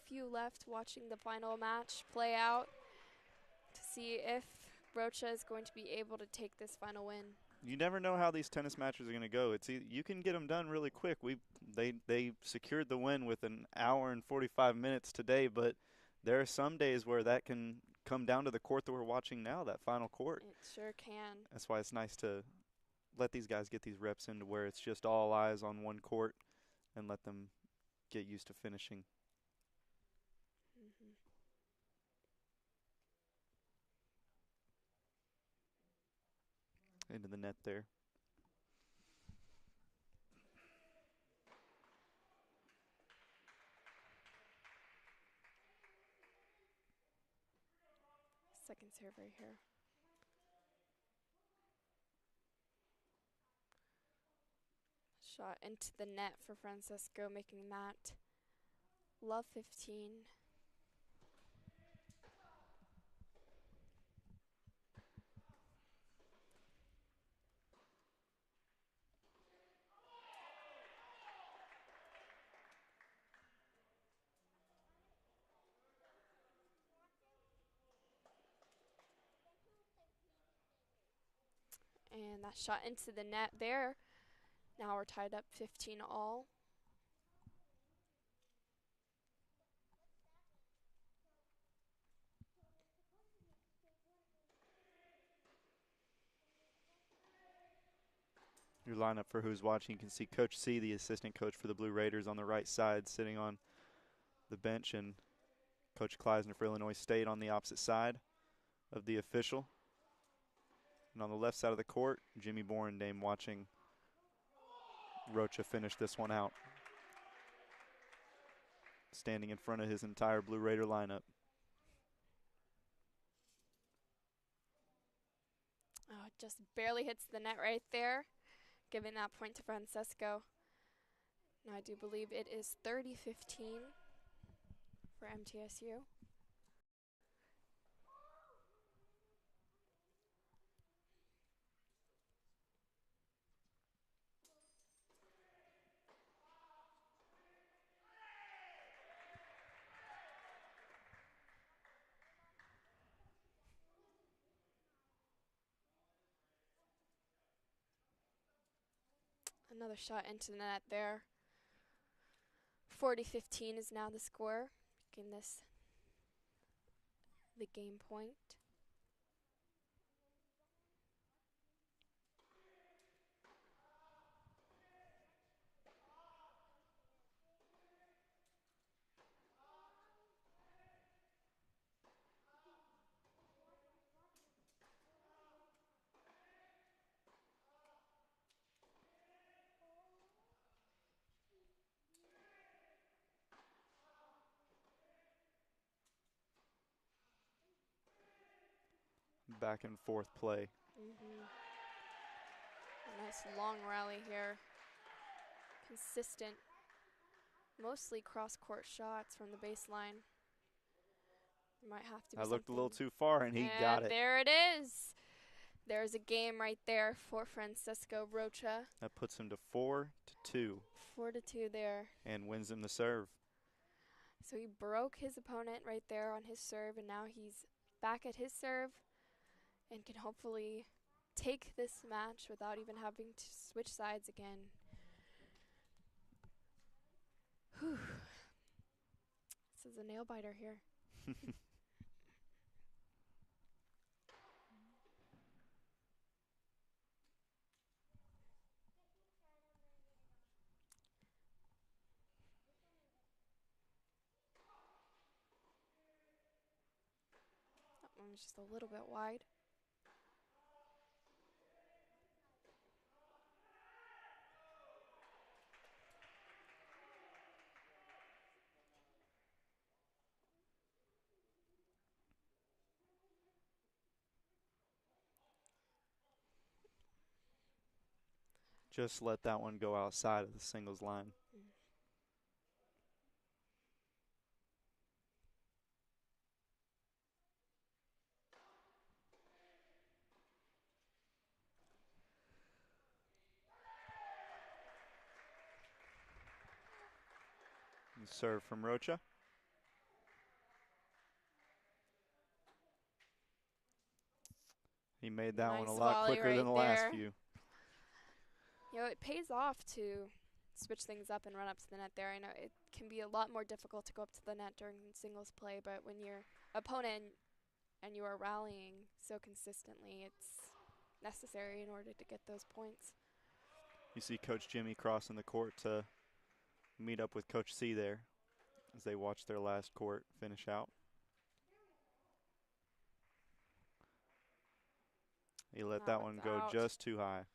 few left watching the final match play out to see if Rocha is going to be able to take this final win. You never know how these tennis matches are going to go. You can get them done really quick. They secured the win with an hour and 45 minutes today, but there are some days where that can come down to the court that we're watching now, that final court. It sure can. That's why it's nice to let these guys get these reps into where it's just all eyes on one court and let them get used to finishing. Mm-hmm. Into the net there. Second serve right here. Shot into the net for Francesco, making that love 15. And that shot into the net there. Now we're tied up 15 all. Your lineup for who's watching, you can see Coach C, the assistant coach for the Blue Raiders, on the right side sitting on the bench, and Coach Kleisner for Illinois State on the opposite side of the official. And on the left side of the court, Jimmy Borendame watching Rocha finish this one out, standing in front of his entire Blue Raider lineup. Oh, it just barely hits the net right there, giving that point to Francesco. Now I do believe it is 30-15 for MTSU. Another shot into the net there. 40-15 is now the score, making this the game point. Back and forth play. Mm-hmm. A nice long rally here. Consistent, mostly cross-court shots from the baseline. Might have to be I looked a something. little too far, and he got it. There it is. There's a game right there for Francesco Rocha. That puts him to 4-2. 4-2 there. And wins him the serve. So he broke his opponent right there on his serve, and now he's back at his serve and can hopefully take this match without even having to switch sides again. Whew. This is a nail biter here. was just a little bit wide. Just let that one go outside of the singles line. And serve from Rocha. He made that one a Nice lot volley quicker than right the last there. few. You know, it pays off to switch things up and run up to the net there. I know it can be a lot more difficult to go up to the net during singles play, but when your opponent and you are rallying so consistently, it's necessary in order to get those points. You see Coach Jimmy crossing the court to meet up with Coach C there as they watch their last court finish out. He let that one go just too high.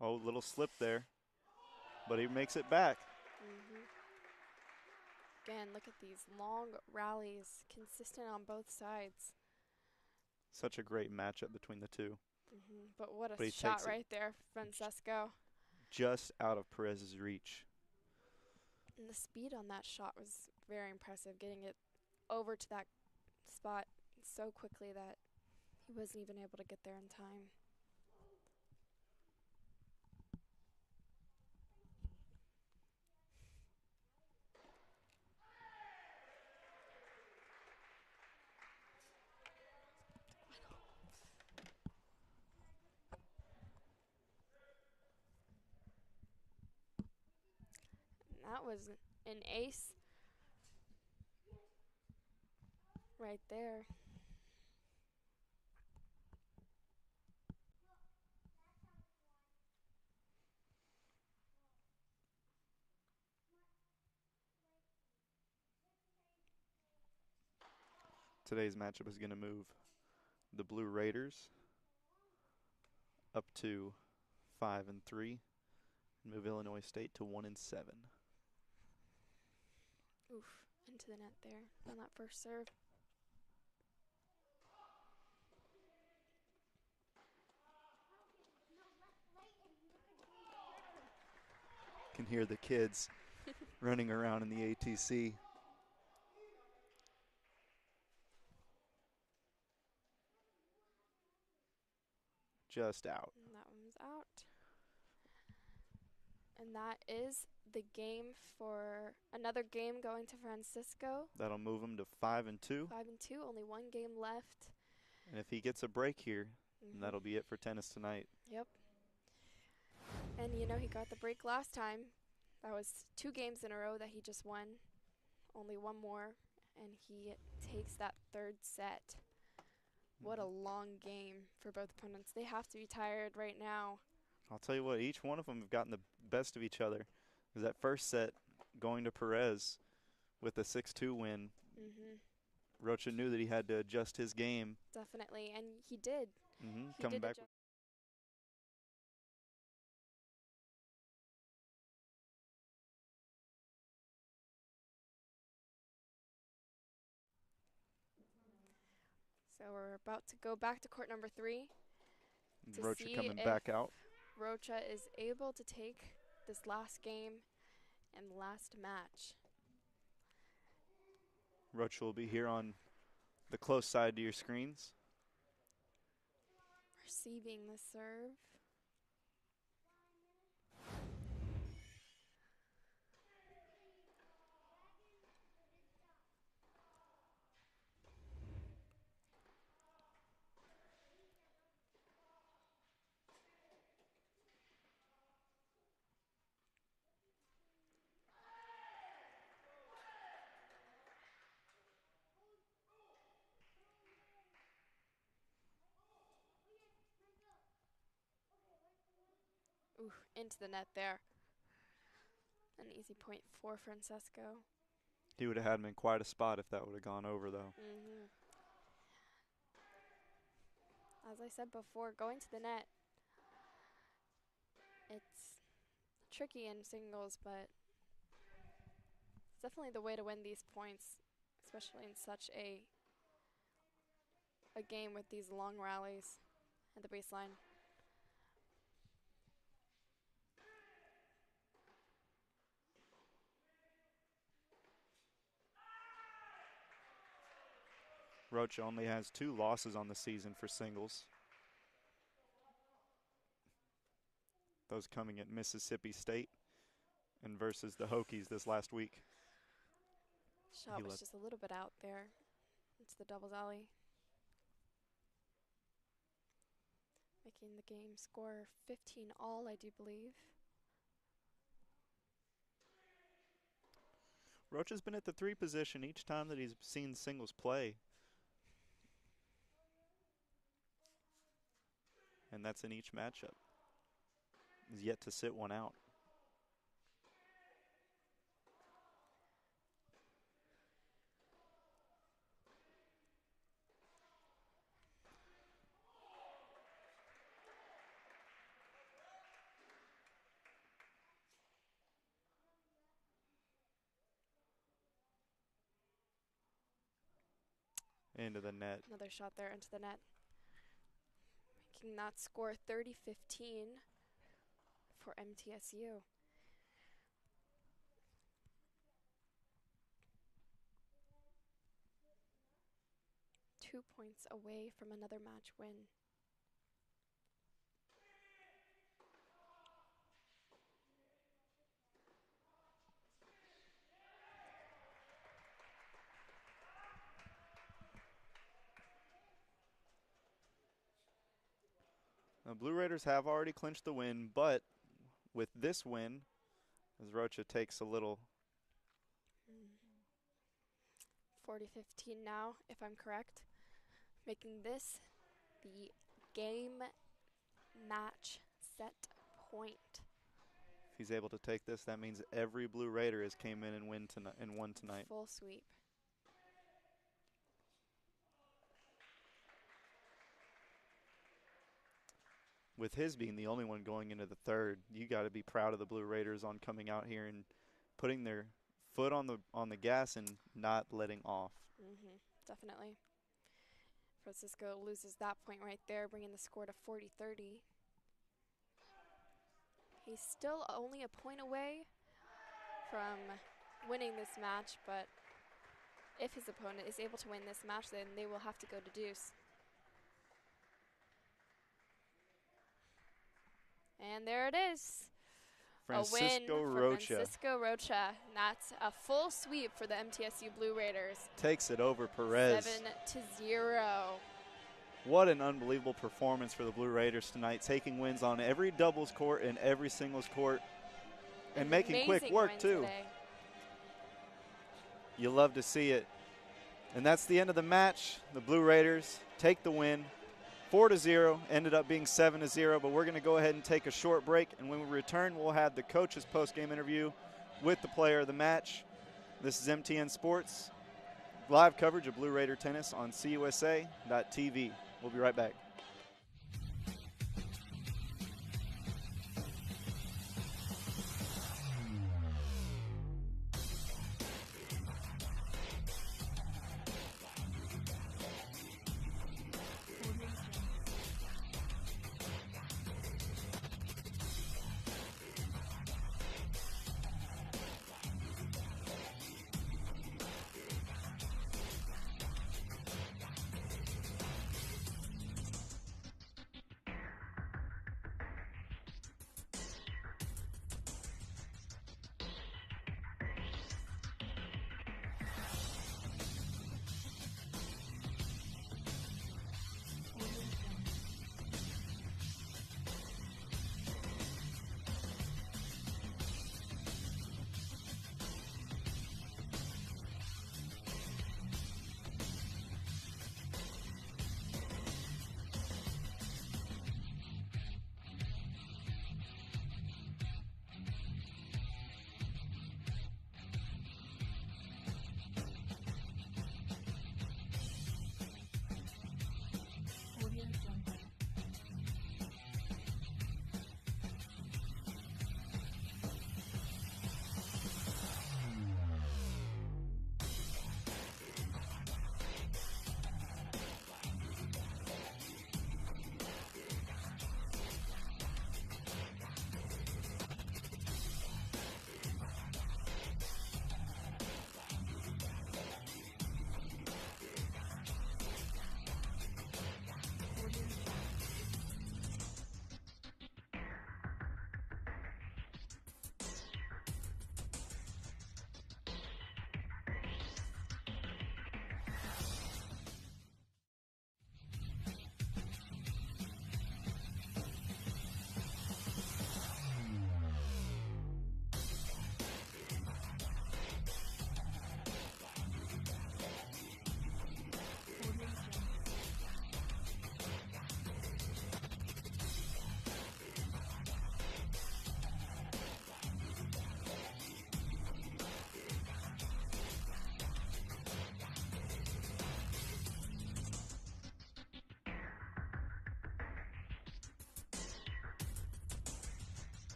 Oh, little slip there, but he makes it back. Again, look at these long rallies, consistent on both sides. Such a great matchup between the two. But what But a he shot takes it right there, Francesco. just out of Perez's reach. And the speed on that shot was very impressive, getting it over to that spot so quickly that he wasn't even able to get there in time. And that was an ace right there. Today's matchup is going to move the Blue Raiders up to 5-3 and move Illinois State to 1-7. Oof, into the net there on that first serve. Can hear the kids running around in the ATC. Just out. And that one was out. And that is the game for another game going to Francisco. That'll move him to 5-2. 5-2, only one game left. And if he gets a break here, that'll be it for tennis tonight. Yep. And you know, he got the break last time. That was 2 games in a row that he just won. Only one more, and he takes that third set. What a long game for both opponents. They have to be tired right now. I'll tell you what, each one of them have gotten the best of each other. Because that first set going to Perez with a 6-2 win, Rocha knew that he had to adjust his game. Definitely, and he did. Coming back. So we're about to go back to court number 3. Rocha coming back out. Rocha is able to take this last game and last match. Rocha will be here on the close side to your screens. Receiving the serve. Ooh, into the net there. An easy point for Francesco. He would have had him in quite a spot if that would have gone over, though. As I said before, going to the net, it's tricky in singles, but it's definitely the way to win these points, especially in such a game with these long rallies at the baseline. Rocha only has 2 losses on the season for singles. Those coming at Mississippi State and versus the Hokies this last week. Shot was just a little bit out there. It's the doubles alley. Making the game score 15 all, I do believe. Rocha's been at the 3 position each time that he's seen singles play. And that's in each matchup. He's yet to sit one out. Into the net. Another shot there into the net. Making that score 30-15 for MTSU. Two points away from another match win. The Blue Raiders have already clinched the win, but with this win, as Rocha takes a little 40-15 now, if I'm correct. Making this the game match set point. If he's able to take this, that means every Blue Raider has came in and won tonight. Full sweep. With his being the only one going into the third, you got to be proud of the Blue Raiders on coming out here and putting their foot on the gas and not letting off. Definitely. Francisco loses that point right there, bringing the score to 40-30. He's still only a point away from winning this match, but if his opponent is able to win this match, then they will have to go to deuce. And there it is. Francisco a win for Rocha Francisco Rocha. And that's a full sweep for the MTSU Blue Raiders. takes it over Perez. 7-0. What an unbelievable performance for the Blue Raiders tonight, taking wins on every doubles court and every singles court and making quick work too. Today. You love to see it. And that's the end of the match. The Blue Raiders take the win. 4-0, ended up being 7-0, but we're going to go ahead and take a short break, and when we return, we'll have the coach's post-game interview with the player of the match. This is MTN Sports, live coverage of Blue Raider tennis on CUSA.TV. We'll be right back.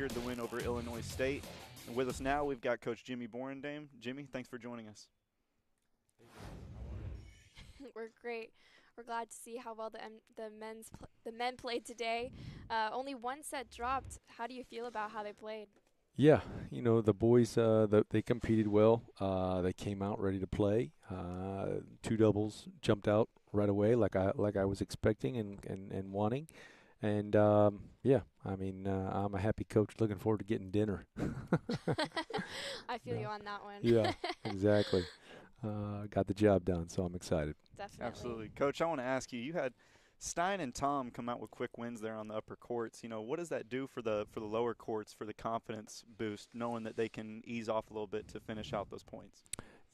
secured the win over Illinois State. And with us now, we've got Coach Jimmy Borendame. Jimmy, thanks for joining us. We're great. We're glad to see how well the men played today. Only one set dropped. How do you feel about how they played? Yeah, the boys, they competed well. They came out ready to play. Two doubles jumped out right away, like I was expecting and wanting. And yeah, I'm a happy coach. Looking forward to getting dinner. I feel you on that one. Yeah, exactly. Got the job done, so I'm excited. Definitely. Absolutely. Coach, I want to ask you, you had Stein and Tom come out with quick wins there on the upper courts. What does that do for the lower courts, for the confidence boost, knowing that they can ease off a little bit to finish out those points?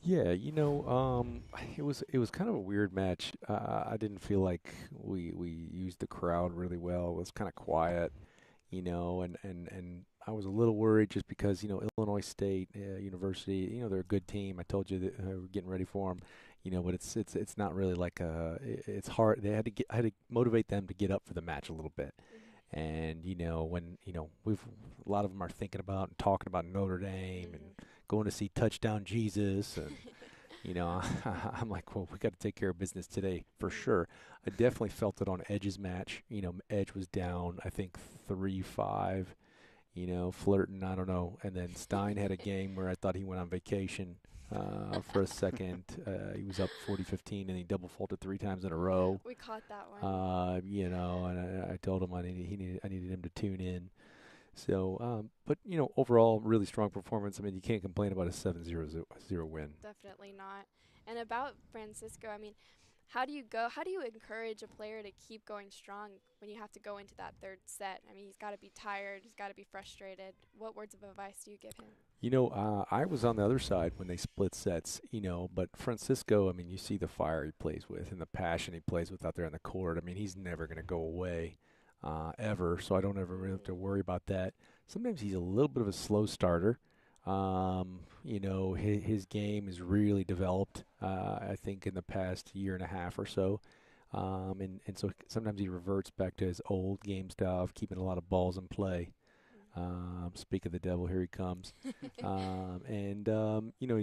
Yeah, it was kind of a weird match. I didn't feel like we used the crowd really well. It was kind of quiet, and I was a little worried just because, Illinois State University, they're a good team. I told you that we're getting ready for them, but it's not really like it's hard. I had to motivate them to get up for the match a little bit. And, when, a lot of them are thinking about and talking about Notre Dame and going to see Touchdown Jesus. And, I'm like, well, we got to take care of business today for sure. I definitely felt it on Edge's match. Edge was down, I think, 3-5, flirting, I don't know. And then Stein had a game where I thought he went on vacation for a second. He was up 40-15, and he double faulted 3 times in a row. We caught that one. And I told him I needed him to tune in. So, but overall, really strong performance. You can't complain about a 7-0 win. Definitely not. And about Francisco, how do you encourage a player to keep going strong when you have to go into that third set? He's got to be tired. He's got to be frustrated. What words of advice do you give him? I was on the other side when they split sets, but Francisco, you see the fire he plays with and the passion he plays with out there on the court. He's never going to go away ever, so I don't ever really have to worry about that. Sometimes he's a little bit of a slow starter. His game is really developed, I think, in the past year and a half or so. And so sometimes he reverts back to his old game style of keeping a lot of balls in play. Speak of the devil, here he comes. He's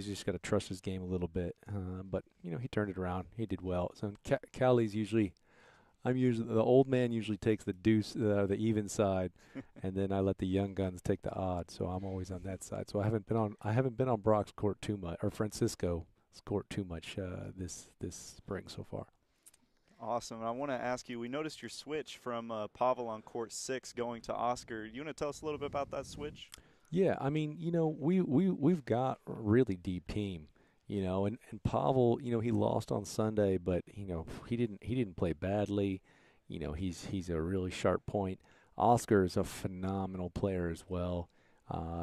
just got to trust his game a little bit. But he turned it around. He did well. So Callie's usually the old man usually takes the deuce, the even side, and then I let the young guns take the odd. So I'm always on that side. So I haven't been on Brock's court too much, or Francisco's court too much this spring so far. Awesome. And I want to ask you, we noticed your switch from Pavel on court 6 going to Oscar. You want to tell us a little bit about that switch? Yeah, we've got a really deep team, and Pavel, he lost on Sunday, but he didn't play badly. He's a really sharp point. Oscar is a phenomenal player as well.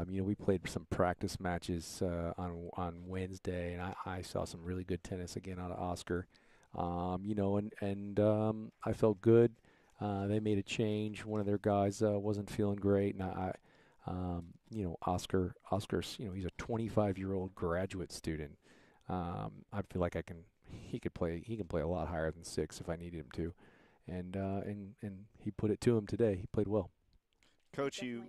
We played some practice matches on Wednesday, and I saw some really good tennis again out of Oscar. I felt good. They made a change. One of their guys wasn't feeling great, and Oscar's, he's a 25-year-old graduate student. I feel like he can play a lot higher than 6 if I needed him to, and he put it to him today. He played well. Coach, you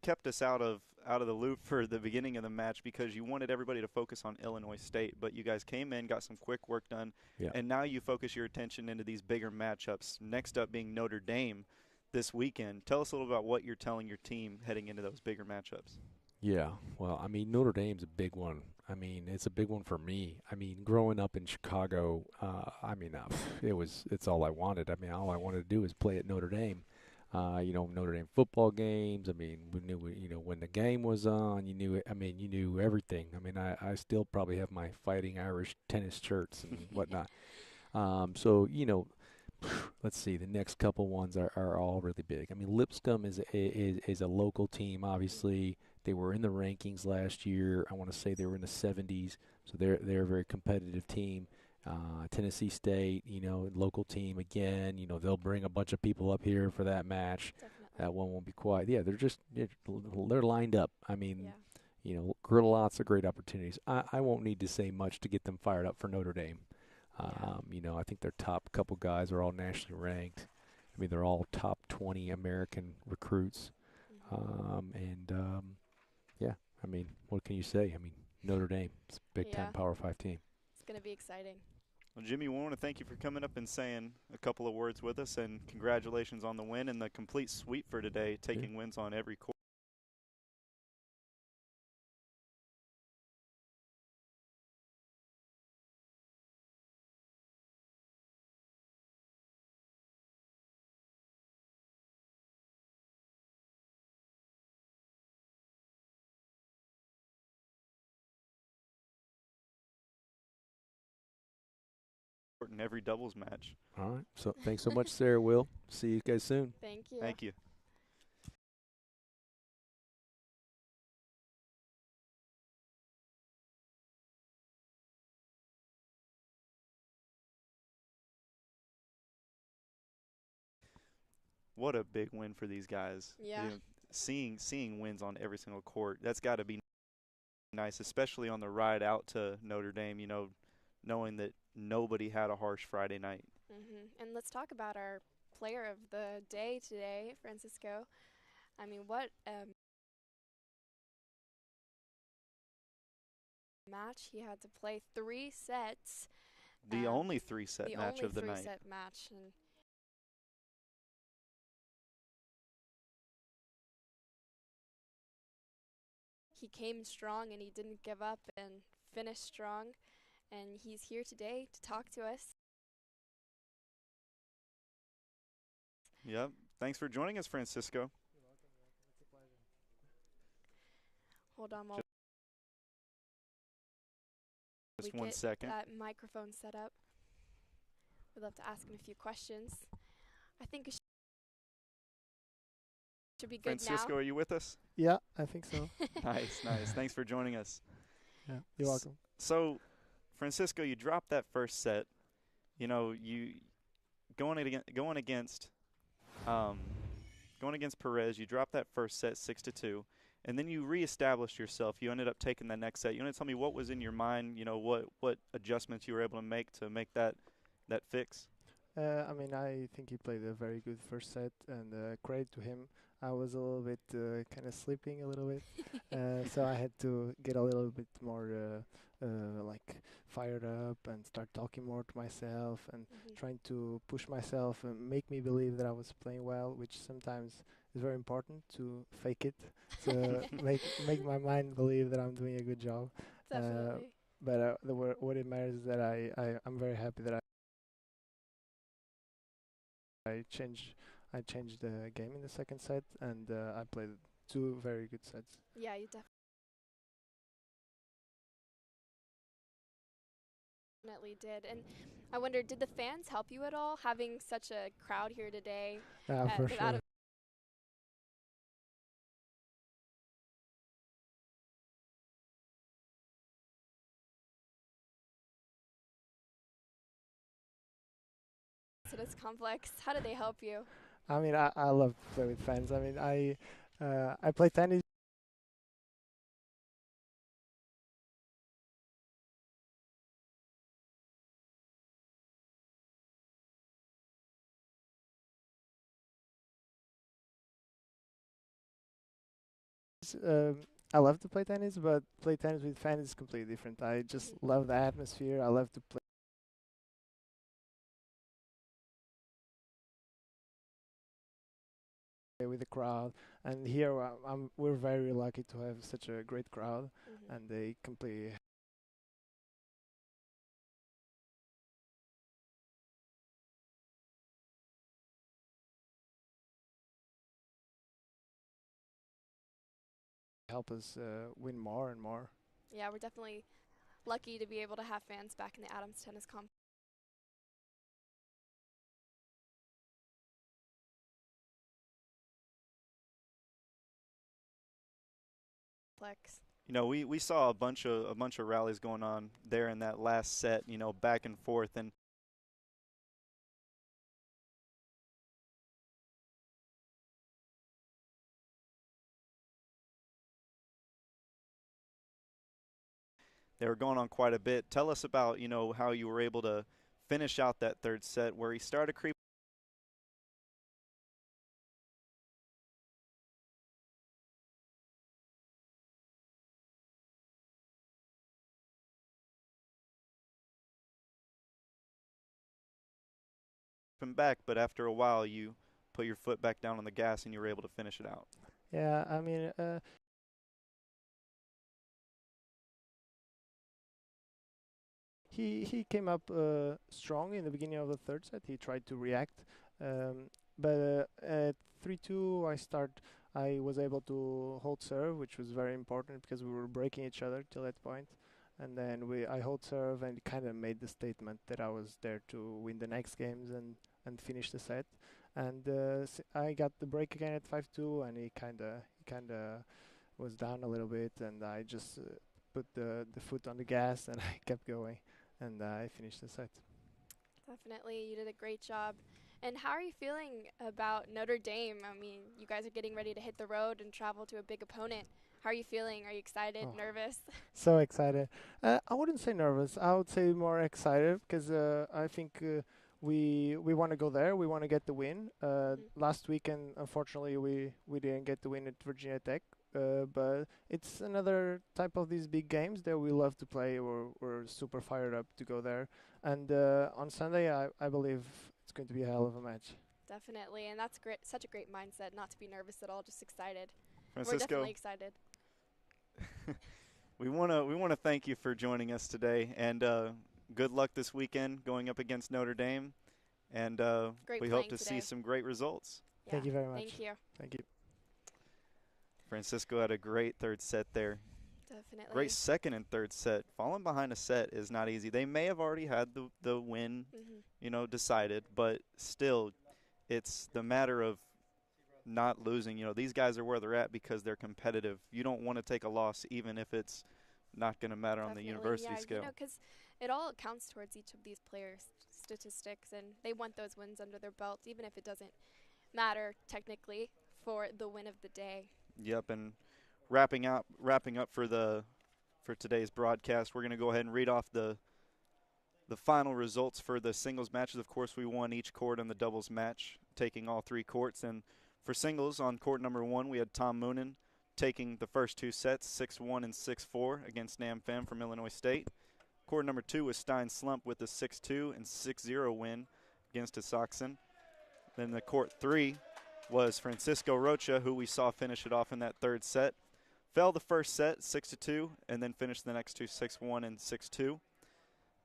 kept us out of the loop for the beginning of the match because you wanted everybody to focus on Illinois State, but you guys came in, got some quick work done, and now you focus your attention into these bigger matchups. Next up being Notre Dame this weekend. Tell us a little about what you're telling your team heading into those bigger matchups. Yeah, well, Notre Dame's a big one. It's a big one for me. Growing up in Chicago, it's all I wanted. All I wanted to do was play at Notre Dame. Notre Dame football games. We knew, when the game was on, you knew it. You knew everything. I still probably have my Fighting Irish tennis shirts and whatnot. Let's see. The next couple ones are all really big. Lipscomb is a local team. Obviously, they were in the rankings last year. I want to say they were in the 70s. So they're a very competitive team. Tennessee State, local team again. They'll bring a bunch of people up here for that match. Definitely. That one won't be quiet. Yeah, they're lined up. Lots of great opportunities. I won't need to say much to get them fired up for Notre Dame. I think their top couple guys are all nationally ranked. They're all top 20 American recruits. Yeah, I mean, what can you say? I mean, Notre Dame, it's a Big Ten Yeah, Power 5 team. it's going to be exciting. Well, Jimmy, we want to thank you for coming up and saying a couple of words with us, and congratulations on the win and the complete sweep for today, taking wins on every court. In every doubles match. All right. So thanks so much, Sarah. Will see you guys soon. Thank you. Thank you. What a big win for these guys. Yeah. You know, seeing wins on every single court, that's got to be nice, especially on the ride out to Notre Dame, you know, knowing that nobody had a harsh Friday night. And let's talk about our player of the day today, Francisco. I mean, what match. He had to play 3 sets. The only 3-set match of the night. The only 3-set match. And he came strong and he didn't give up and finished strong. And he's here today to talk to us. Yep. Thanks for joining us, Francisco. You're welcome. It's a pleasure. Hold on while Just we one get second. that microphone set up. We'd love to ask him a few questions. I think it should be good Francisco, are you with us? Yeah, I think so. Nice. Thanks for joining us. Yeah, you're welcome. So, Francisco, you dropped that first set. You know, you going against Perez. You dropped that first set 6-2, and then you reestablished yourself. You ended up taking that next set. You want to tell me what was in your mind? You know, what adjustments you were able to make that fix? I mean, I think he played a very good first set, and credit to him. I was a little bit kind of sleeping a little bit, so I had to get a little bit more like fired up and start talking more to myself and trying to push myself and make me believe that I was playing well, which sometimes is very important to fake it, to make my mind believe that I'm doing a good job. Definitely. But what it matters is that I'm very happy that I changed the game in the second set, and I played 2 very good sets. Yeah, you definitely did. And I wonder, did the fans help you at all, having such a crowd here today? Yeah, for sure. So that's complex. How did they help you? I mean, I love to play with fans. I mean, I play tennis. I love to play tennis, but play tennis with fans is completely different. I just love the atmosphere. I love to play with the crowd, and here we're very lucky to have such a great crowd, and they completely help us win more and more. Yeah, we're definitely lucky to be able to have fans back in the Adams Tennis Complex. You know, we saw a bunch of rallies going on there in that last set. You know, back and forth, and they were going on quite a bit. Tell us about, you know, how you were able to finish out that third set where he started creeping and back, but after a while you put your foot back down on the gas and you were able to finish it out. Yeah, I mean, he came up strong in the beginning of the third set. He tried to react, but at 3-2, I was able to hold serve, which was very important because we were breaking each other till that point. And then I hold serve and kind of made the statement that I was there to win the next games and finish the set. And I got the break again at 5-2, and he kind of was down a little bit, and I just put the foot on the gas and I kept going, and I finished the set. Definitely, you did a great job. And how are you feeling about Notre Dame? I mean, you guys are getting ready to hit the road and travel to a big opponent. How are you feeling? Are you excited, Oh. nervous? So excited. I wouldn't say nervous. I would say more excited because I think we want to go there. We want to get the win. Last weekend, unfortunately, we didn't get the win at Virginia Tech. But it's another type of these big games that we love to play. We're super fired up to go there. And on Sunday, I believe it's going to be a hell of a match. Definitely, and that's great. Such a great mindset, not to be nervous at all, just excited. We're Francisco, definitely excited. we want to thank you for joining us today, and good luck this weekend going up against Notre Dame, and we hope to see some great results. Yeah, Thank you very much. Thank you. Thank you. Francisco had a great third set there. Definitely. Great second and third set. Falling behind a set is not easy. They may have already had the win, decided, but still, it's the matter of not losing. These guys are where they're at because they're competitive. You don't want to take a loss even if it's not going to matter on the university scale. Because it all counts towards each of these players' statistics, and they want those wins under their belt, even if it doesn't matter technically for the win of the day. Yep, and wrapping up for today's broadcast, we're going to go ahead and read off the final results for the singles matches. Of course, we won each court in the doubles match, taking all three courts. And for singles, on court number 1, we had Tom Moonen taking the first two sets, 6-1 and 6-4 against Nam Pham from Illinois State. Court number 2 was Stein Slump with a 6-2 and 6-0 win against Isaacson. Then the court 3 was Francisco Rocha, who we saw finish it off in that third set. Fell the first set, 6-2, and then finished the next two, 6-1 and 6-2.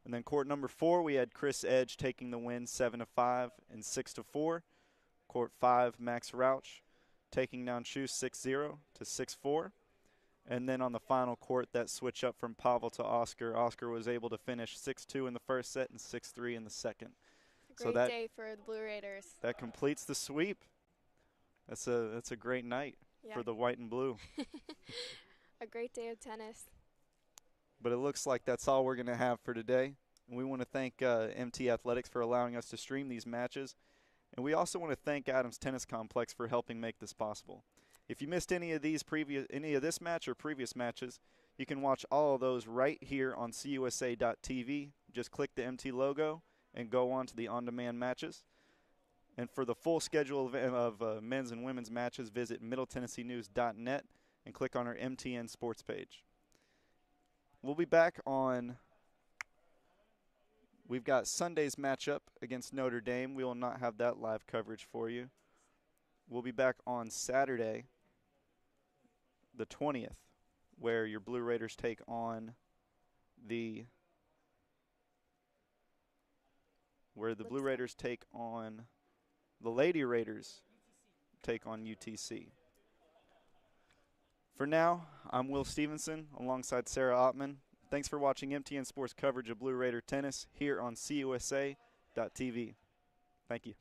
And then court number 4, we had Chris Edge taking the win, 7-5 and 6-4. Court 5, Max Rauch taking down Shu 6-0 to 6-4. And then on the final court, that switch up from Pavel to Oscar. Oscar was able to finish 6-2 in the first set and 6-3 in the second. Great day for the Blue Raiders. That completes the sweep. That's a great night for the white and blue. A great day of tennis. But it looks like that's all we're going to have for today. And we want to thank MT Athletics for allowing us to stream these matches. And we also want to thank Adams Tennis Complex for helping make this possible. If you missed any of this match or previous matches, you can watch all of those right here on cusa.tv. Just click the MT logo and go on to the on-demand matches. And for the full schedule of men's and women's matches, visit middletennesseenews.net and click on our MTN Sports page. We'll be back we've got Sunday's matchup against Notre Dame. We will not have that live coverage for you. We'll be back on Saturday, the 20th, where your Blue Raiders take on the Lady Raiders take on UTC. For now, I'm Will Stevenson alongside Sarah Ottman. Thanks for watching MTN Sports coverage of Blue Raider tennis here on cusa.tv. Thank you.